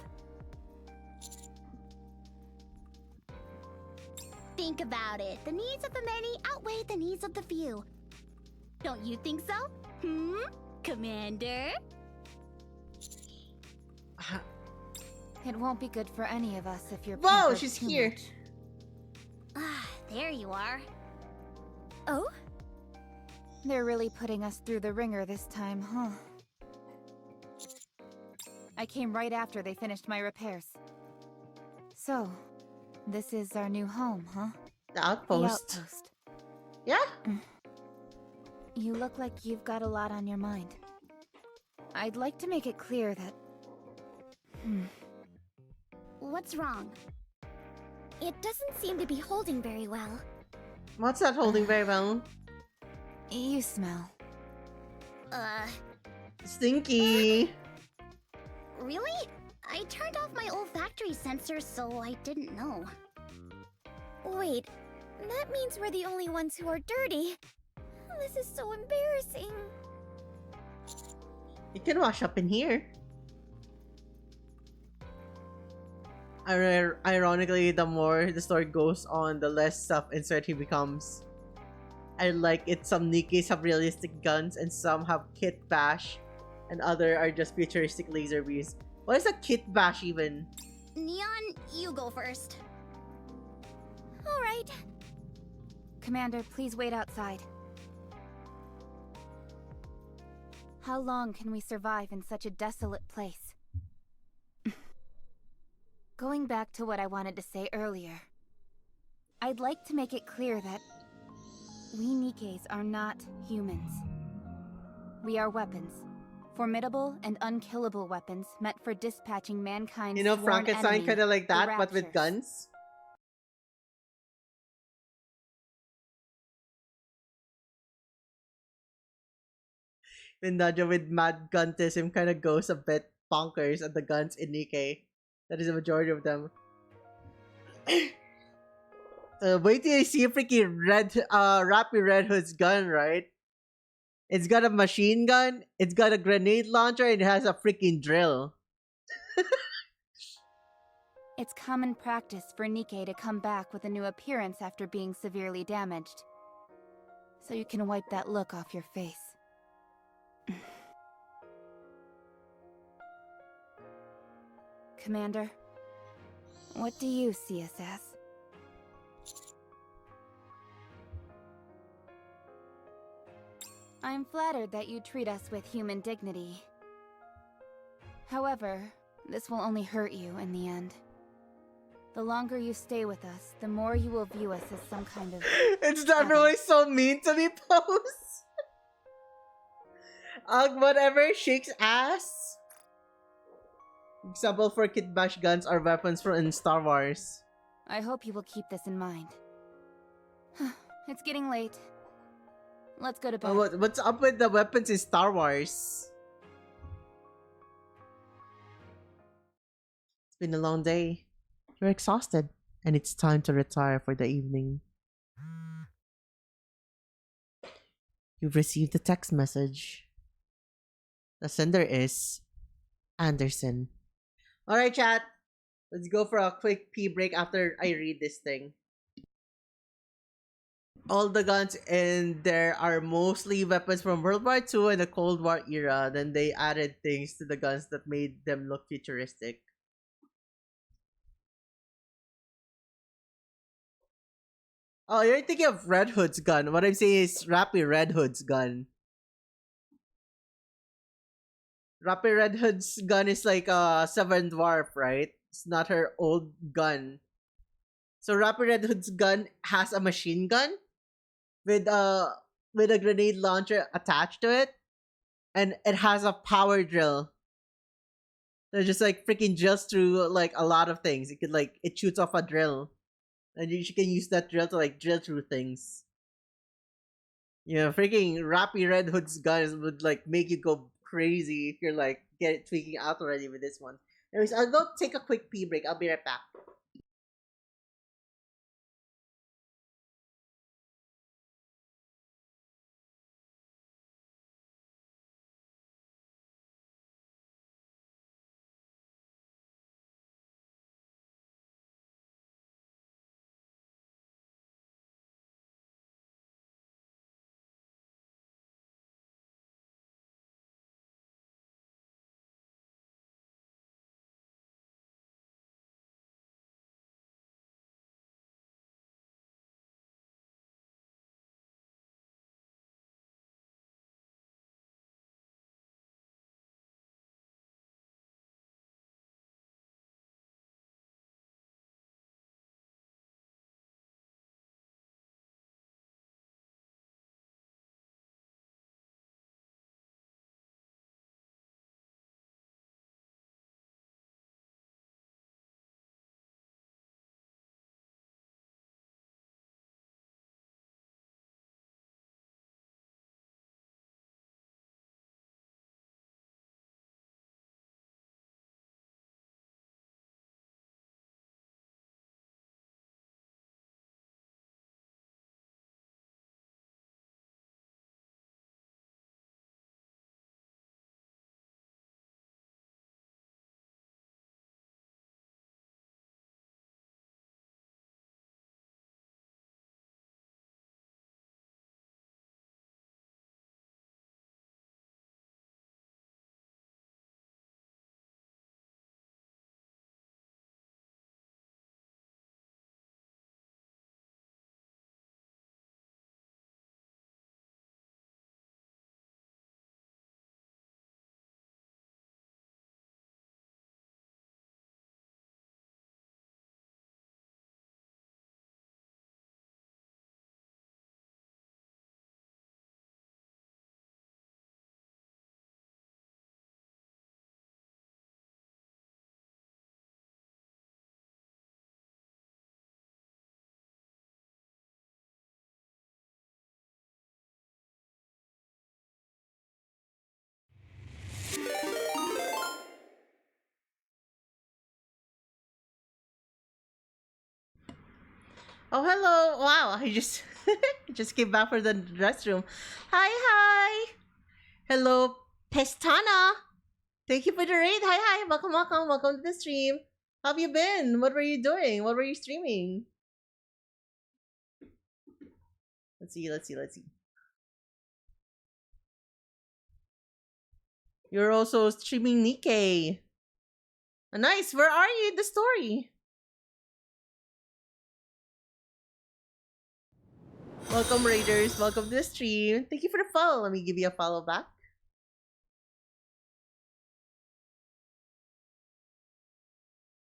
Think about it. The needs of the many outweigh the needs of the few. Don't you think so? Commander? It won't be good for any of us if you're Whoa, pampered she's too here. much. Ah, there you are. Oh? They're really putting us through the ringer this time, huh? I came right after they finished my repairs. So, this is our new home, huh? The outpost. The outpost. Yeah? You look like you've got a lot on your mind. I'd like to make it clear that... What's wrong? It doesn't seem to be holding very well. What's that holding very well? You smell. Stinky. Really? I turned off my olfactory sensors, so I didn't know. Wait, that means we're the only ones who are dirty. This is so embarrassing. You can wash up in here. Ironically, the more the story goes on, the less self-insert he becomes. I like it. Some Nikkes have realistic guns, and some have kit bash, and other are just futuristic laser beams. What is a kit bash even? Neon, you go first. Alright. Commander, please wait outside. How long can we survive in such a desolate place? Going back to what I wanted to say earlier, I'd like to make it clear that we Nikkes are not humans. We are weapons. Formidable and unkillable weapons meant for dispatching mankind's You know, sworn Frankenstein enemy, kind of like the that, but with Raptures. guns. When Naja with mad guntism kind of goes a bit bonkers at the guns in Nikke. That is a majority of them. Wait till you see a freaking Rappy Red Hood's gun, right? It's got a machine gun, it's got a grenade launcher, and it has a freaking drill. It's common practice for Nikke to come back with a new appearance after being severely damaged. So you can wipe that look off your face. Commander, what do you see us as? I'm flattered that you treat us with human dignity. However, this will only hurt you in the end. The longer you stay with us, the more you will view us as some kind of... It's not really so mean to me, Pose. Whatever shakes ass. Example for kit bash guns are weapons from in Star Wars. I hope you will keep this in mind. It's getting late. Let's go to bed. What's up with the weapons in Star Wars? It's been a long day. You're exhausted, and it's time to retire for the evening. You've received a text message. The sender is Anderson. Alright, chat. Let's go for a quick pee break after I read this thing. All the guns in there are mostly weapons from World War II and the Cold War era. Then they added things to the guns that made them look futuristic. Oh, you're thinking of Red Hood's gun. What I'm saying is Rappy Red Hood's gun. Rappy Red Hood's gun is like a Seven Dwarf, right? It's not her old gun. So Rappy Red Hood's gun has a machine gun with a grenade launcher attached to it, and it has a power drill. So it just like freaking drills through like a lot of things. It shoots off a drill, and you can use that drill to like drill through things. Yeah, freaking Rappy Red Hood's guns would like make you go crazy if you're like tweaking out already with this one. Anyways, I'll go take a quick pee break. I'll be right back. Oh, hello. Wow, I just just came back from the restroom. Hi, hi. Hello, Pestana. Thank you for the raid. Hi, hi. Welcome, welcome, welcome to the stream. How have you been? What were you doing? What were you streaming? Let's see, let's see, let's see. You're also streaming Nikke. Nice. Where are you in the story? Welcome, Raiders. Welcome to the stream. Thank you for the follow. Let me give you a follow back.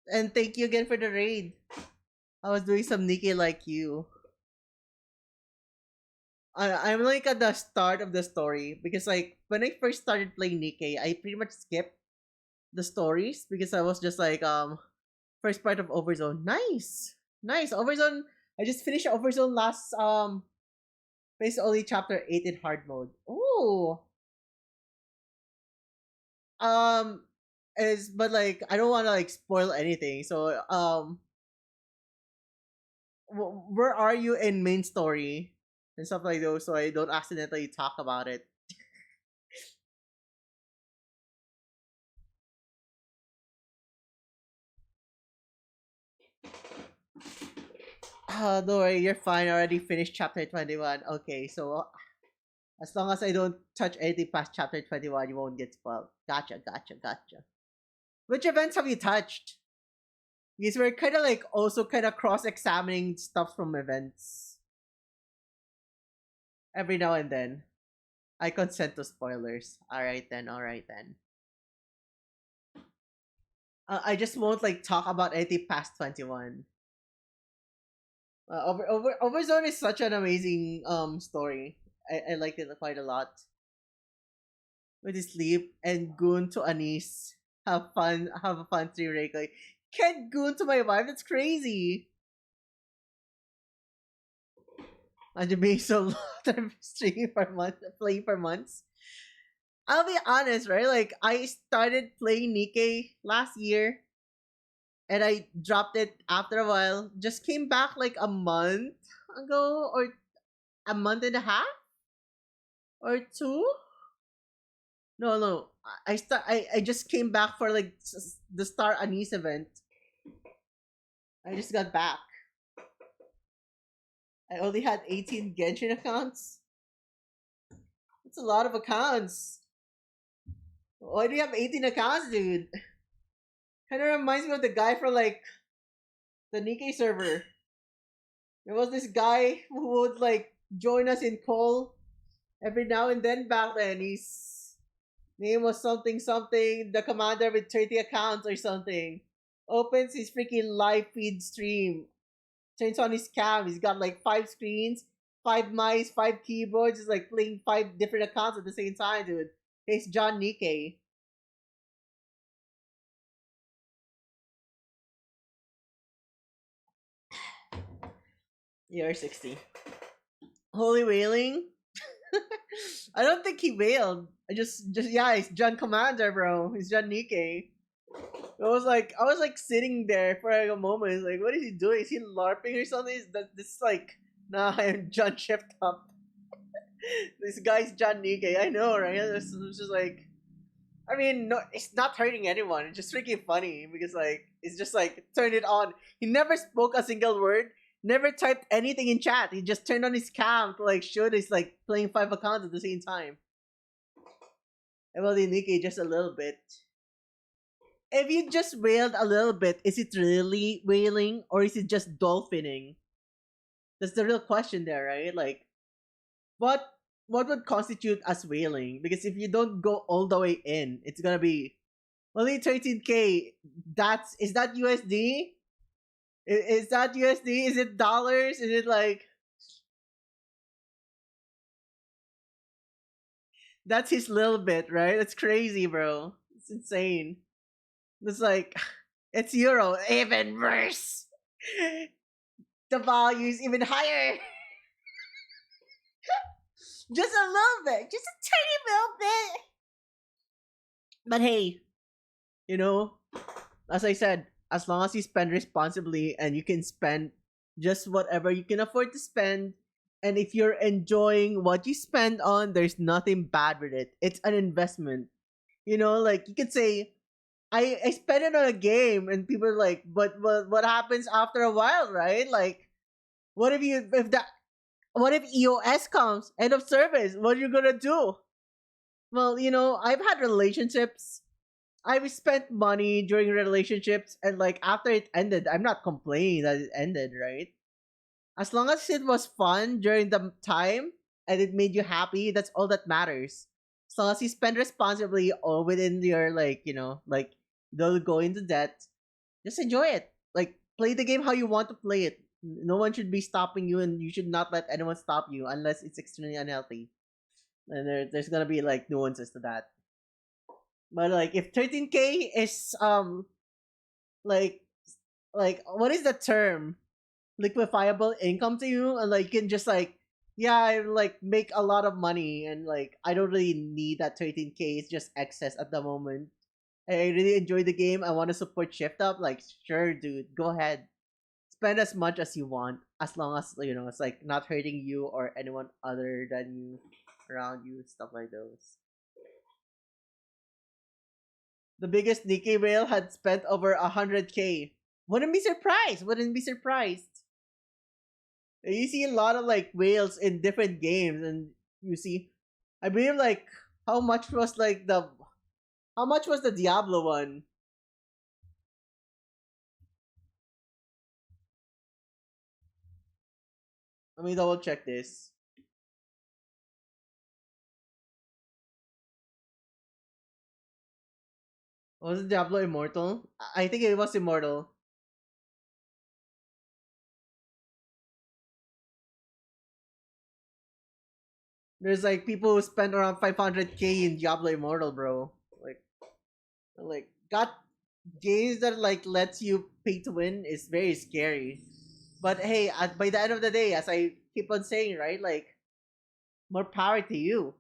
And thank you again for the raid. I was doing some Nikke like you. I'm like at the start of the story because like when I first started playing Nikke, I pretty much skipped the stories because I was just like first part of Overzone. Nice. Nice. Overzone. I just finished Overzone last basically only chapter 8 in hard mode. Ooh. Is but like I don't want to like spoil anything. So where are you in main story and stuff like those so I don't accidentally talk about it. Don't worry, you're fine. I already finished chapter 21. Okay, so as long as I don't touch anything past chapter 21, you won't get spoiled. Gotcha, gotcha, gotcha. Which events have you touched? Because we're kind of like also kind of cross-examining stuff from events. Every now and then. I consent to spoilers. Alright then, alright then. I just won't like talk about anything past 21. Overzone is such an amazing story. I liked it quite a lot. With his sleep and goon to Anise. Have a fun three Reiko. Can't goon to my wife, that's crazy. And being so lot of streaming for months, playing for months. I'll be honest, right? Like I started playing Nikke last year and I dropped it after a while. Just came back like a month ago or a month and a half or two. No. I just came back for like the Star Anise event. I just got back. I only had 18 Genshin accounts. That's a lot of accounts. Why do you have 18 accounts, dude? Kind of reminds me of the guy from like the Nikke server. There was this guy who would like join us in call every now and then back then. His name was something something, the commander with 30 accounts or something. Opens his freaking live feed stream. Turns on his cam. He's got like 5 screens, 5 mice, 5 keyboards. He's like playing 5 different accounts at the same time, dude. It's John Nikke. You're 60. Holy wailing? I don't think he wailed. I just yeah, it's John Commander, bro. He's John Nikke. I was like sitting there for like a moment. It's like, what is he doing? Is he LARPing or something? Is that this is like, nah, I'm John Shift Up. This guy's John Nikke. I know, right? It's just like, I mean, no, it's not hurting anyone. It's just freaking funny because like, it's just like turn it on. He never spoke a single word. Never typed anything in chat. He just turned on his cam to like show he's like playing 5 accounts at the same time. And well, Nikke just a little bit. If you just wailed a little bit, is it really wailing or is it just dolphining? That's the real question there, right? Like, what would constitute as wailing? Because if you don't go all the way in, it's gonna be only 13K. Is that USD? Is that USD? Is it dollars? Is it like that's his little bit, right? That's crazy, bro. It's insane. It's like it's euro, even worse. The value's even higher. Just a little bit, just a tiny little bit. But hey, you know, as I said, as long as you spend responsibly and you can spend just whatever you can afford to spend. And if you're enjoying what you spend on, there's nothing bad with it. It's an investment. You know, like you could say, I spent it on a game, and people are like, but what happens after a while, right? Like, what if you if that what if EOS comes, end of service? What are you gonna do? Well, I've had relationships. I've spent money during relationships, and like after it ended, I'm not complaining that it ended, right? As long as it was fun during the time and it made you happy, that's all that matters. As long as you spend responsibly or within your like don't go into debt, just enjoy it. Like play the game how you want to play it. No one should be stopping you, and you should not let anyone stop you unless it's extremely unhealthy. And there's gonna be like nuances to that. But like if 13K is like what is the term? Liquefiable income to you, and like you can just like, yeah, I like make a lot of money, and like I don't really need that 13K. It's just excess at the moment. I really enjoy the game. I want to support Shift Up. Like, sure, dude, go ahead. Spend as much as you want, as long as it's like not hurting you or anyone other than you around you. Stuff like those. The biggest Nikke whale had spent over 100K. Wouldn't be surprised. Wouldn't be surprised. You see a lot of like whales in different games, and you see, I believe like how much was the Diablo one? Let me double check this. Was it Diablo Immortal? I think it was Immortal. There's like people who spend around 500K in Diablo Immortal, bro. Like got games that like lets you pay to win is very scary. But hey, by the end of the day, as I keep on saying, right, like more power to you.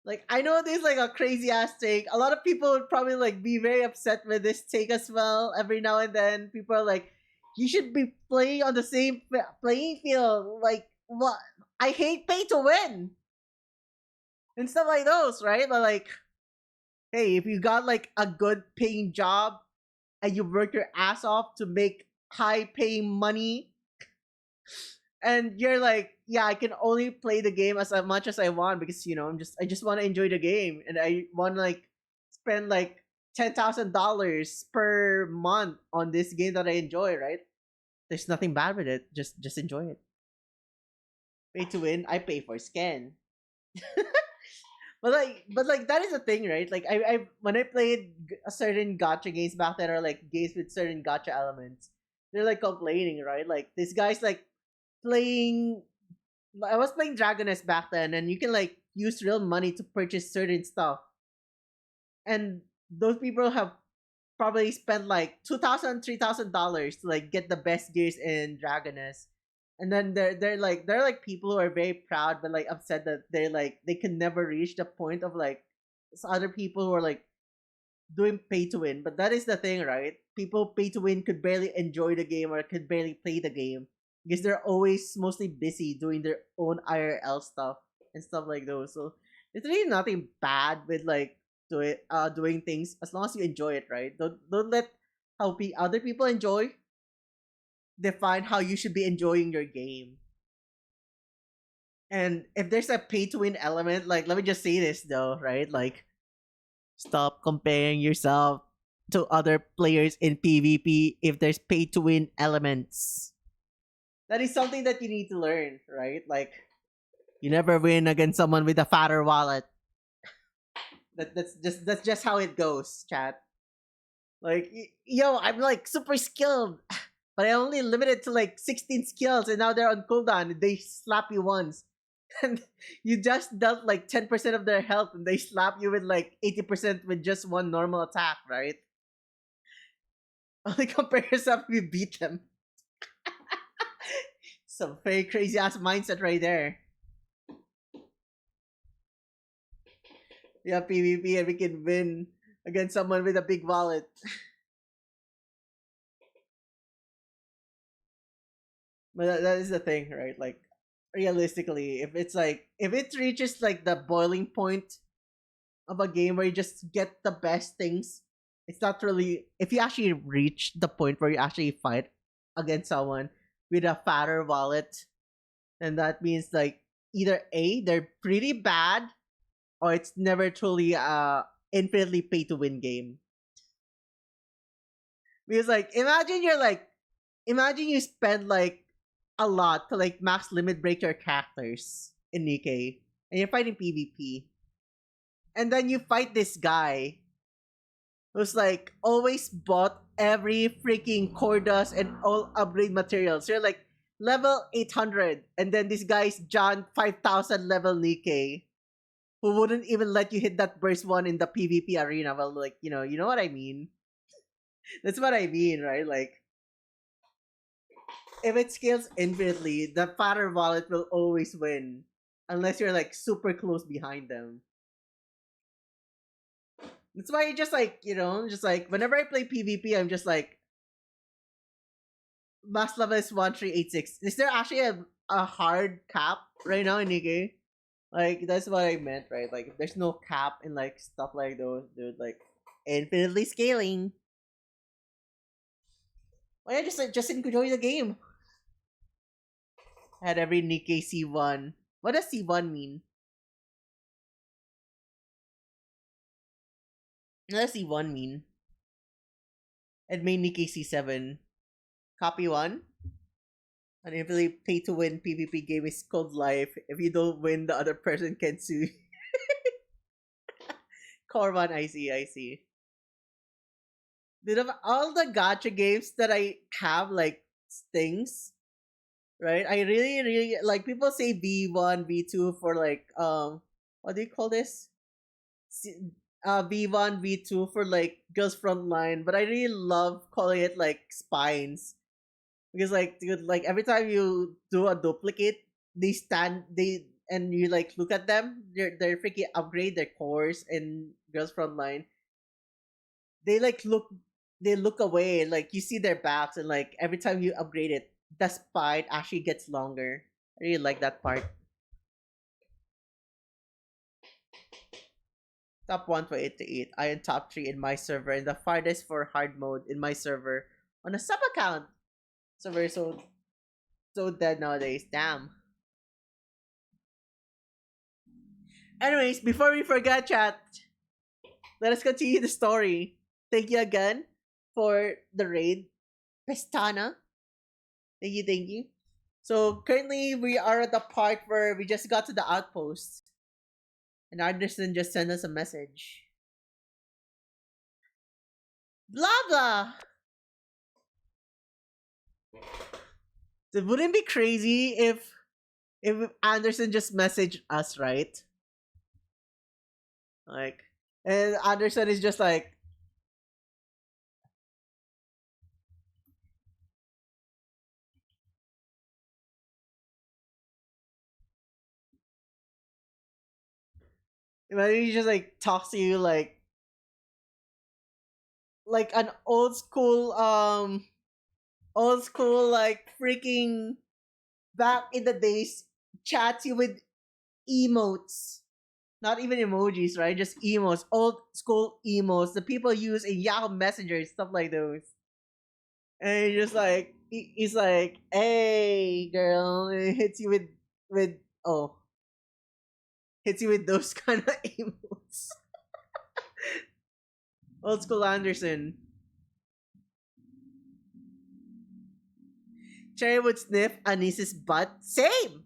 Like I know this is like a crazy ass take. A lot of people would probably like be very upset with this take as well. Every now and then, people are like, "You should be playing on the same playing field." Like what? I hate pay to win and stuff like those, right? But like, hey, if you got like a good paying job and you work your ass off to make high paying money, and you're like, yeah, I can only play the game as much as I want because I just want to enjoy the game, and I want to like spend like $10,000 per month on this game that I enjoy, right? There's nothing bad with it. Just enjoy it. Pay to win. I pay for scan. But like that is a thing, right? Like I when I played a certain gotcha games back then, or like games with certain gotcha elements, they're like complaining, right? Like this guy's like playing. I was playing Dragoness back then, and you can like use real money to purchase certain stuff, and those people have probably spent like $2,000, $3,000 to like get the best gears in Dragoness. And then they're like people who are very proud but like upset that they can never reach the point of like other people who are like doing pay to win. But that is the thing, right? People pay to win could barely enjoy the game or could barely play the game because they're always mostly busy doing their own IRL stuff and stuff like those. So it's really nothing bad with like doing things as long as you enjoy it, right? Don't let how other people enjoy define how you should be enjoying your game. And if there's a pay to win element, like let me just say this though, right? Like stop comparing yourself to other players in PvP if there's pay to win elements. That is something that you need to learn, right? Like you never win against someone with a fatter wallet. That's just how it goes, chat. Like yo, I'm like super skilled, but I only limited to like 16 skills, and now they're on cooldown. They slap you once, and you just dealt like 10% of their health, and they slap you with like 80% with just one normal attack, right? Only compare yourself if you beat them. Some very crazy ass mindset right there. Yeah, PvP, and we can win against someone with a big wallet. But that is the thing, right? Like, realistically, if it's like if it reaches like the boiling point of a game where you just get the best things, it's not really. If you actually reach the point where you actually fight against someone with a fatter wallet, then that means like either A, they're pretty bad, or it's never truly infinitely pay to win game. Because like imagine you spend like a lot to like max limit break your characters in Nikke and you're fighting PvP. And then you fight this guy who's like always bought every freaking core dust and all upgrade materials. You're like level 800 and then this guy's John 5000 level Nikke who wouldn't even let you hit that burst one in the PvP arena. Well, like, you know what I mean? That's what I mean, right? Like, if it scales infinitely, the fatter wallet will always win. Unless you're like super close behind them. That's why you just like, just like whenever I play PvP, I'm just like max level is 1386. Is there actually a hard cap right now in Nikke? Like that's what I meant, right? Like if there's no cap in like stuff like those, dude, like infinitely scaling. Why not just enjoy the game? Had every Nikke C1. What does C1 mean? What does C1 mean? It made Nikke C7. Copy 1? An infinitely pay to win PvP game is called life. If you don't win, the other person can sue. Core 1, I see. Dude, of all the gacha games that I have, like, stings, right? I really, like, people say V1, V2 for, like, what do you call this? V1, V2 for, like, Girls Frontline, but I really love calling it, like, spines. Because like dude, like every time you do a duplicate, and you like look at them, they're freaking upgrade their cores in Girls Frontline. They like look away, like you see their backs, and like every time you upgrade it, the spine actually gets longer. I really like that part. Top 1 for 8 to 8. I am top 3 in my server, and the farthest for hard mode in my server on a sub account. So we're so dead nowadays. Damn. Anyways, before we forget, chat, let us continue the story. Thank you again for the raid, Pestana. Thank you. So currently we are at the part where we just got to the outpost, and Anderson just sent us a message. Blah blah. It wouldn't be crazy if Anderson just messaged us, right? Like, and Anderson is just like, imagine he just like talks to you like an old school like freaking back in the days chats you with emotes, not even emojis, right? Just emotes, old school emotes the people use in Yahoo Messenger, stuff like those. And he's just like he's like, hey girl, and it hits you with oh hits you with those kind of emotes. Old school Anderson. Cherry would sniff Anise's butt. Same!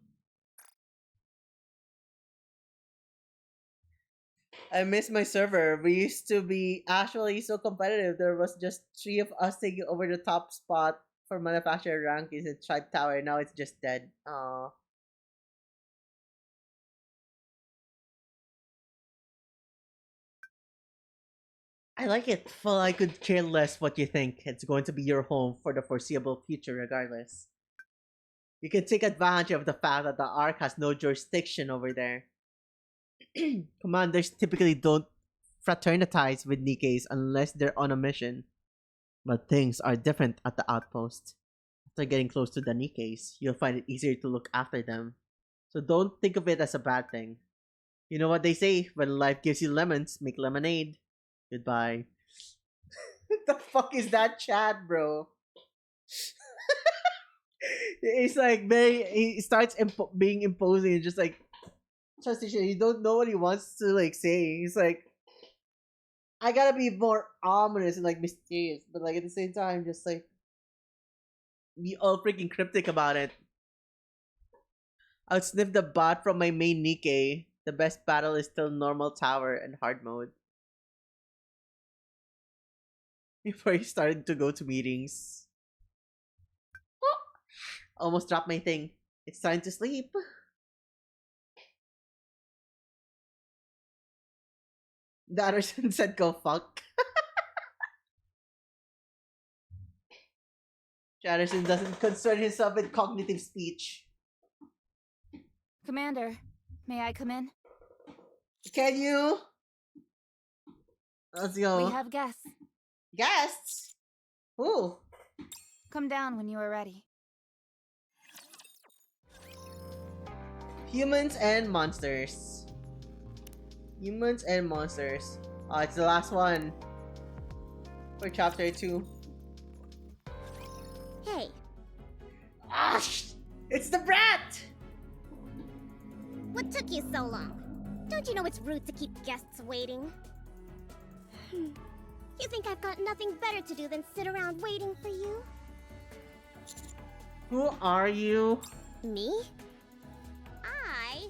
I miss my server. We used to be actually so competitive. There was just 3 of us taking over the top spot for manufacturer rankings in Tribe Tower. Now it's just dead. Aww. I like it. Well, I could care less what you think. It's going to be your home for the foreseeable future regardless. You can take advantage of the fact that the Ark has no jurisdiction over there. Commanders typically don't fraternize with Nikkes unless they're on a mission. But things are different at the outpost. After getting close to the Nikkes, you'll find it easier to look after them. So don't think of it as a bad thing. You know what they say, when life gives you lemons, make lemonade. Goodbye. What the fuck is that chat, bro? It's like very. He starts being imposing and just like transition. You don't know what he wants to like say. He's like, I gotta be more ominous and like mysterious, but like at the same time, just like be all freaking cryptic about it. Outsniff the bot from my main Nikke. The best battle is still normal tower and hard mode. Before he started to go to meetings. Almost dropped my thing. It's time to sleep. The other said go fuck. Jadderson doesn't concern himself with cognitive speech. Commander, may I come in? Can you? Let's go. We have guests. Guests? Who? Come down when you are ready. Humans and monsters. Humans and monsters. Oh, it's the last one. For chapter 2. Hey, Ah, it's the brat! what took you so long? Don't you know it's rude to keep guests waiting? You think I've got nothing better to do than sit around waiting for you? Who are you? Me? I?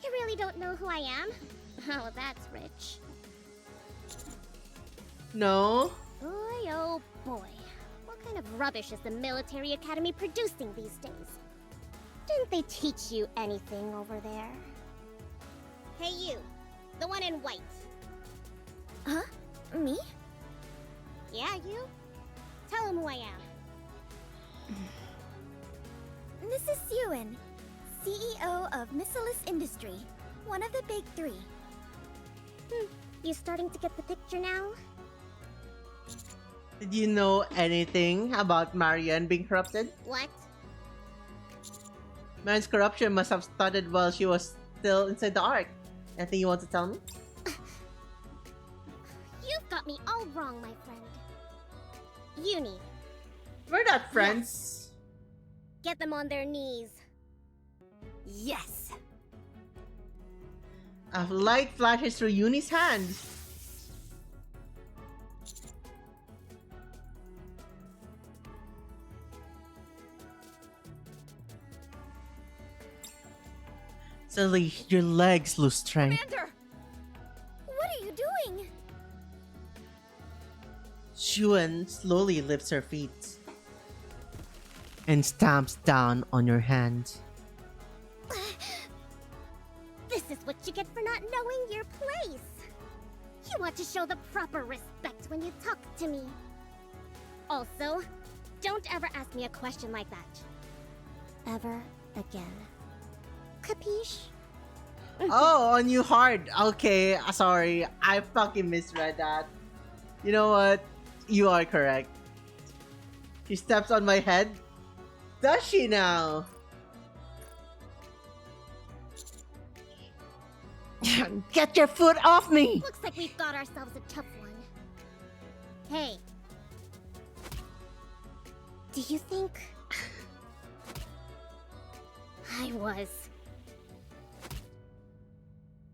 You really don't know who I am? Oh, that's rich. No. Boy, oh boy. What kind of rubbish is the military academy producing these days? Didn't they teach you anything over there? Hey you, the one in white. Huh? Me? Yeah, you? Tell him who I am. This is Ewan, CEO of Miscellaneous Industry, one of the big three. You starting to get the picture now? Did you know anything about Marianne being corrupted? What? Marianne's corruption must have started while she was still inside the Ark. Anything you want to tell me? You've got me all wrong, my friend. Uni, We're not friends. get them on their knees. Yes! A light flashes through Uni's hand. Suddenly, your legs lose strength. Commander! What are you doing? Xuan slowly lifts her feet and stamps down on your hand. This is what you get for not knowing your place. You ought to show the proper respect when you talk to me. Also, don't ever ask me a question like that. Ever again. Capiche? Oh, on you hard. Okay, sorry. I fucking misread that. You know what? You are correct. She steps on my head. Does she now? Get your foot off me! Looks like we've got ourselves a tough one. Hey. Do you think I was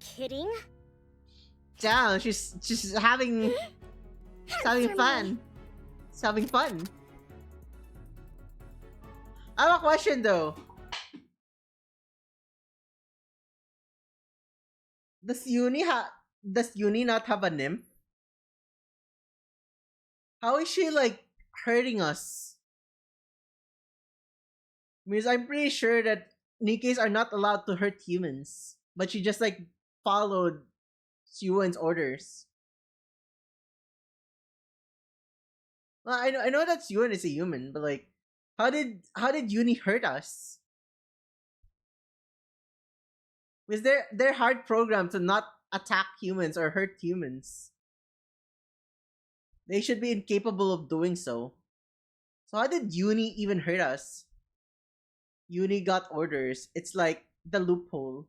kidding? Down. She's having Answer fun. me. She's having fun. I have a question though. Does Uni not have a nymph? How is she like hurting us? Because I'm pretty sure that Nikkes are not allowed to hurt humans, but she just like followed Yuan's orders. Well, I know that Yuan is a human, but like, how did Uni hurt us? Because they're hard programmed to not attack humans or hurt humans. They should be incapable of doing so. So how did Uni even hurt us? Uni got orders. It's like the loophole.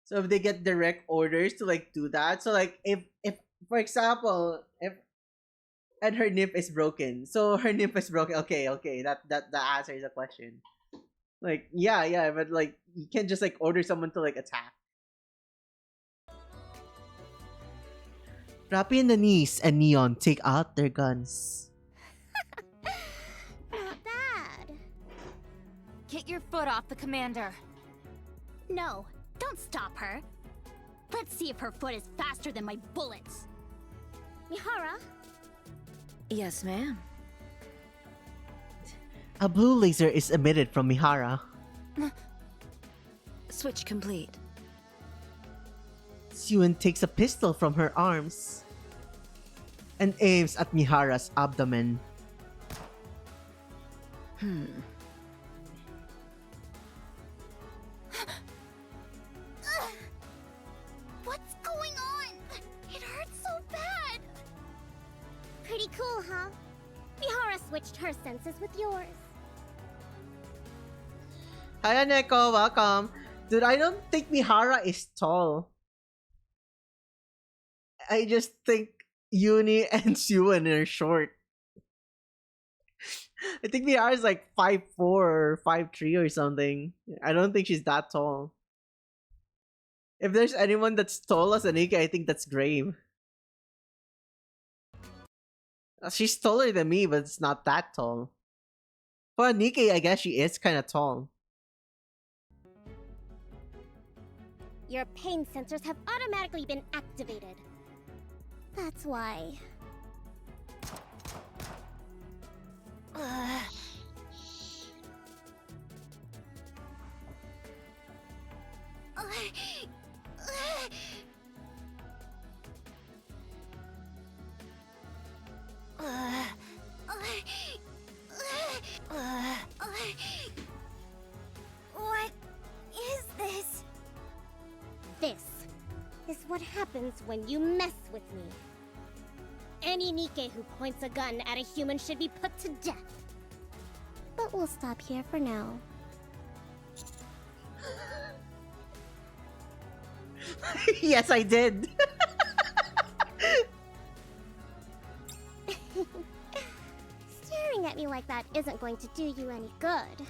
So if they get direct orders to like do that, so like if for example, if and her nymph is broken, so her nymph is broken. Okay, okay, that answers the question. Like yeah, but like you can't just like order someone to like attack. Rappy and Denise and Neon take out their guns. Not bad. Get your foot off the commander. No, don't stop her. Let's see if her foot is faster than my bullets. Mihara, Yes, ma'am. A blue laser is emitted from Mihara. Switch complete. Suen takes a pistol from her arms and aims at Mihara's abdomen. what's going on? It hurts so bad. Pretty cool, huh? Mihara switched her senses with yours. Hi, Neko, welcome. Dude, I don't think Mihara is tall. I just think Uni and Suen are short. I think Mihara is like 5'4" or 5'3" or something. I don't think she's that tall. If there's anyone that's tall as Nikke, I think that's Grave. She's taller than me, but it's not that tall. For Nikke, I guess she is kind of tall. Your pain sensors have automatically been activated. That's why. What is this? This is what happens when you mess with me. Any Nikke who points a gun at a human should be put to death. But we'll stop here for now. Yes, I did. Staring at me like that isn't going to do you any good.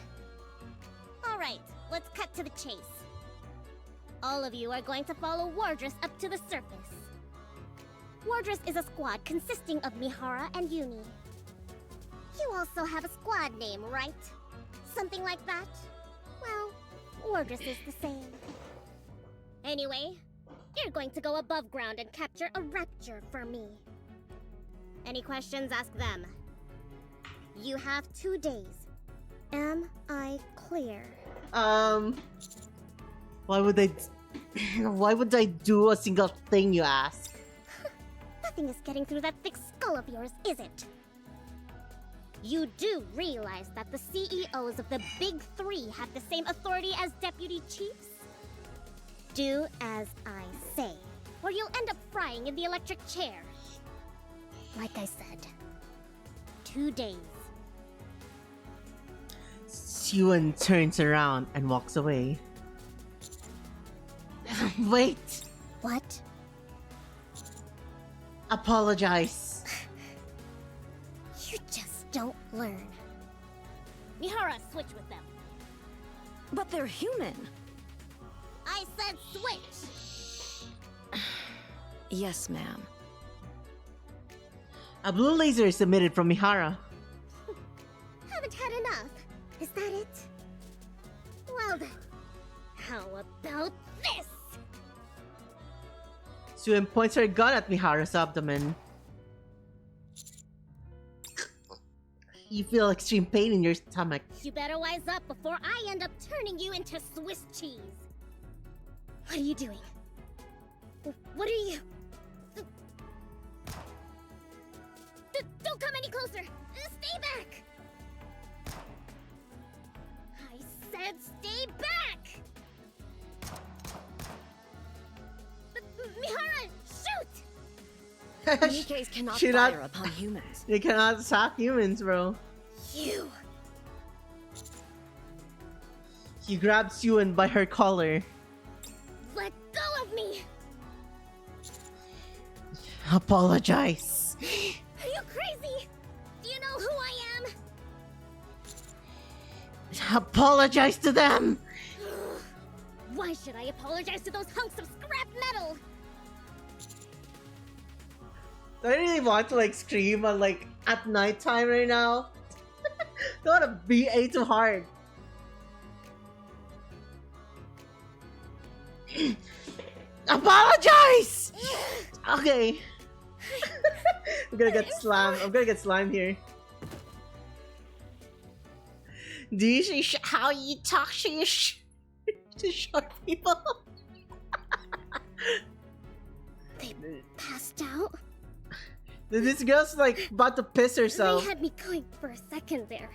Alright, let's cut to the chase. All of you are going to follow Wardress up to the surface. Wardress is a squad consisting of Mihara and Uni. You also have a squad name, right? Something like that? Well, Wardress is the same. Anyway, you're going to go above ground and capture a rapture for me. Any questions, ask them. You have 2 days. Am I clear? Why would I do a single thing, you ask? Nothing is getting through that thick skull of yours, is it? You do realize that the CEOs of the Big Three have the same authority as deputy chiefs? Do as I say, or you'll end up frying in the electric chair. Like I said, 2 days. Suen turns around and walks away. Wait! What? Apologize. You just don't learn. Mihara, switch with them. But they're human. I said switch! Yes, ma'am. A blue laser is emitted from Mihara. Haven't had enough. Is that it? Well then, how about this? Suen points her gun at Mihara's abdomen. You feel extreme pain in your stomach. You better wise up before I end up turning you into Swiss cheese. What are you doing? What are you... Don't come any closer! Stay back! I said stay back! Mihara, shoot! Nikke's cannot Should fire not- upon humans. You cannot attack humans, bro. You! He grabs Yuan by her collar. Let go of me! Apologize. Are you crazy? Do you know who I am? Apologize to them! Why should I apologize to those hunks of scrap metal? Do I really want to like scream on like at nighttime right now? Don't want to BA too hard. Apologize! Okay. I'm gonna get slammed. I'm gonna get slimed here. This is how you talk to short people. They passed out? This girl's like about to piss herself. They had me going for a second there.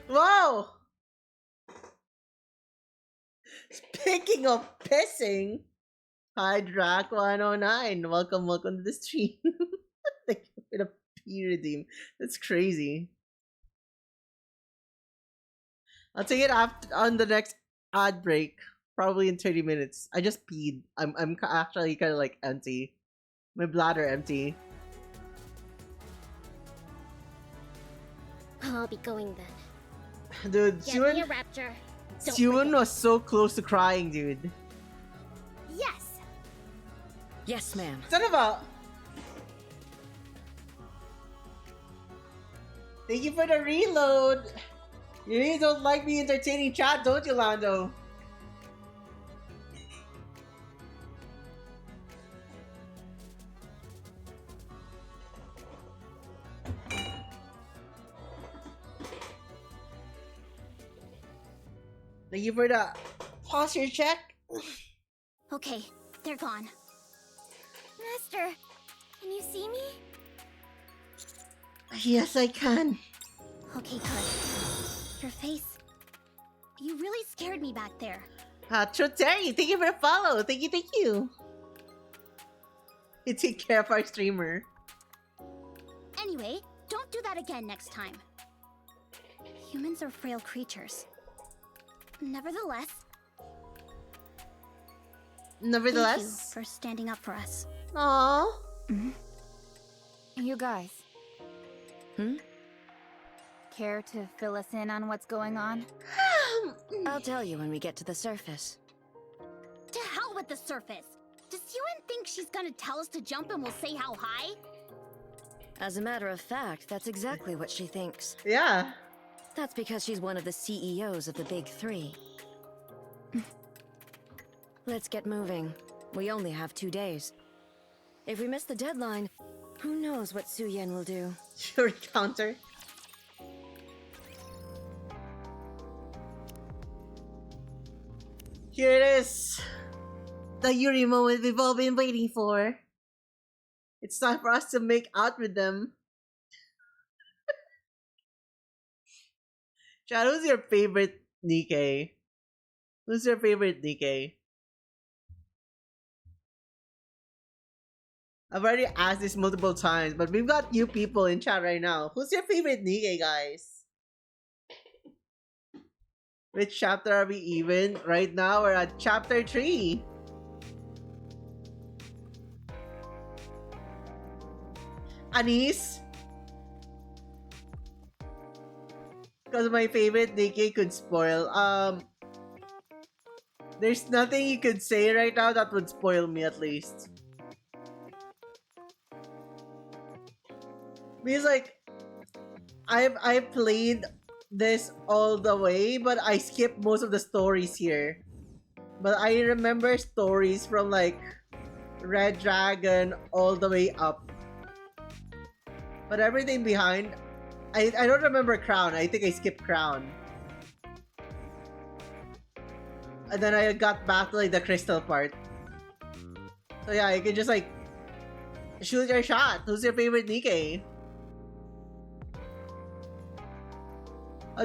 Whoa! Speaking of pissing, hi Drac109. Welcome to the stream. Thank you for the P redeem. That's crazy. I'll take it after on the next ad break, probably in 30 minutes. I just peed. I'm actually kind of like empty. My bladder empty. I'll be going then. Dude, Get me a rapture. Don't Siwon forget. was so close to crying, dude. Yes! Yes, ma'am. Son of a... Thank you for the reload. You really don't like me entertaining chat, don't you, Lando? Thank you for the posture check. Okay, they're gone. Master, can you see me? Yes, I can. Okay, good. Your face... You really scared me back there. Terry, thank you for the follow. Thank you. You take care of our streamer. Anyway, don't do that again next time. Humans are frail creatures. Nevertheless, thank you for standing up for us. Aww. You guys. Care to fill us in on what's going on? I'll tell you when we get to the surface. To hell with the surface! Does Yuan think she's gonna tell us to jump and we'll say how high? As a matter of fact, that's exactly what she thinks. Yeah. That's because she's one of the CEOs of the Big Three. Let's get moving. We only have 2 days. If we miss the deadline, who knows what Su Yen will do. Your counter. Here it is. The Yuri moment we've all been waiting for. It's time for us to make out with them. Chad, who's your favorite Nikke? Who's your favorite Nikke? I've already asked this multiple times, but we've got new people in chat right now. Who's your favorite Nikke, guys? Which chapter are we even? Right now, we're at chapter 3. Anise? Because my favorite Nikke could spoil. There's nothing you could say right now that would spoil me, at least. Because like, I've played this all the way, but I skipped most of the stories here. But I remember stories from like Red Dragon all the way up. But everything behind, I don't remember Crown. I think I skipped Crown. And then I got back to like the crystal part. So yeah, you can just like shoot your shot. Who's your favorite Nikke?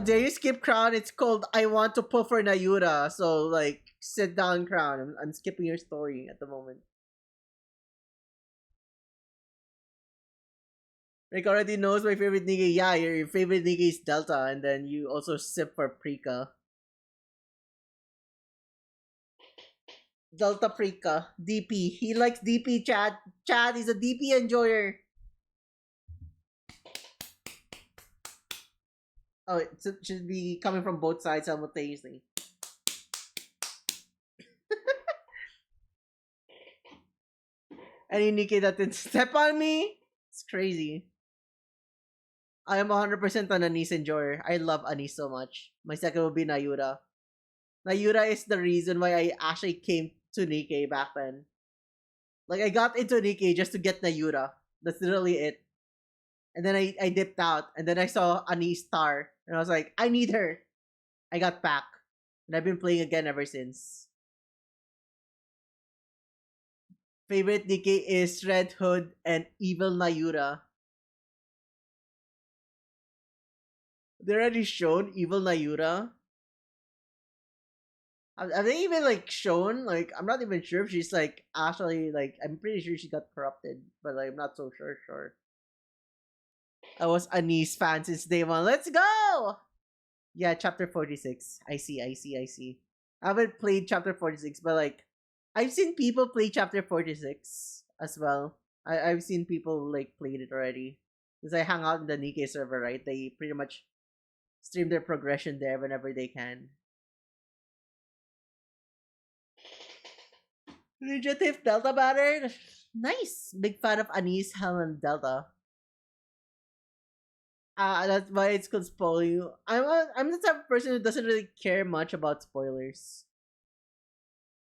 Dare you skip Crown? It's called I Want to Pull for Nayura. So like, sit down, Crown. I'm skipping your story at the moment. Rick already knows my favorite Nikke. Yeah, your favorite Nikke is Delta, and then you also sip for Prika. Delta Prika. DP. He likes DP, Chad. Chad is a DP enjoyer. Oh, it should be coming from both sides simultaneously. Any Nikke that didn't step on me? It's crazy. I am 100% an Anise enjoyer. I love Anise so much. My second will be Nayura. Nayura is the reason why I actually came to Nikke back then. Like, I got into Nikke just to get Nayura. That's literally it. And then I dipped out. And then I saw Anise Star. And I was like, I need her. I got back. And I've been playing again ever since. Favorite Nikke is Red Hood and Evil Nayura. They already shown Evil Nayura. Have they even like shown? Like, I'm not even sure if she's like actually like. I'm pretty sure she got corrupted, but like, I'm not so sure. I was Anise fan since day one. Let's go! Yeah, chapter 46. I see. I haven't played chapter 46, but like, I've seen people play chapter 46 as well. I've seen people like played it already. Because I hang out in the Nikke server, right? They pretty much stream their progression there whenever they can. Fugitive Delta banner. Nice. Big fan of Anise, Helen, and Delta. That's why it's called spoil you. I'm the type of person who doesn't really care much about spoilers.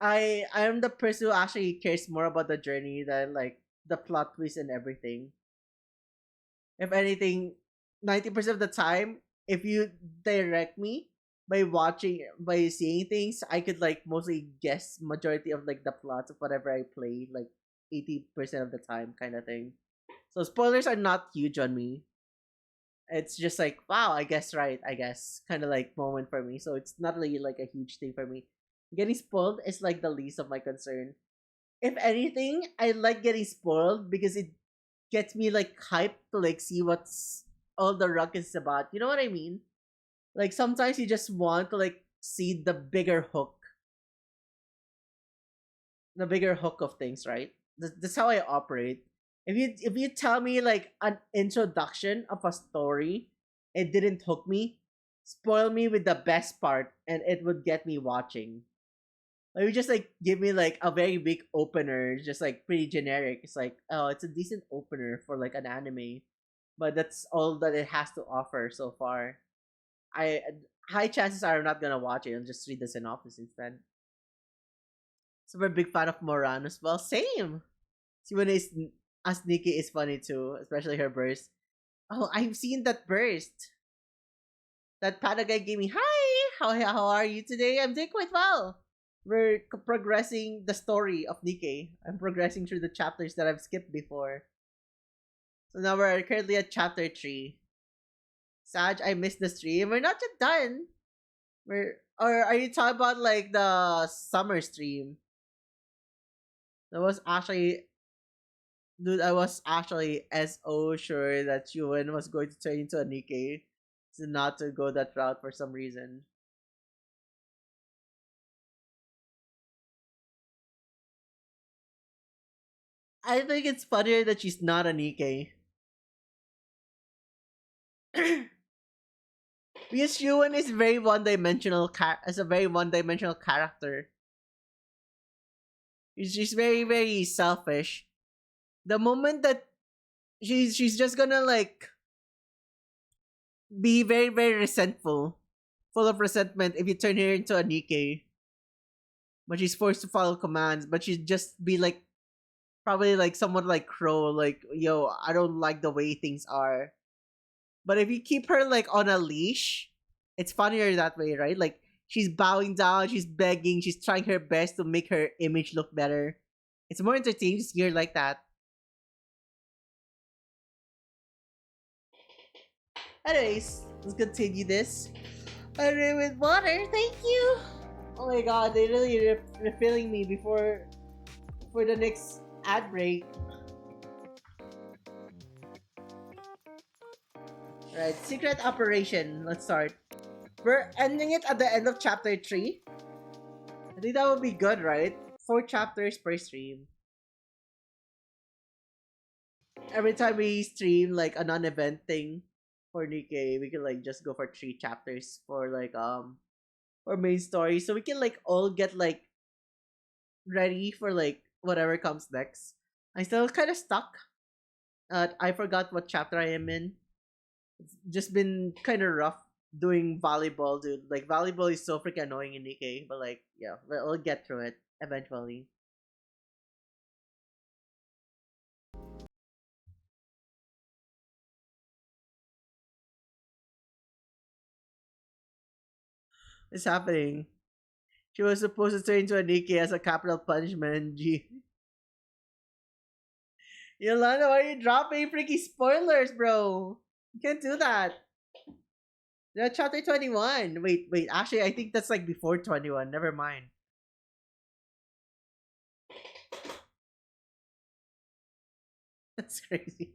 I am the person who actually cares more about the journey than like the plot twist and everything. If anything, 90% of the time, if you direct me by seeing things, I could like mostly guess majority of like the plots of whatever I play, like 80% of the time kind of thing. So spoilers are not huge on me. It's just like, wow, I guess right, I guess. Kind of like moment for me. So it's not really like a huge thing for me. Getting spoiled is like the least of my concern. If anything, I like getting spoiled because it gets me like hyped to like see what's all the ruckus is about. You know what I mean? Like sometimes you just want to like see the bigger hook. The bigger hook of things, right? That's how I operate. If you tell me like an introduction of a story, it didn't hook me, spoil me with the best part and it would get me watching. Like you just like give me like a very big opener, just like pretty generic. It's like, oh, it's a decent opener for like an anime. But that's all that it has to offer so far. I high chances are I'm not gonna watch it and just read the synopsis instead. Super big fan of Moran as well. Same. See when it's as Nikke is funny too, especially her burst. Oh, I've seen that burst. That Panda guy gave me, hi, how are you today? I'm doing quite well. We're progressing the story of Nikke. I'm progressing through the chapters that I've skipped before. So now we're currently at chapter 3. Saj, I missed the stream. We're not yet done. Or are you talking about like the summer stream? That was actually, dude, I was actually so sure that Yuan was going to turn into a Nikke. So not to go that route for some reason. I think it's funnier that she's not a Nikke. Because Yuan is very one-dimensional as a very one-dimensional character. She's very, very selfish. The moment that she's just gonna like be very, very resentful, full of resentment if you turn her into a Nikke. But she's forced to follow commands, but she'd just be like probably like somewhat like Crow, like, yo, I don't like the way things are. But if you keep her like on a leash, it's funnier that way, right? Like she's bowing down, she's begging, she's trying her best to make her image look better. It's more entertaining to see her like that. Anyways, let's continue this. I ran with water, thank you. Oh my god, they really refilling me before for the next ad break. Right, secret operation. Let's start. We're ending it at the end of chapter 3. I think that would be good, right? 4 chapters per stream. Every time we stream like a non-event thing for Nikke, we can like just go for 3 chapters for like for main story, so we can like all get like ready for like whatever comes next. I still kind of stuck. I forgot what chapter I am in. It's just been kind of rough doing volleyball, dude. Like volleyball is so freaking annoying in Nikke, but like yeah, we'll get through it eventually. It's happening. She was supposed to turn into a Nikke as a capital punishment. G. Yolanda, why are you dropping freaky spoilers, bro? You can't do that. Yeah, chapter 21. Wait. Actually, I think that's like before 21. Never mind. That's crazy.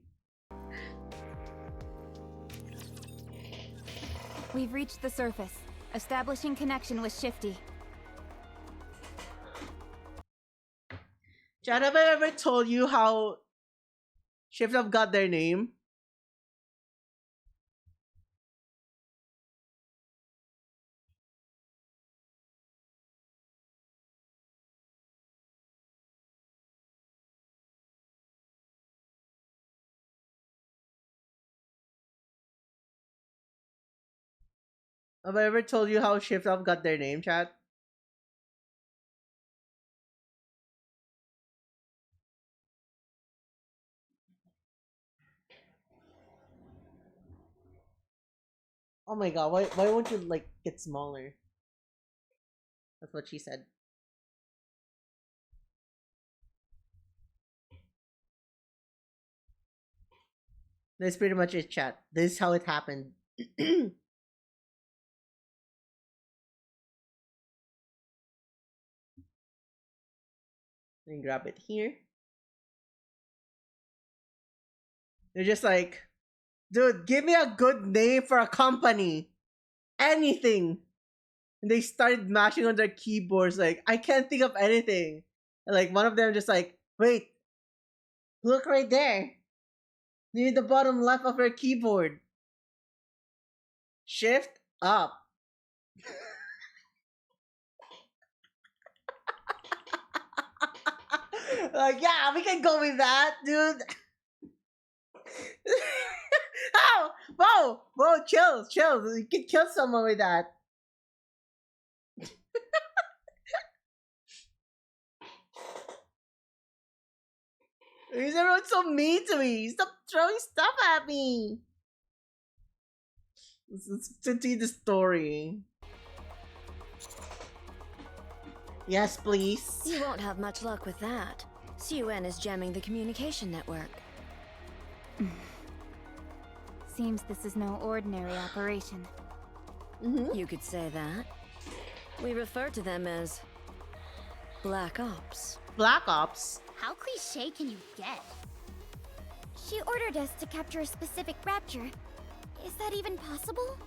We've reached the surface, establishing connection with Shifty. Chad, have I ever told you how Shift Up got their name? Have I ever told you how Shift Up got their name, Chad? Oh my god, why won't you like get smaller? That's what she said. That's pretty much it, chat. This is how it happened. Let me grab it here. They're just like, dude, give me a good name for a company. Anything. And they started mashing on their keyboards like, I can't think of anything. And like one of them just like, wait, look right there. Near the bottom left of your keyboard. Shift up. Like, yeah, we can go with that, dude. Oh, whoa, chill. You can kill someone with that. Why is everyone so mean to me? Stop throwing stuff at me. Let's continue the story. Yes, please. You won't have much luck with that. CUN is jamming the communication network. Seems this is no ordinary operation. You could say that. We refer to them as Black Ops. Black Ops? How cliche can you get? She ordered us to capture a specific rapture. Is that even possible?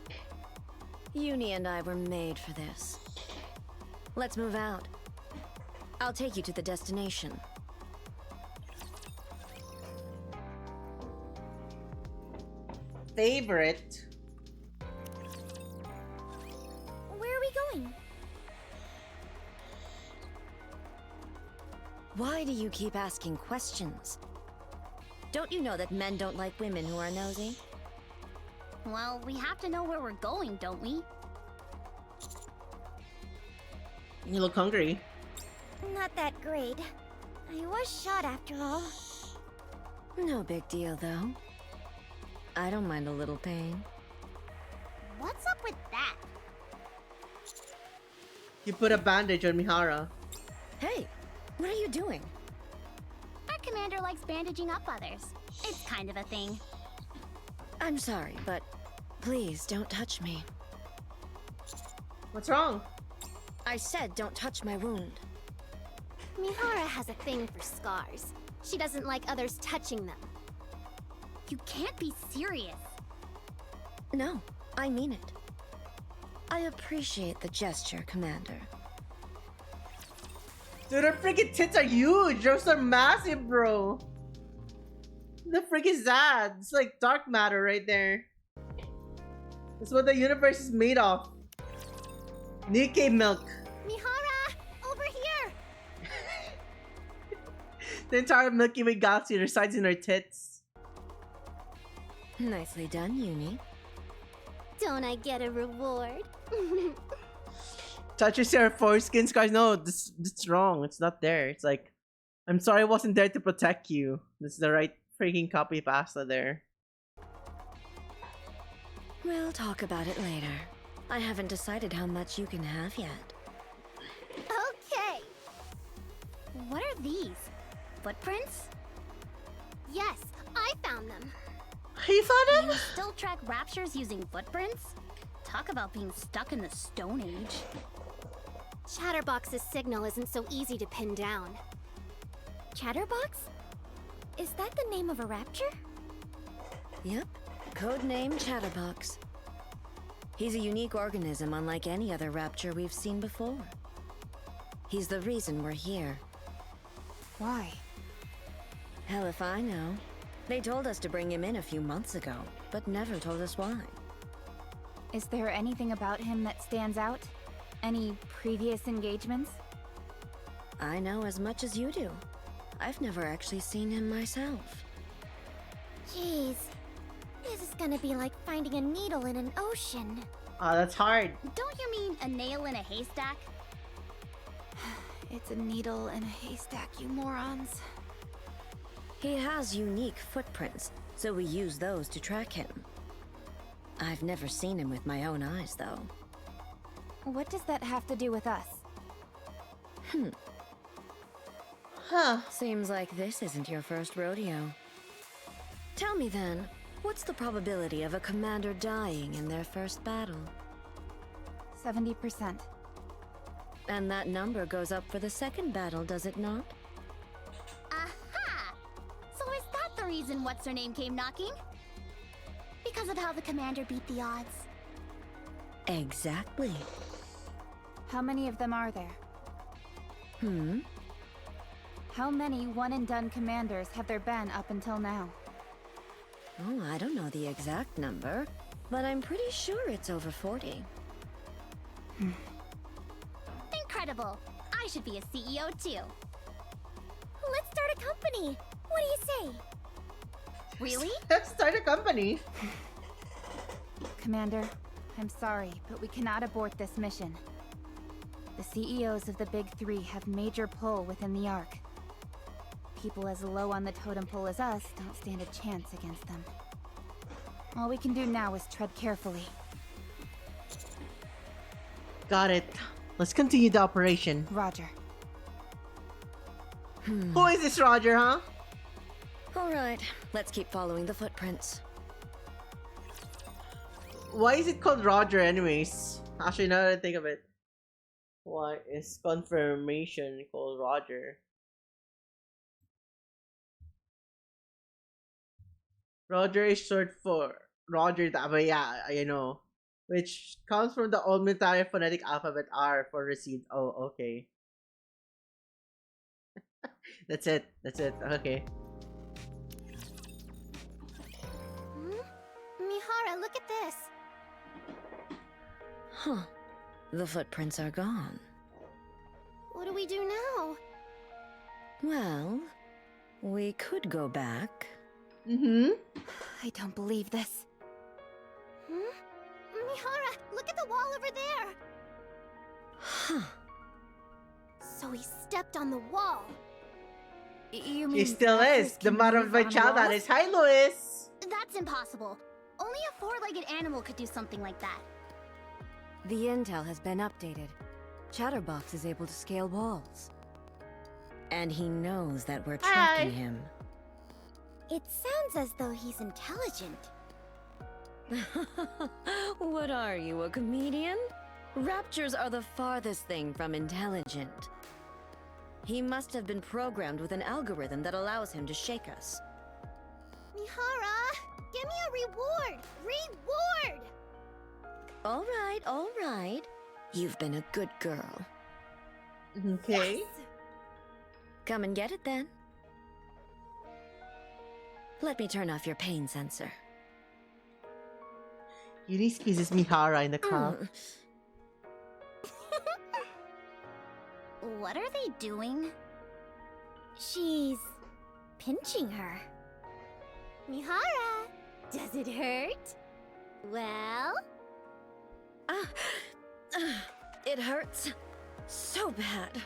Uni and I were made for this. Let's move out. I'll take you to the destination. Favorite? Where are we going? Why do you keep asking questions? Don't you know that men don't like women who are nosy? Well, we have to know where we're going, don't we? You look hungry. Not that great. I was shot after all. No big deal, though. I don't mind a little pain. What's up with that? You put a bandage on Mihara. Hey, what are you doing? Our commander likes bandaging up others. It's kind of a thing. I'm sorry, but please don't touch me. What's wrong? I said don't touch my wound. Mihara has a thing for scars. She doesn't like others touching them. You can't be serious. No, I mean it. I appreciate the gesture, Commander. Dude, her freaking tits are huge. Those are massive, bro. The freak is that? It's like dark matter right there. That's what the universe is made of. Nikke milk. Mihara, over here! The entire Milky Way galaxy resides in her tits. Nicely done, Uni. Don't I get a reward? Touches her foreskin scars. No, this wrong. It's not there. It's like, I'm sorry I wasn't there to protect you. This is the right freaking copy pasta there. We'll talk about it later. I haven't decided how much you can have yet. Okay. What are these? Footprints? Yes, I found them. You found You him? still track raptures using footprints? Talk about being stuck in the Stone Age. Chatterbox's signal isn't so easy to pin down. Chatterbox? Is that the name of a rapture? Yep, codename Chatterbox. He's a unique organism unlike any other rapture we've seen before. He's the reason we're here. Why? Hell if I know. They told us to bring him in a few months ago, but never told us why. Is there anything about him that stands out? Any previous engagements? I know as much as you do. I've never actually seen him myself. Jeez. This is gonna be like finding a needle in an ocean. Oh, that's hard. Don't you mean a nail in a haystack? It's a needle in a haystack, you morons. He has unique footprints, so we use those to track him. I've never seen him with my own eyes, though. What does that have to do with us? Huh. Seems like this isn't your first rodeo. Tell me then, what's the probability of a commander dying in their first battle? 70%. And that number goes up for the second battle, does it not? Aha! So is that the reason What's-Her-Name came knocking? Because of how the commander beat the odds. Exactly. How many of them are there? How many one-and-done commanders have there been up until now? Oh, I don't know the exact number, but I'm pretty sure it's over 40. Incredible! I should be a CEO too. Let's start a company. What do you say? Really? Let's start a company. Commander, I'm sorry, but we cannot abort this mission. The CEOs of the Big Three have major pull within the Ark. People as low on the totem pole as us don't stand a chance against them. All we can do now is tread carefully. Got it. Let's continue the operation. Roger. Who is this Roger, huh? Alright, let's keep following the footprints. Why is it called Roger anyways? Actually, now that I think of it. Why is confirmation called Roger? Roger is short for Roger, but yeah, I know. Which comes from the old military phonetic alphabet R for received. Oh, okay. That's it. Okay. Mihara, look at this. Huh. The footprints are gone. What do we do now? Well, we could go back. I don't believe this. Mihara, look at the wall over there. Huh. So he stepped on the wall. You mean She still raptors is. The can mother of move my on child that walls? is. Hi, Louis. That's impossible. Only a four-legged animal could do something like that. The intel has been updated. Chatterbox is able to scale walls. And he knows that we're tracking him. It sounds as though he's intelligent. What are you, a comedian? Raptures are the farthest thing from intelligent. He must have been programmed with an algorithm that allows him to shake us. Mihara! Give me a reward! Reward! All right, all right. You've been a good girl. Okay. Yes! Come and get it then. Let me turn off your pain sensor. Yuri squeezes Mihara in the cup. What are they doing? She's pinching her. Mihara, does it hurt? Well? It hurts so bad.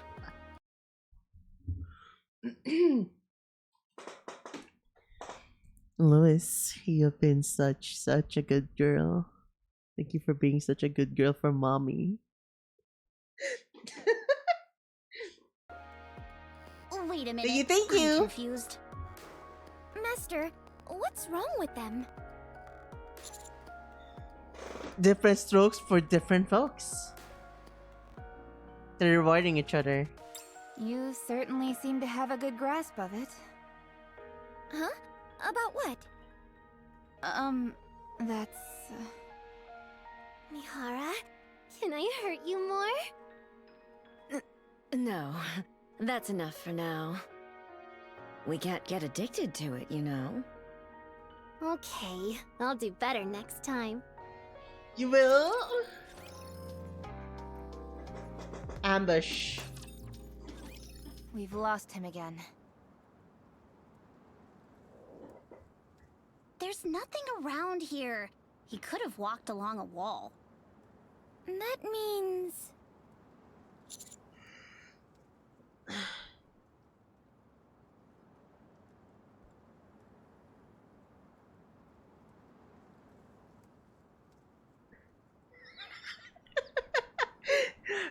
Lois, you have been such a good girl. Thank you for being such a good girl for mommy. Wait a minute. Thank I'm you. confused. Master, what's wrong with them? Different strokes for different folks. They're rewarding each other. You certainly seem to have a good grasp of it. Huh? About what? That's... Mihara, can I hurt you more? No, that's enough for now. We can't get addicted to it, you know. Okay, I'll do better next time. You will? Ambush. We've lost him again. There's nothing around here. He could have walked along a wall. That means...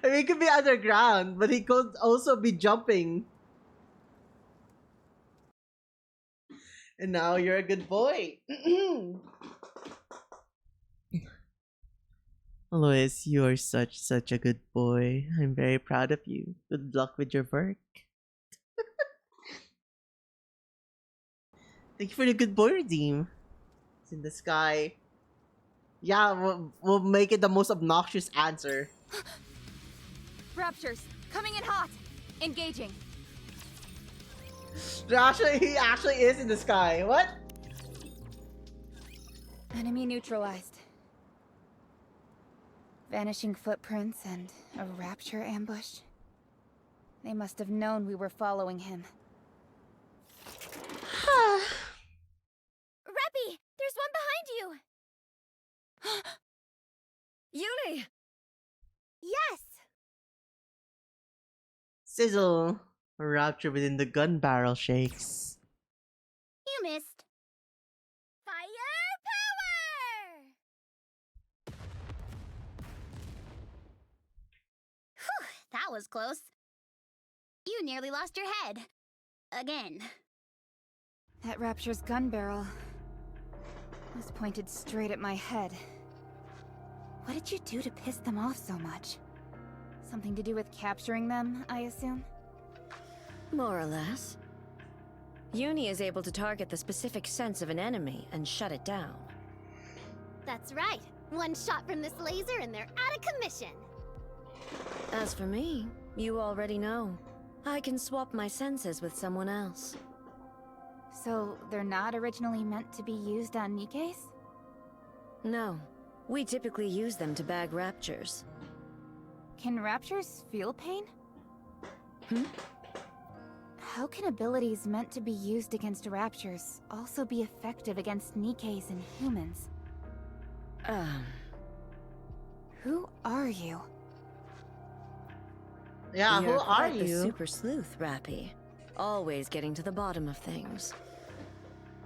I mean, he could be underground, but he could also be jumping. And now you're a good boy. Lois, you are such a good boy. I'm very proud of you. Good luck with your work. Thank you for the good boy redeem. It's in the sky. Yeah, we'll make it the most obnoxious answer. Raptures, coming in hot! Engaging. He actually is in the sky. What? Enemy neutralized. Vanishing footprints and a rapture ambush. They must have known we were following him. Reppy, there's one behind you! Yuri! Yes! Sizzle. A rapture within the gun barrel shakes. You missed. Fire power! Whew, that was close. You nearly lost your head. Again. That rapture's gun barrel was pointed straight at my head. What did you do to piss them off so much? Something to do with capturing them, I assume? More or less. Uni is able to target the specific sense of an enemy and shut it down. That's right. One shot from this laser and they're out of commission. As for me, you already know. I can swap my senses with someone else. So, they're not originally meant to be used on Nikkes? No. We typically use them to bag raptures. Can raptures feel pain? Hmm? How can abilities meant to be used against raptures also be effective against Nikkes and humans? Who are you? Yeah, You're who are quite the you? super sleuth, Rappy. Always getting to the bottom of things.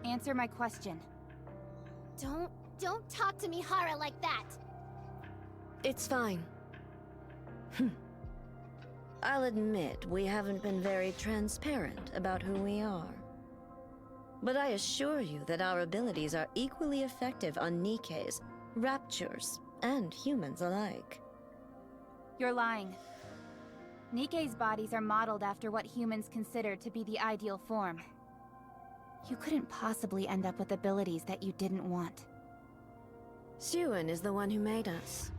Answer my question. Don't talk to Mihara like that. It's fine. I'll admit we haven't been very transparent about who we are. But I assure you that our abilities are equally effective on Nikkes, raptures, and humans alike. You're lying. Nikkei's bodies are modeled after what humans consider to be the ideal form. You couldn't possibly end up with abilities that you didn't want. Suen is the one who made us.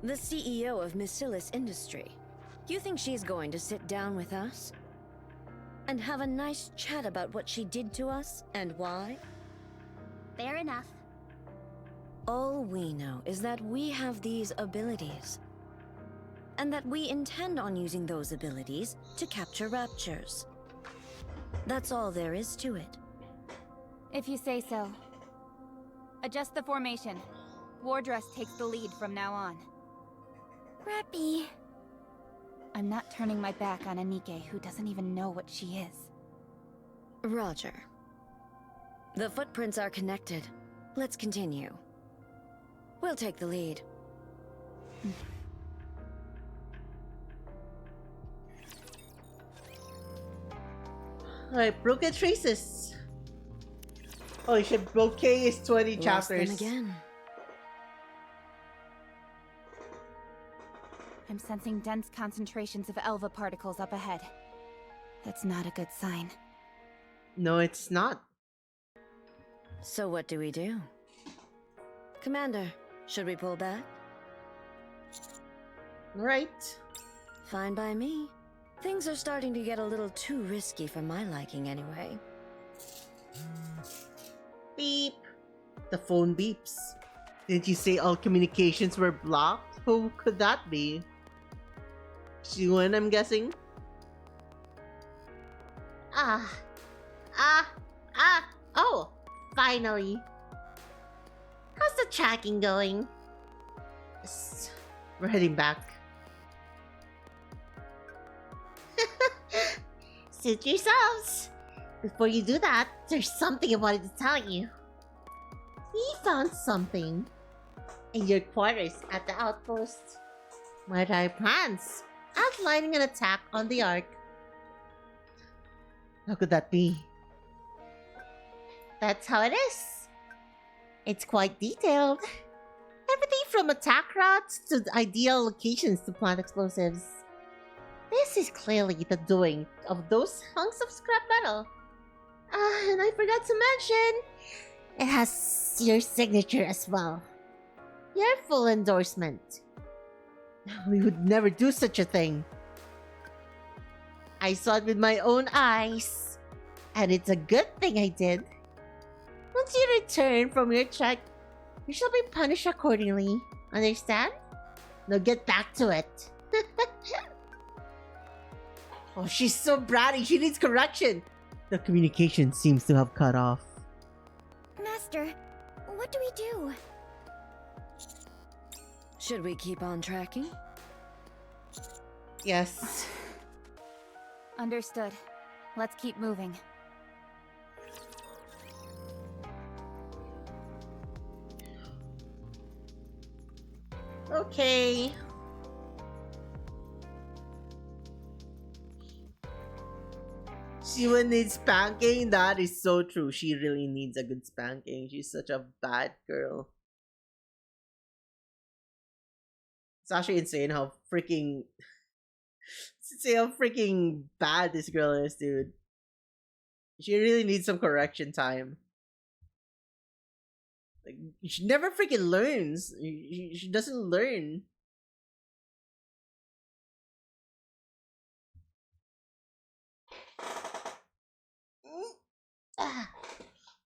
The CEO of Missillis Industry. You think she's going to sit down with us? And have a nice chat about what she did to us and why? Fair enough. All we know is that we have these abilities. And that we intend on using those abilities to capture raptures. That's all there is to it. If you say so. Adjust the formation. Wardress takes the lead from now on. Rappy. I'm not turning my back on a Nikke who doesn't even know what she is. Roger. The footprints are connected. Let's continue. We'll take the lead. Alright, Broken Traces. Holy shit, Bouquet is 20 Lost chapters. them again. I'm sensing dense concentrations of Elva particles up ahead. That's not a good sign. No, it's not. So what do we do? Commander, should we pull back? Right. Fine by me. Things are starting to get a little too risky for my liking anyway. Beep. The phone beeps. Didn't you say all communications were blocked? Who could that be? Suen, I'm guessing? Oh, finally. How's the tracking going? We're heading back. Suit yourselves. Before you do that, there's something I wanted to tell you. We found something in your quarters at the outpost. What are our plans? Outlining an attack on the Ark. How could that be? That's how it is. It's quite detailed. Everything from attack routes to the ideal locations to plant explosives. This is clearly the doing of those hunks of scrap metal. And I forgot to mention, it has your signature as well. Your full endorsement. We would never do such a thing. I saw it with my own eyes. And it's a good thing I did. Once you return from your trek, you shall be punished accordingly. Understand? Now get back to it. Oh, she's so bratty. She needs correction. The communication seems to have cut off. Master, what do we do? Should we keep on tracking? Yes. Understood. Let's keep moving. Okay. Suen needs spanking. That is so true. She really needs a good spanking. She's such a bad girl. It's actually insane how freaking... It's insane how freaking bad this girl is, dude. She really needs some correction time. Like, she never freaking learns. She doesn't learn.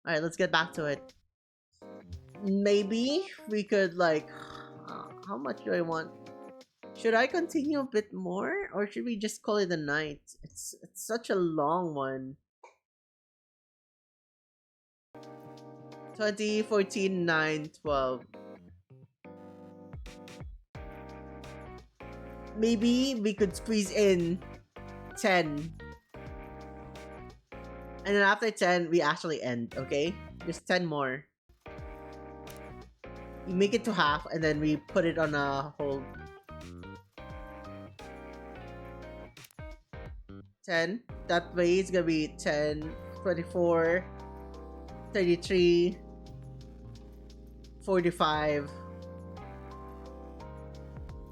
Alright, let's get back to it. Maybe we could, like... how much do I want? Should I continue a bit more? Or should we just call it a night? It's such a long one. 20, 14, 9, 12. Maybe we could squeeze in 10. And then after 10, we actually end, okay? Just 10 more. We make it to half and then we put it on a hold. 10. That way it's gonna be 10, 24, 33, 45,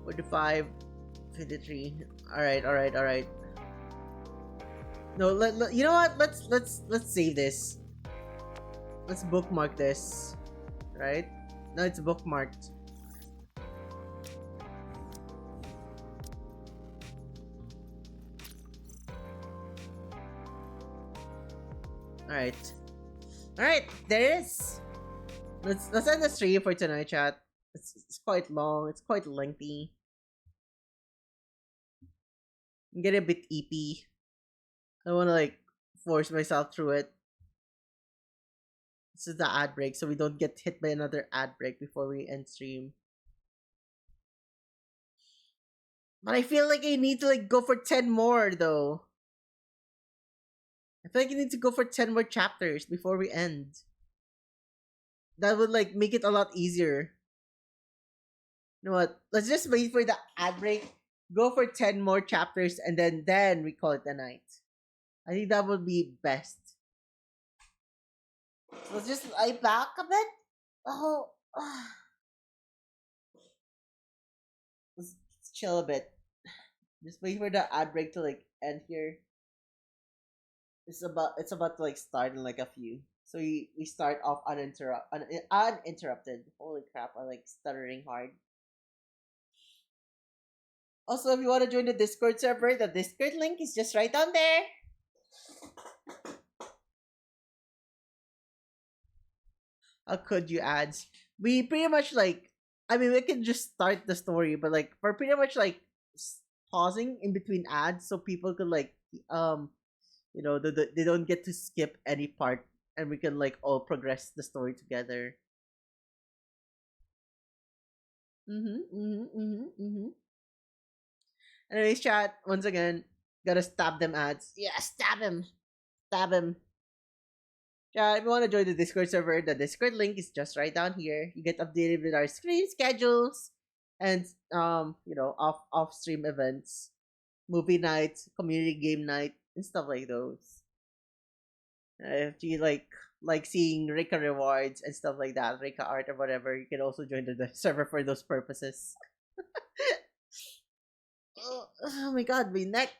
45, 53. Alright. No, you know what? Let's save this. Let's bookmark this. Right? No, it's bookmarked. Alright. Alright, there it is. Let's end the stream for tonight, chat. It's quite long, it's quite lengthy. I'm getting a bit EP. I wanna like force myself through it. This is the ad break, so we don't get hit by another ad break before we end stream. But I feel like I need to like go for 10 more though. I feel like you need to go for 10 more chapters before we end. That would like make it a lot easier. You know what? Let's just wait for the ad break. Go for 10 more chapters and then we call it a night. I think that would be best. So let's just lie back a bit. Oh, let's chill a bit. Just wait for the ad break to like end here. It's about to like start in like a few. So we start off uninterrupted. Holy crap! I'm like stuttering hard. Also, if you want to join the Discord server, the Discord link is just right down there. How could you ads? We pretty much like, I mean, we can just start the story, but like we're pretty much like pausing in between ads so people could like you know, they don't get to skip any part, and we can like all progress the story together. Anyways, chat, once again, gotta stab them ads. Yeah, stab him. Stab him. Yeah, if you want to join the Discord server, the Discord link is just right down here. You get updated with our screen schedules and you know, off stream events, movie nights, community game night, and stuff like those. If you like seeing Rika rewards and stuff like that, Rika art or whatever, you can also join the server for those purposes. Oh my god, my neck.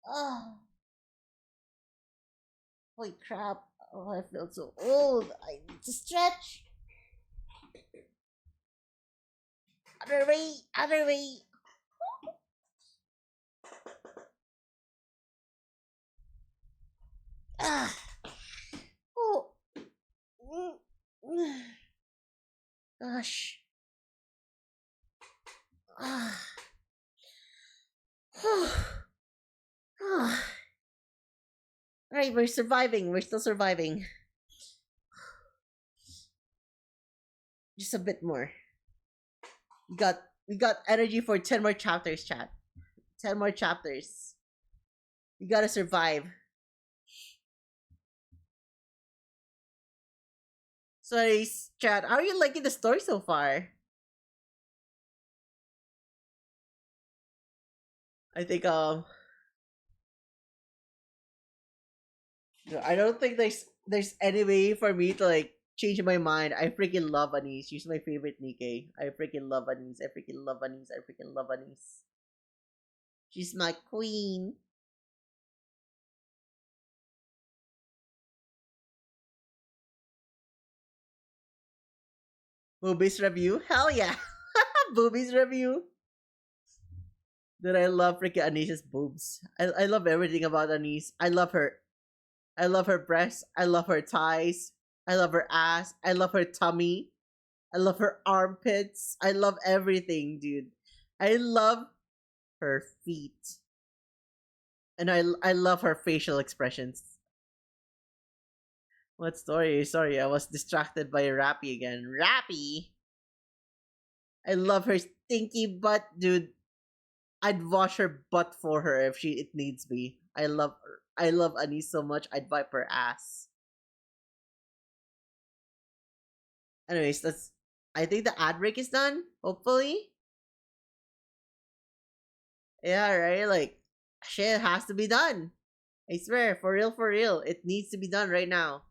Oh. Holy crap. Oh, I feel so old. I need to stretch. Other way, other way. Ah. Oh. Gosh. Ah. Alright, we're surviving. We're still surviving. Just a bit more. We got energy for 10 more chapters, chat. 10 more chapters. You gotta survive. Sorry, chat. How are you liking the story so far? I think I don't think there's any way for me to like change my mind. I freaking love Anise. She's my favorite Nikke. I freaking love Anise. I freaking love Anise. I freaking love Anise. She's my queen. Boobies review? Hell yeah. Boobies review. Dude, I love freaking Anise's boobs. I love everything about Anise. I love her. I love her breasts. I love her thighs. I love her ass. I love her tummy. I love her armpits. I love everything, dude. I love her feet. And I love her facial expressions. What story? Sorry, I was distracted by Rappy again. Rappy! I love her stinky butt, dude. I'd wash her butt for her if it needs be. I love Anise so much. I'd wipe her ass. Anyways, I think the ad break is done. Hopefully. Yeah, right. Like shit has to be done. I swear, for real, it needs to be done right now.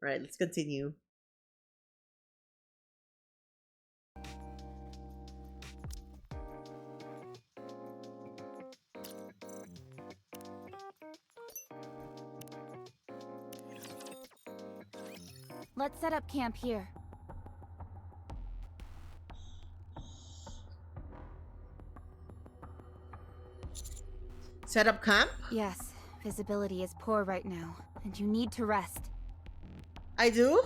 Right, let's continue. Let's set up camp here. Set up camp? Yes, visibility is poor right now, and you need to rest. I do?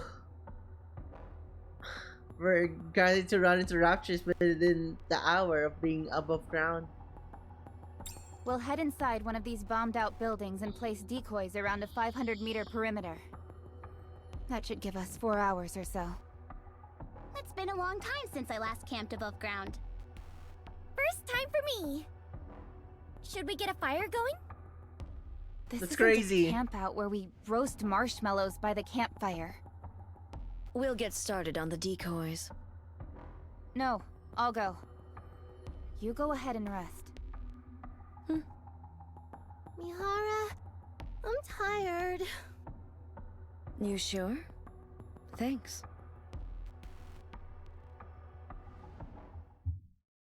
We're guided to run into raptures within the hour of being above ground. We'll head inside one of these bombed-out buildings and place decoys around a 500-meter perimeter. That should give us 4 hours or so. It's been a long time since I last camped above ground. First time for me. Should we get a fire going? This That's isn't crazy. a camp out where we roast marshmallows by the campfire. We'll get started on the decoys. No, I'll go. You go ahead and rest. Mihara, I'm tired. You sure? Thanks.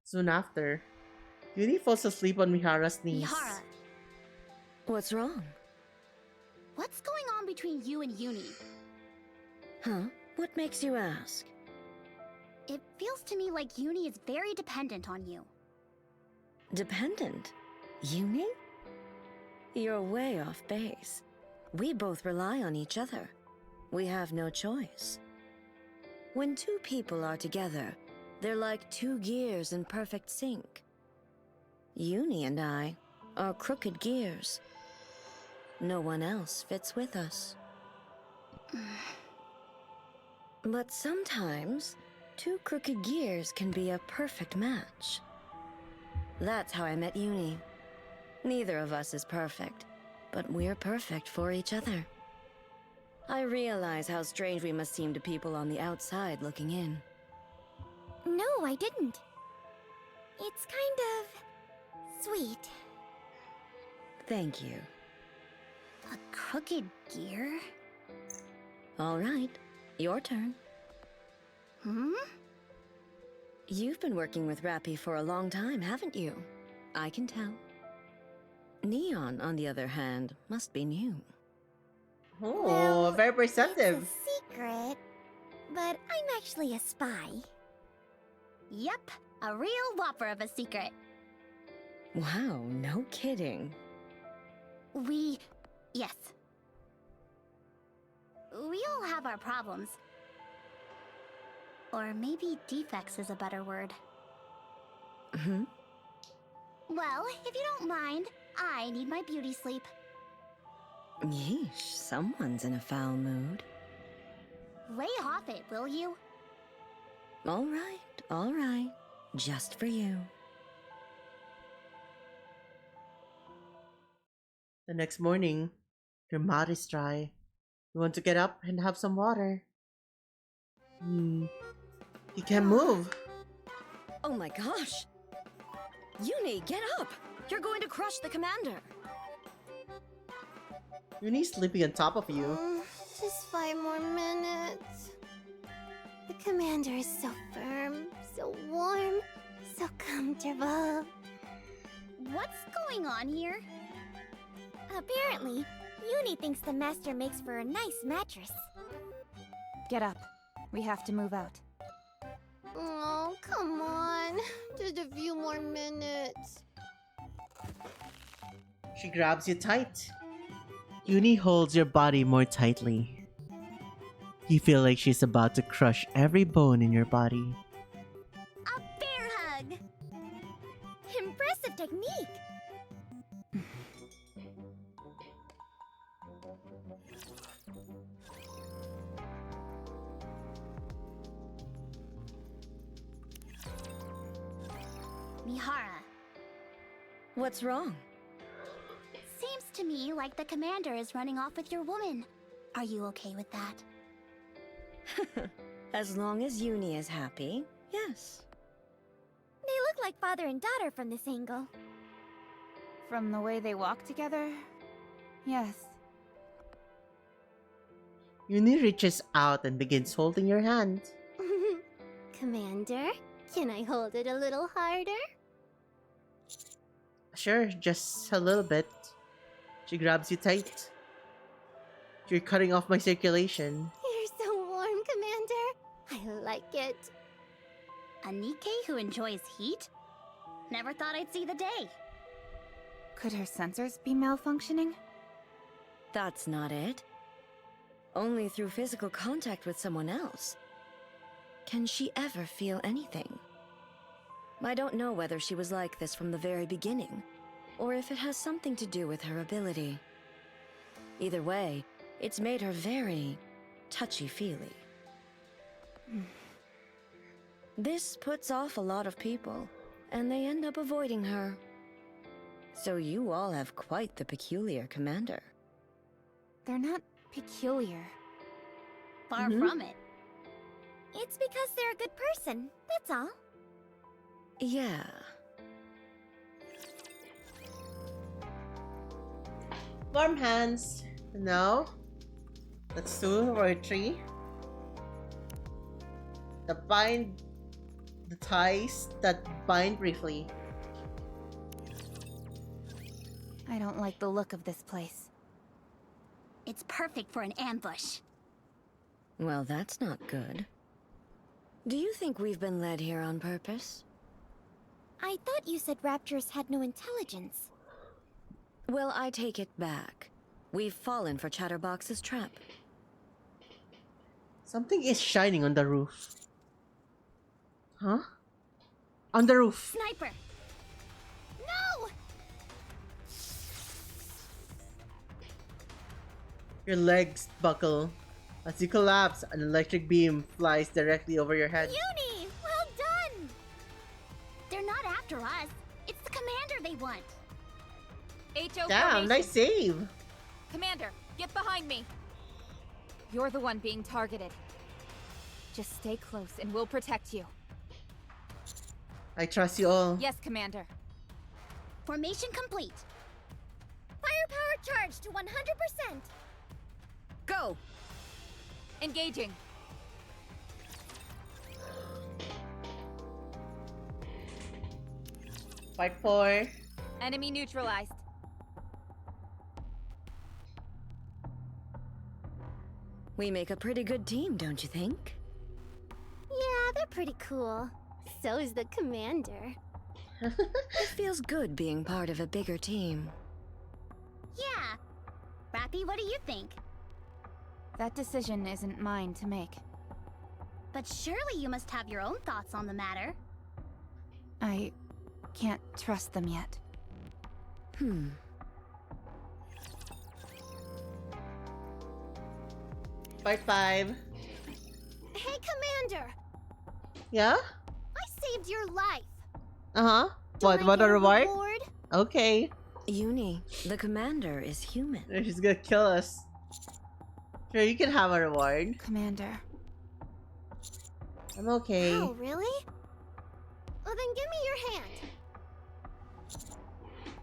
Soon after, Yuni falls asleep on Mihara's knees. Mihara, What's wrong? what's going on between you and Uni? Huh? What makes you ask? It feels to me like Uni is very dependent on you. Dependent? Uni? You're way off base. We both rely on each other. We have no choice. When two people are together, they're like two gears in perfect sync. Uni and I are crooked gears. No one else fits with us. But sometimes, two crooked gears can be a perfect match. That's how I met Uni. Neither of us is perfect, but we're perfect for each other. I realize how strange we must seem to people on the outside looking in. No, I didn't. It's kind of sweet. Thank you. A crooked gear? All right, your turn. Hmm? You've been working with Rappy for a long time, haven't you? I can tell. Neon, on the other hand, must be new. Oh, Well, very perceptive. It's a secret, but I'm actually a spy. Yep, a real whopper of a secret. Wow, no kidding. Yes. We all have our problems. Or maybe defects is a better word. Well, if you don't mind, I need my beauty sleep. Yeesh, someone's in a foul mood. Lay off it, will you? All right. Just for you. The next morning, your mouth is dry. You want to get up and have some water. You can't move. Oh my gosh! Uni, get up! You're going to crush the commander! Yuni's sleeping on top of you. Just 5 more minutes. The commander is so firm, so warm, so comfortable. What's going on here? Apparently, Uni thinks the master makes for a nice mattress. Get up. We have to move out. Oh, come on. Just a few more minutes. She grabs you tight. Yuni holds your body more tightly. You feel like she's about to crush every bone in your body. A bear hug! Impressive technique! Mihara, What's wrong? seems to me like the commander is running off with your woman. Are you okay with that? As long as Uni is happy, yes. They look like father and daughter from this angle. From the way they walk together? Yes. Yuni reaches out and begins holding your hand. Commander, can I hold it a little harder? Sure, just a little bit. She grabs you tight. You're cutting off my circulation. You're so warm like it. A Nikke who enjoys heat? Never thought I'd see the day. Could her sensors be malfunctioning? That's not it. Only through physical contact with someone else. Can she ever feel anything? I don't know whether she was like this from the very beginning, or if it has something to do with her ability. Either way, it's made her very touchy-feely. This puts off a lot of people, and they end up avoiding her. So you all have quite the peculiar commander. They're not peculiar. Far from it. It's because they're a good person, that's all. Yeah. Warm hands. No. That's 2 or 3. The ties that bind briefly. I don't like the look of this place. It's perfect for an ambush. Well, that's not good. Do you think we've been led here on purpose? I thought you said raptors had no intelligence. Well, I take it back. We've fallen for Chatterbox's trap. Something is shining on the roof. Huh? On the roof. Sniper! No! Your legs buckle. As you collapse, an electric beam flies directly over your head. Uni! Well done! They're not after us. It's the commander they want. HO Damn, formation. nice save. Commander, get behind me. You're the one being targeted. Just stay close and we'll protect you. I trust you all. Yes, Commander. Formation complete. Firepower charged to 100%. Go! Engaging. Part 4. Enemy neutralized. We make a pretty good team, don't you think? Yeah, they're pretty cool. So is the commander. It feels good being part of a bigger team. Yeah. Rappy, what do you think? That decision isn't mine to make. But surely you must have your own thoughts on the matter. I can't trust them yet. Part 5. Hey, Commander! Yeah? I saved your life. Uh-huh. Do I What get a reward? reward? Okay. Uni, the commander is human. She's gonna kill us. Sure, you can have a reward. Commander. I'm okay. Oh, really? Well, then give me your hand.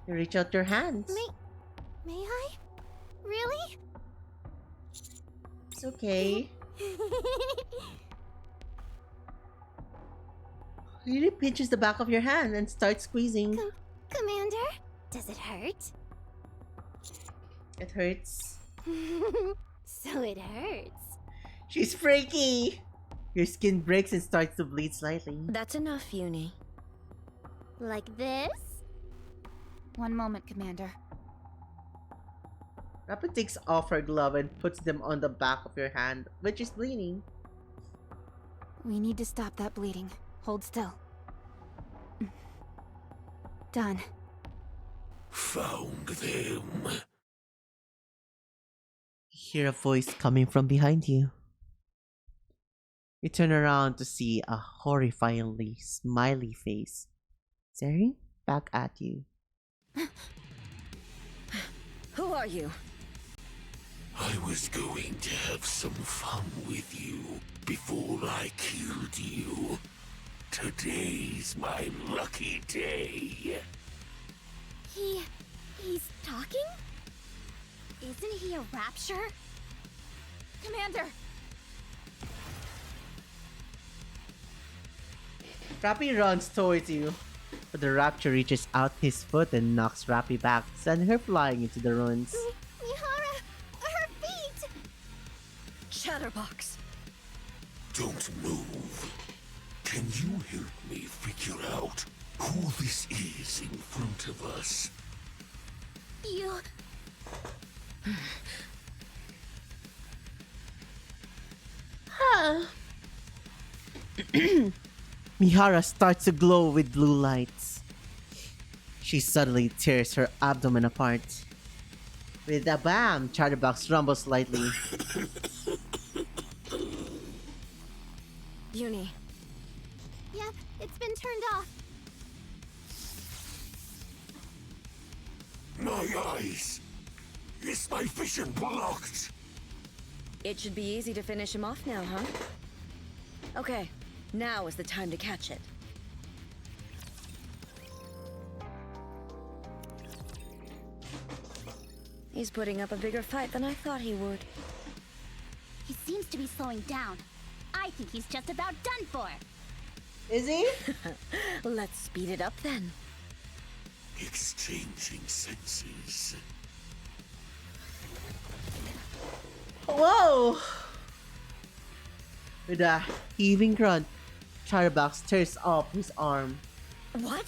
You reach out your hands. May I? Really? It's okay. He really pinches the back of your hand and starts squeezing. Commander, does it hurt? It hurts. So it hurts. She's freaky! Your skin breaks and starts to bleed slightly. That's enough, Uni. Like this? One moment, Commander. Rapid takes off her glove and puts them on the back of your hand, which is bleeding. We need to stop that bleeding. Hold still. Done. Found them. You hear a voice coming from behind you. You turn around to see a horrifyingly smiley face staring back at you. Who are you? I was going to have some fun with you before I killed you. Today's my lucky day. He's talking? Isn't he a rapture? Commander! Rappy runs towards you, but the rapture reaches out his foot and knocks Rappy back, sending her flying into the ruins. Mihara! Her feet! Chatterbox! Don't move. Can you help me figure out who this is in front of us? You... Mihara starts to glow with blue lights. She suddenly tears her abdomen apart. With a bam, Chatterbox rumbles slightly. Uni, Yep, it's been turned off. My eyes! Is my vision blocked? It should be easy to finish him off now, huh? Okay, now is the time to catch it. He's putting up a bigger fight than I thought he would. He seems to be slowing down. I think he's just about done for. Is he? Let's speed it up then. Exchanging senses. Whoa! With a heaving grunt, Chatterbox tears off his arm. What?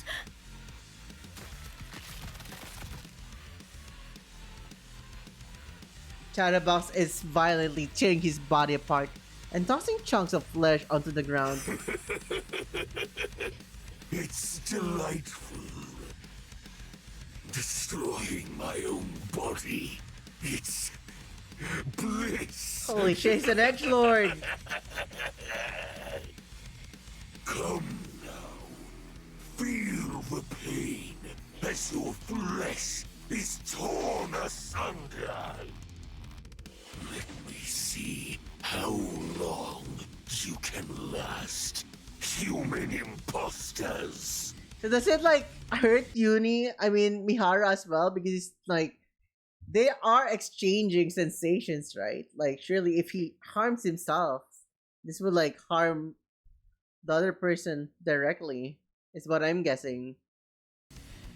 Chatterbox is violently tearing his body apart and tossing chunks of flesh onto the ground. It's delightful. Destroying my own body. It's bliss. Holy shit, he's an edgelord! Come now. Feel the pain as your flesh is torn asunder. Let me see how long you can last, human imposters. So does it like hurt Mihara as well? Because it's like they are exchanging sensations, right? Like surely if he harms himself, this would like harm the other person directly, is what I'm guessing.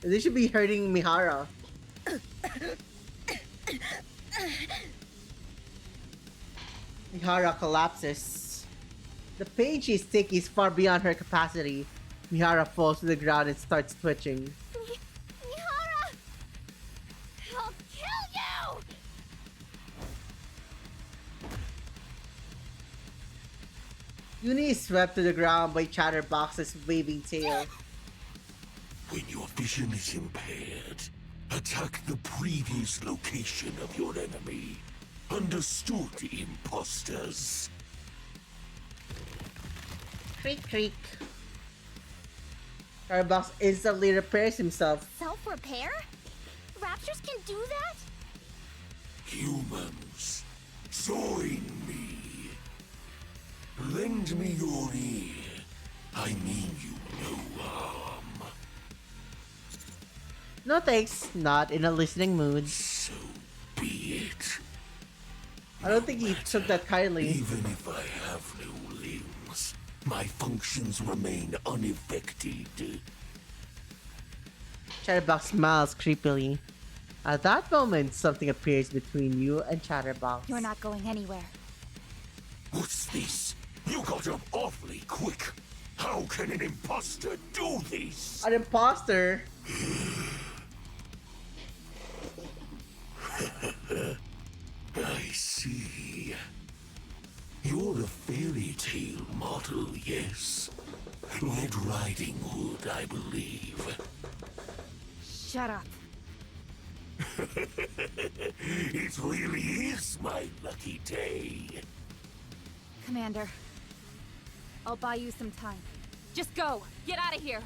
They should be hurting Mihara. Mihara collapses. The pain she's taking is far beyond her capacity. Mihara falls to the ground and starts twitching. Mihara! I'll kill you! Uni is swept to the ground by Chatterbox's waving tail. When your vision is impaired, attack the previous location of your enemy. Understood, imposters? Creak creak. Chatterbox instantly repairs himself. Self-repair? Raptors can do that? Humans, join me. Lend me your ear. I mean you no harm. No thanks, not in a listening mood. So be it. I don't think he took that kindly. Even if I have no limbs, my functions remain unaffected. Chatterbox smiles creepily. At that moment, something appears between you and Chatterbox. You're not going anywhere. What's this? You got up awfully quick. How can an imposter do this? An imposter? I see. You're a fairy tale model, yes? Red Riding Hood, I believe. Shut up. It really is my lucky day. Commander, I'll buy you some time. Just go. Get out of here.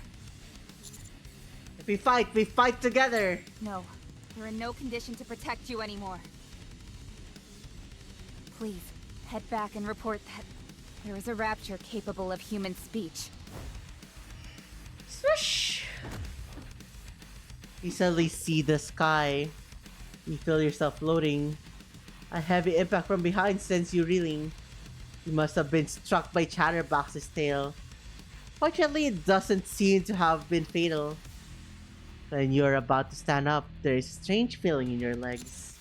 If we fight together. No, we're in no condition to protect you anymore. Please, head back and report that there is a rapture capable of human speech. Swoosh! You suddenly see the sky. You feel yourself floating. A heavy impact from behind sends you reeling. You must have been struck by Chatterbox's tail. Fortunately, it doesn't seem to have been fatal. When you're about to stand up, there is a strange feeling in your legs.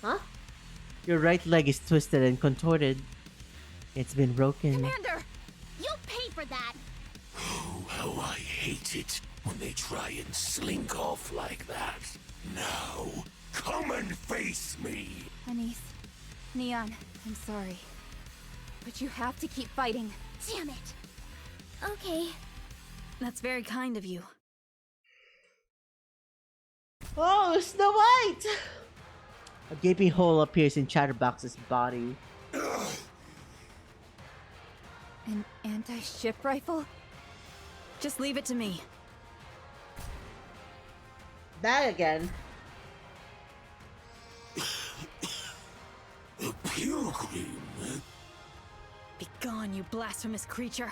Huh? Your right leg is twisted and contorted. It's been broken. Commander! You'll pay for that! Oh, how I hate it when they try and slink off like that. Now, come and face me! Anise, Neon, I'm sorry. But you have to keep fighting. Damn it! Okay. That's very kind of you. Oh, Snow White! A gaping hole appears in Chatterbox's body. An anti-ship rifle? Just leave it to me. That again. A pilgrim? Be gone, you blasphemous creature.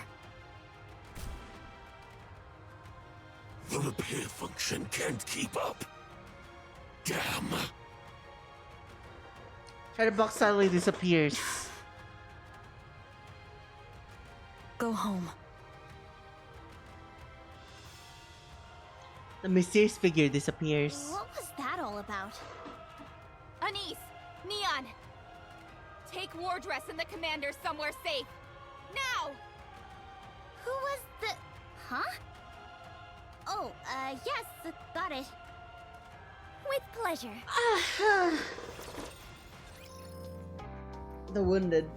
The repair function can't keep up. Damn. Chatterbox suddenly disappears. Go home. The mysterious figure disappears. What was that all about? Anise! Neon! Take Wardress and the commander somewhere safe! Now! Who was the... Huh? Oh, yes, got it. With pleasure. The wounded.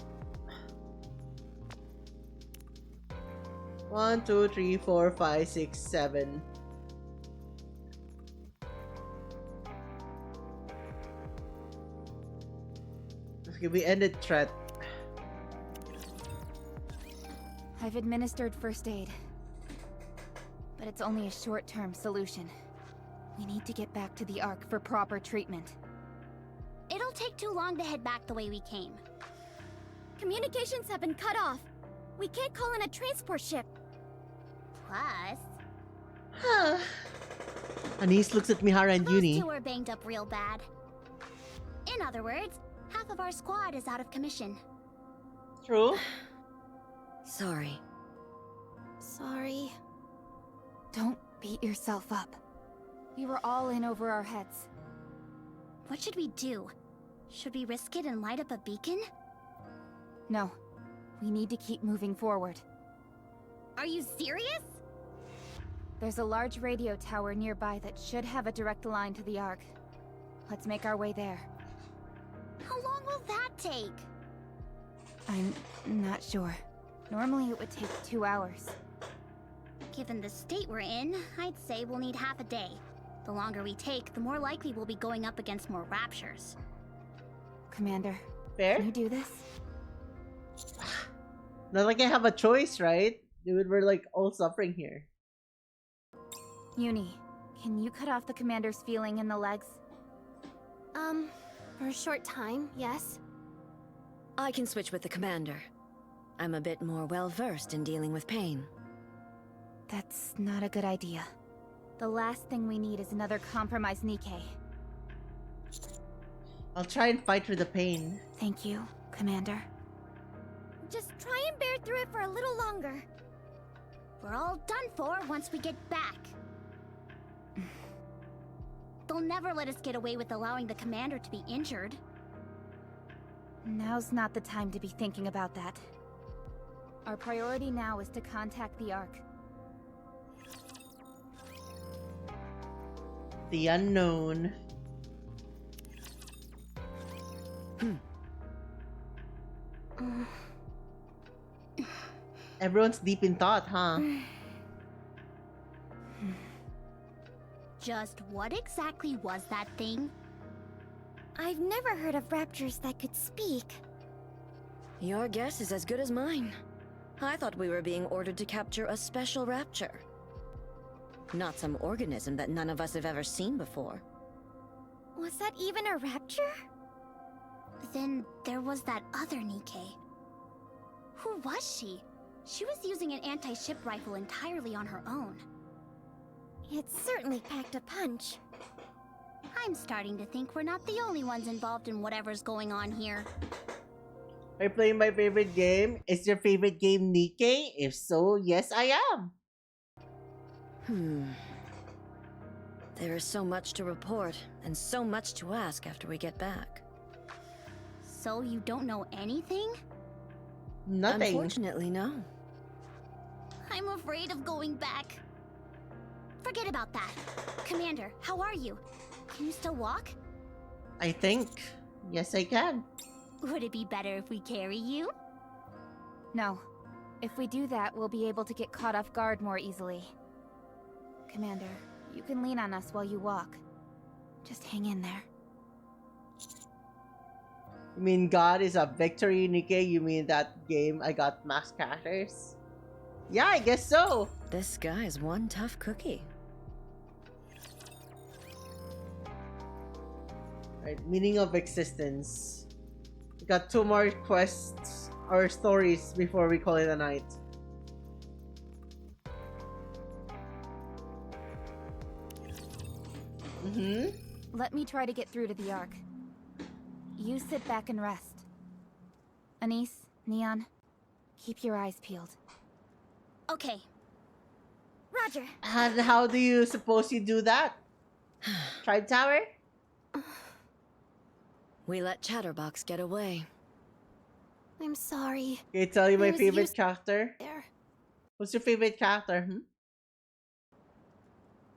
1, 2, 3, 4, 5, 6, 7. Okay, we ended threat. I've administered first aid. But it's only a short-term solution. We need to get back to the Ark for proper treatment. It'll take too long to head back the way we came. Communications have been cut off. We can't call in a transport ship. Plus... Anise looks at Mihara and those Uni. two are banged up real bad. In other words, half of our squad is out of commission. True. Sorry. Sorry. Don't beat yourself up. We were all in over our heads. What should we do? Should we risk it and light up a beacon? No. We need to keep moving forward. Are you serious? There's a large radio tower nearby that should have a direct line to the Ark. Let's make our way there. How long will that take? I'm not sure. Normally it would take 2 hours. Given the state we're in, I'd say we'll need half a day. The longer we take, the more likely we'll be going up against more raptures. Commander, Fair? can you do this? Not like I have a choice, right? Dude, we're like all suffering here. Uni, can you cut off the commander's feeling in the legs? For a short time, yes. I can switch with the commander. I'm a bit more well-versed in dealing with pain. That's not a good idea. The last thing we need is another compromised Nikke. I'll try and fight through the pain. Thank you, Commander. Just try and bear through it for a little longer. We're all done for once we get back. They'll never let us get away with allowing the commander to be injured. Now's not the time to be thinking about that. Our priority now is to contact the Ark. The unknown. Everyone's deep in thought, huh? Just what exactly was that thing? I've never heard of raptors that could speak. Your guess is as good as mine. I thought we were being ordered to capture a special rapture. Not some organism that none of us have ever seen before. Was that even a rapture? Then there was that other Nikke. Who was she? She was using an anti-ship rifle entirely on her own. It certainly packed a punch. I'm starting to think we're not the only ones involved in whatever's going on here. Are you playing my favorite game? Is your favorite game Nikke? If so, yes I am. There is so much to report, and so much to ask after we get back. So you don't know anything? Nothing. Unfortunately, no. I'm afraid of going back. Forget about that. Commander, how are you? Can you still walk? I think. Yes, I can. Would it be better if we carry you? No. If we do that, we'll be able to get caught off guard more easily. Commander, you can lean on us while you walk. Just hang in there. You mean God is a victory, Nikke? You mean that game I got max characters? Yeah, I guess so. This guy is one tough cookie. Right, meaning of existence. We got 2 more quests or stories before we call it a night. Let me try to get through to the Ark. You sit back and rest. Anise, Neon, keep your eyes peeled. Okay. Roger. And how do you suppose you do that? Tribe Tower? We let Chatterbox get away. I'm sorry. Can I tell you I my was favorite used- character? There. What's your favorite character?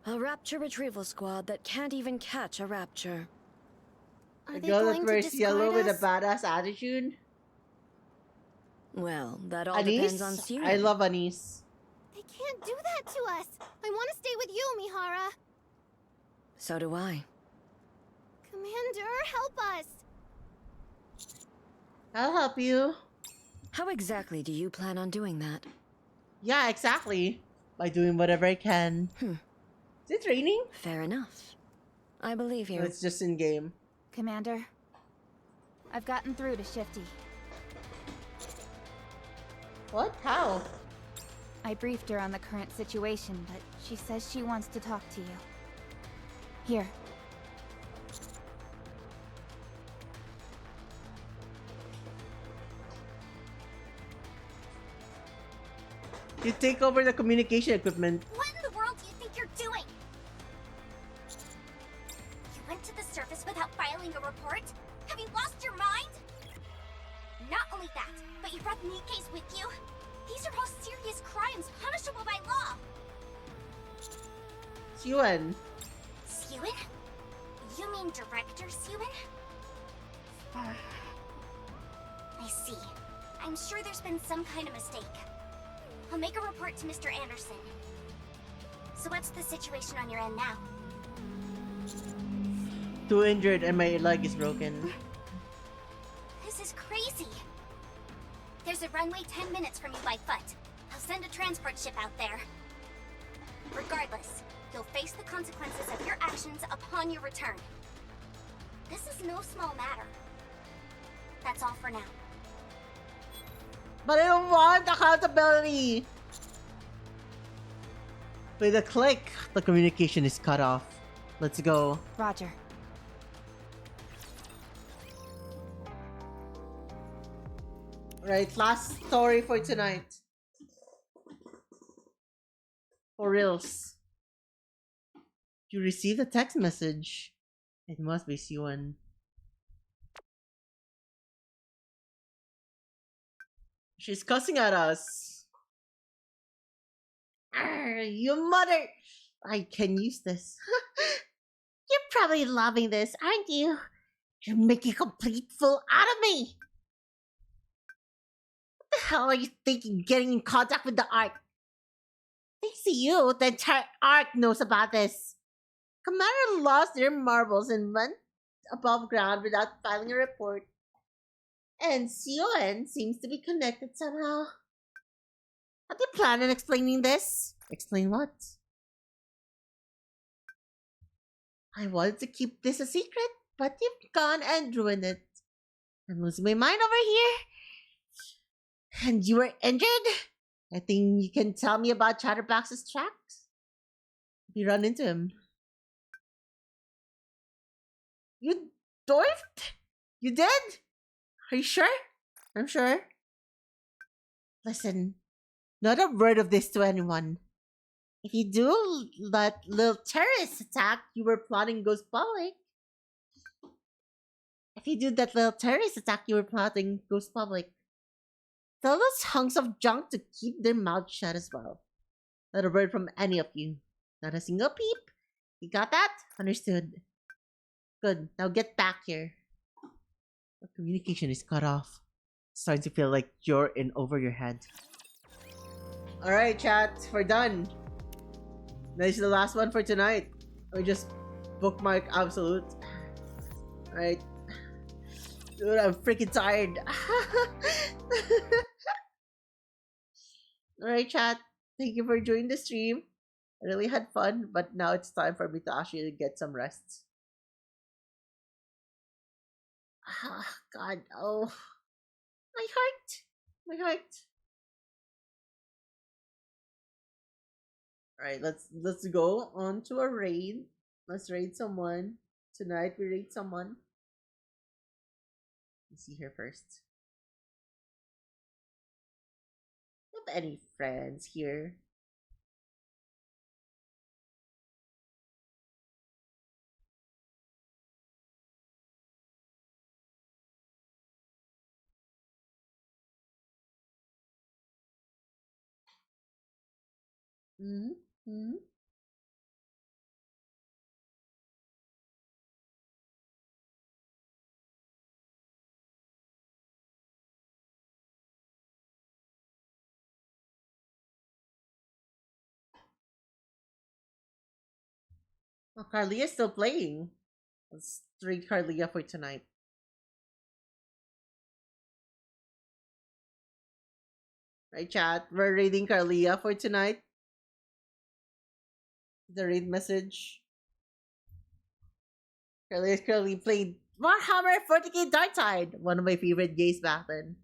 A rapture retrieval squad that can't even catch a rapture. Are The they girl that going to wears yellow discard with a us? badass attitude? Well, that all Anise? depends on Sue. I love Anise. They can't do that to us. I want to stay with you, Mihara. So do I. Commander, help us. I'll help you. How exactly do you plan on doing that? Yeah, exactly. By doing whatever I can. Is it raining? Fair enough. I believe you. Or it's just in game. Commander, I've gotten through to Shifty. What? How? I briefed her on the current situation, but she says she wants to talk to you. Here. You take over the communication equipment. What in the world do you think you're doing? You went to the surface without filing a report? Have you lost your mind? Not only that, but you brought Nikke's with you? These are all serious crimes punishable by law. Yuan. Sewin? You mean Director Sewin? I see. I'm sure there's been some kind of mistake. I'll make a report to Mr. Anderson. So what's the situation on your end now? 2 injured and my leg is broken. This is crazy. There's a runway 10 minutes from you by foot. I'll send a transport ship out there. Regardless, you'll face the consequences of your actions upon your return. This is no small matter. That's all for now. But I don't want accountability! With a click, the communication is cut off. Let's go. Roger. Right, last story for tonight. For reals. You received a text message. It must be Siwan. She's cussing at us. Arr, you mother! I can use this. You're probably loving this, aren't you? You're making a complete fool out of me! What the hell are you thinking getting in contact with the Ark? Thanks to you, the entire Ark knows about this. Commander lost their marbles and went above ground without filing a report. And Sion seems to be connected somehow. Have you planned on explaining this? Explain what? I wanted to keep this a secret, but you've gone and ruined it. I'm losing my mind over here. And you were injured? I think you can tell me about Chatterbox's tracks? We run into him. You dwarfed? You did? Are you sure? I'm sure. Listen, not a word of this to anyone. If you do that little terrorist attack you were plotting goes public. If you do that little terrorist attack you were plotting goes public. Tell those hunks of junk to keep their mouths shut as well. Not a word from any of you. Not a single peep. You got that? Understood. Good. Now get back here. The communication is cut off. It's starting to feel like you're in over your head. Alright, chat. We're done. This is the last one for tonight. We just bookmark Absolute. Alright. Dude, I'm freaking tired. Alright, chat. Thank you for joining the stream. I really had fun, but now it's time for me to actually get some rest. Ah, God, oh. My heart. My heart. Alright, let's go on to a raid. Let's raid someone. Tonight we raid someone. Let's see here first. Don't have any friends here. Mm-hmm. Oh, Carlia's still playing. Let's raid Carlia for tonight. Right, chat? We're raiding Carlia for tonight. The raid message. Carlia's currently playing Warhammer 40k Darktide, one of my favorite games back then.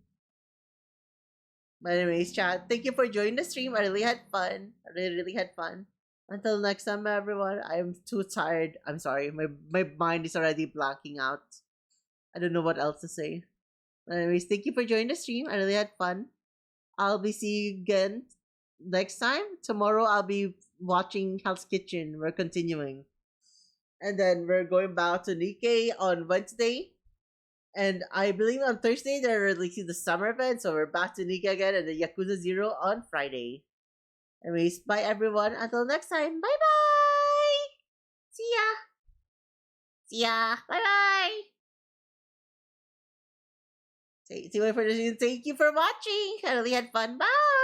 But anyways, chat, thank you for joining the stream. I really had fun. I really had fun. Until next time, everyone, I'm too tired. I'm sorry. My mind is already blacking out. I don't know what else to say. But anyways, thank you for joining the stream. I really had fun. I'll be seeing you again next time. Tomorrow, I'll be watching Hell's Kitchen. We're continuing. And then we're going back to Nikke on Wednesday. And I believe on Thursday they're releasing the summer event, so we're back to Nikke again and the Yakuza 0 on Friday. Anyways, bye everyone. Until next time. Bye bye! See ya! See ya! Bye bye! Thank you for watching. I really had fun. Bye!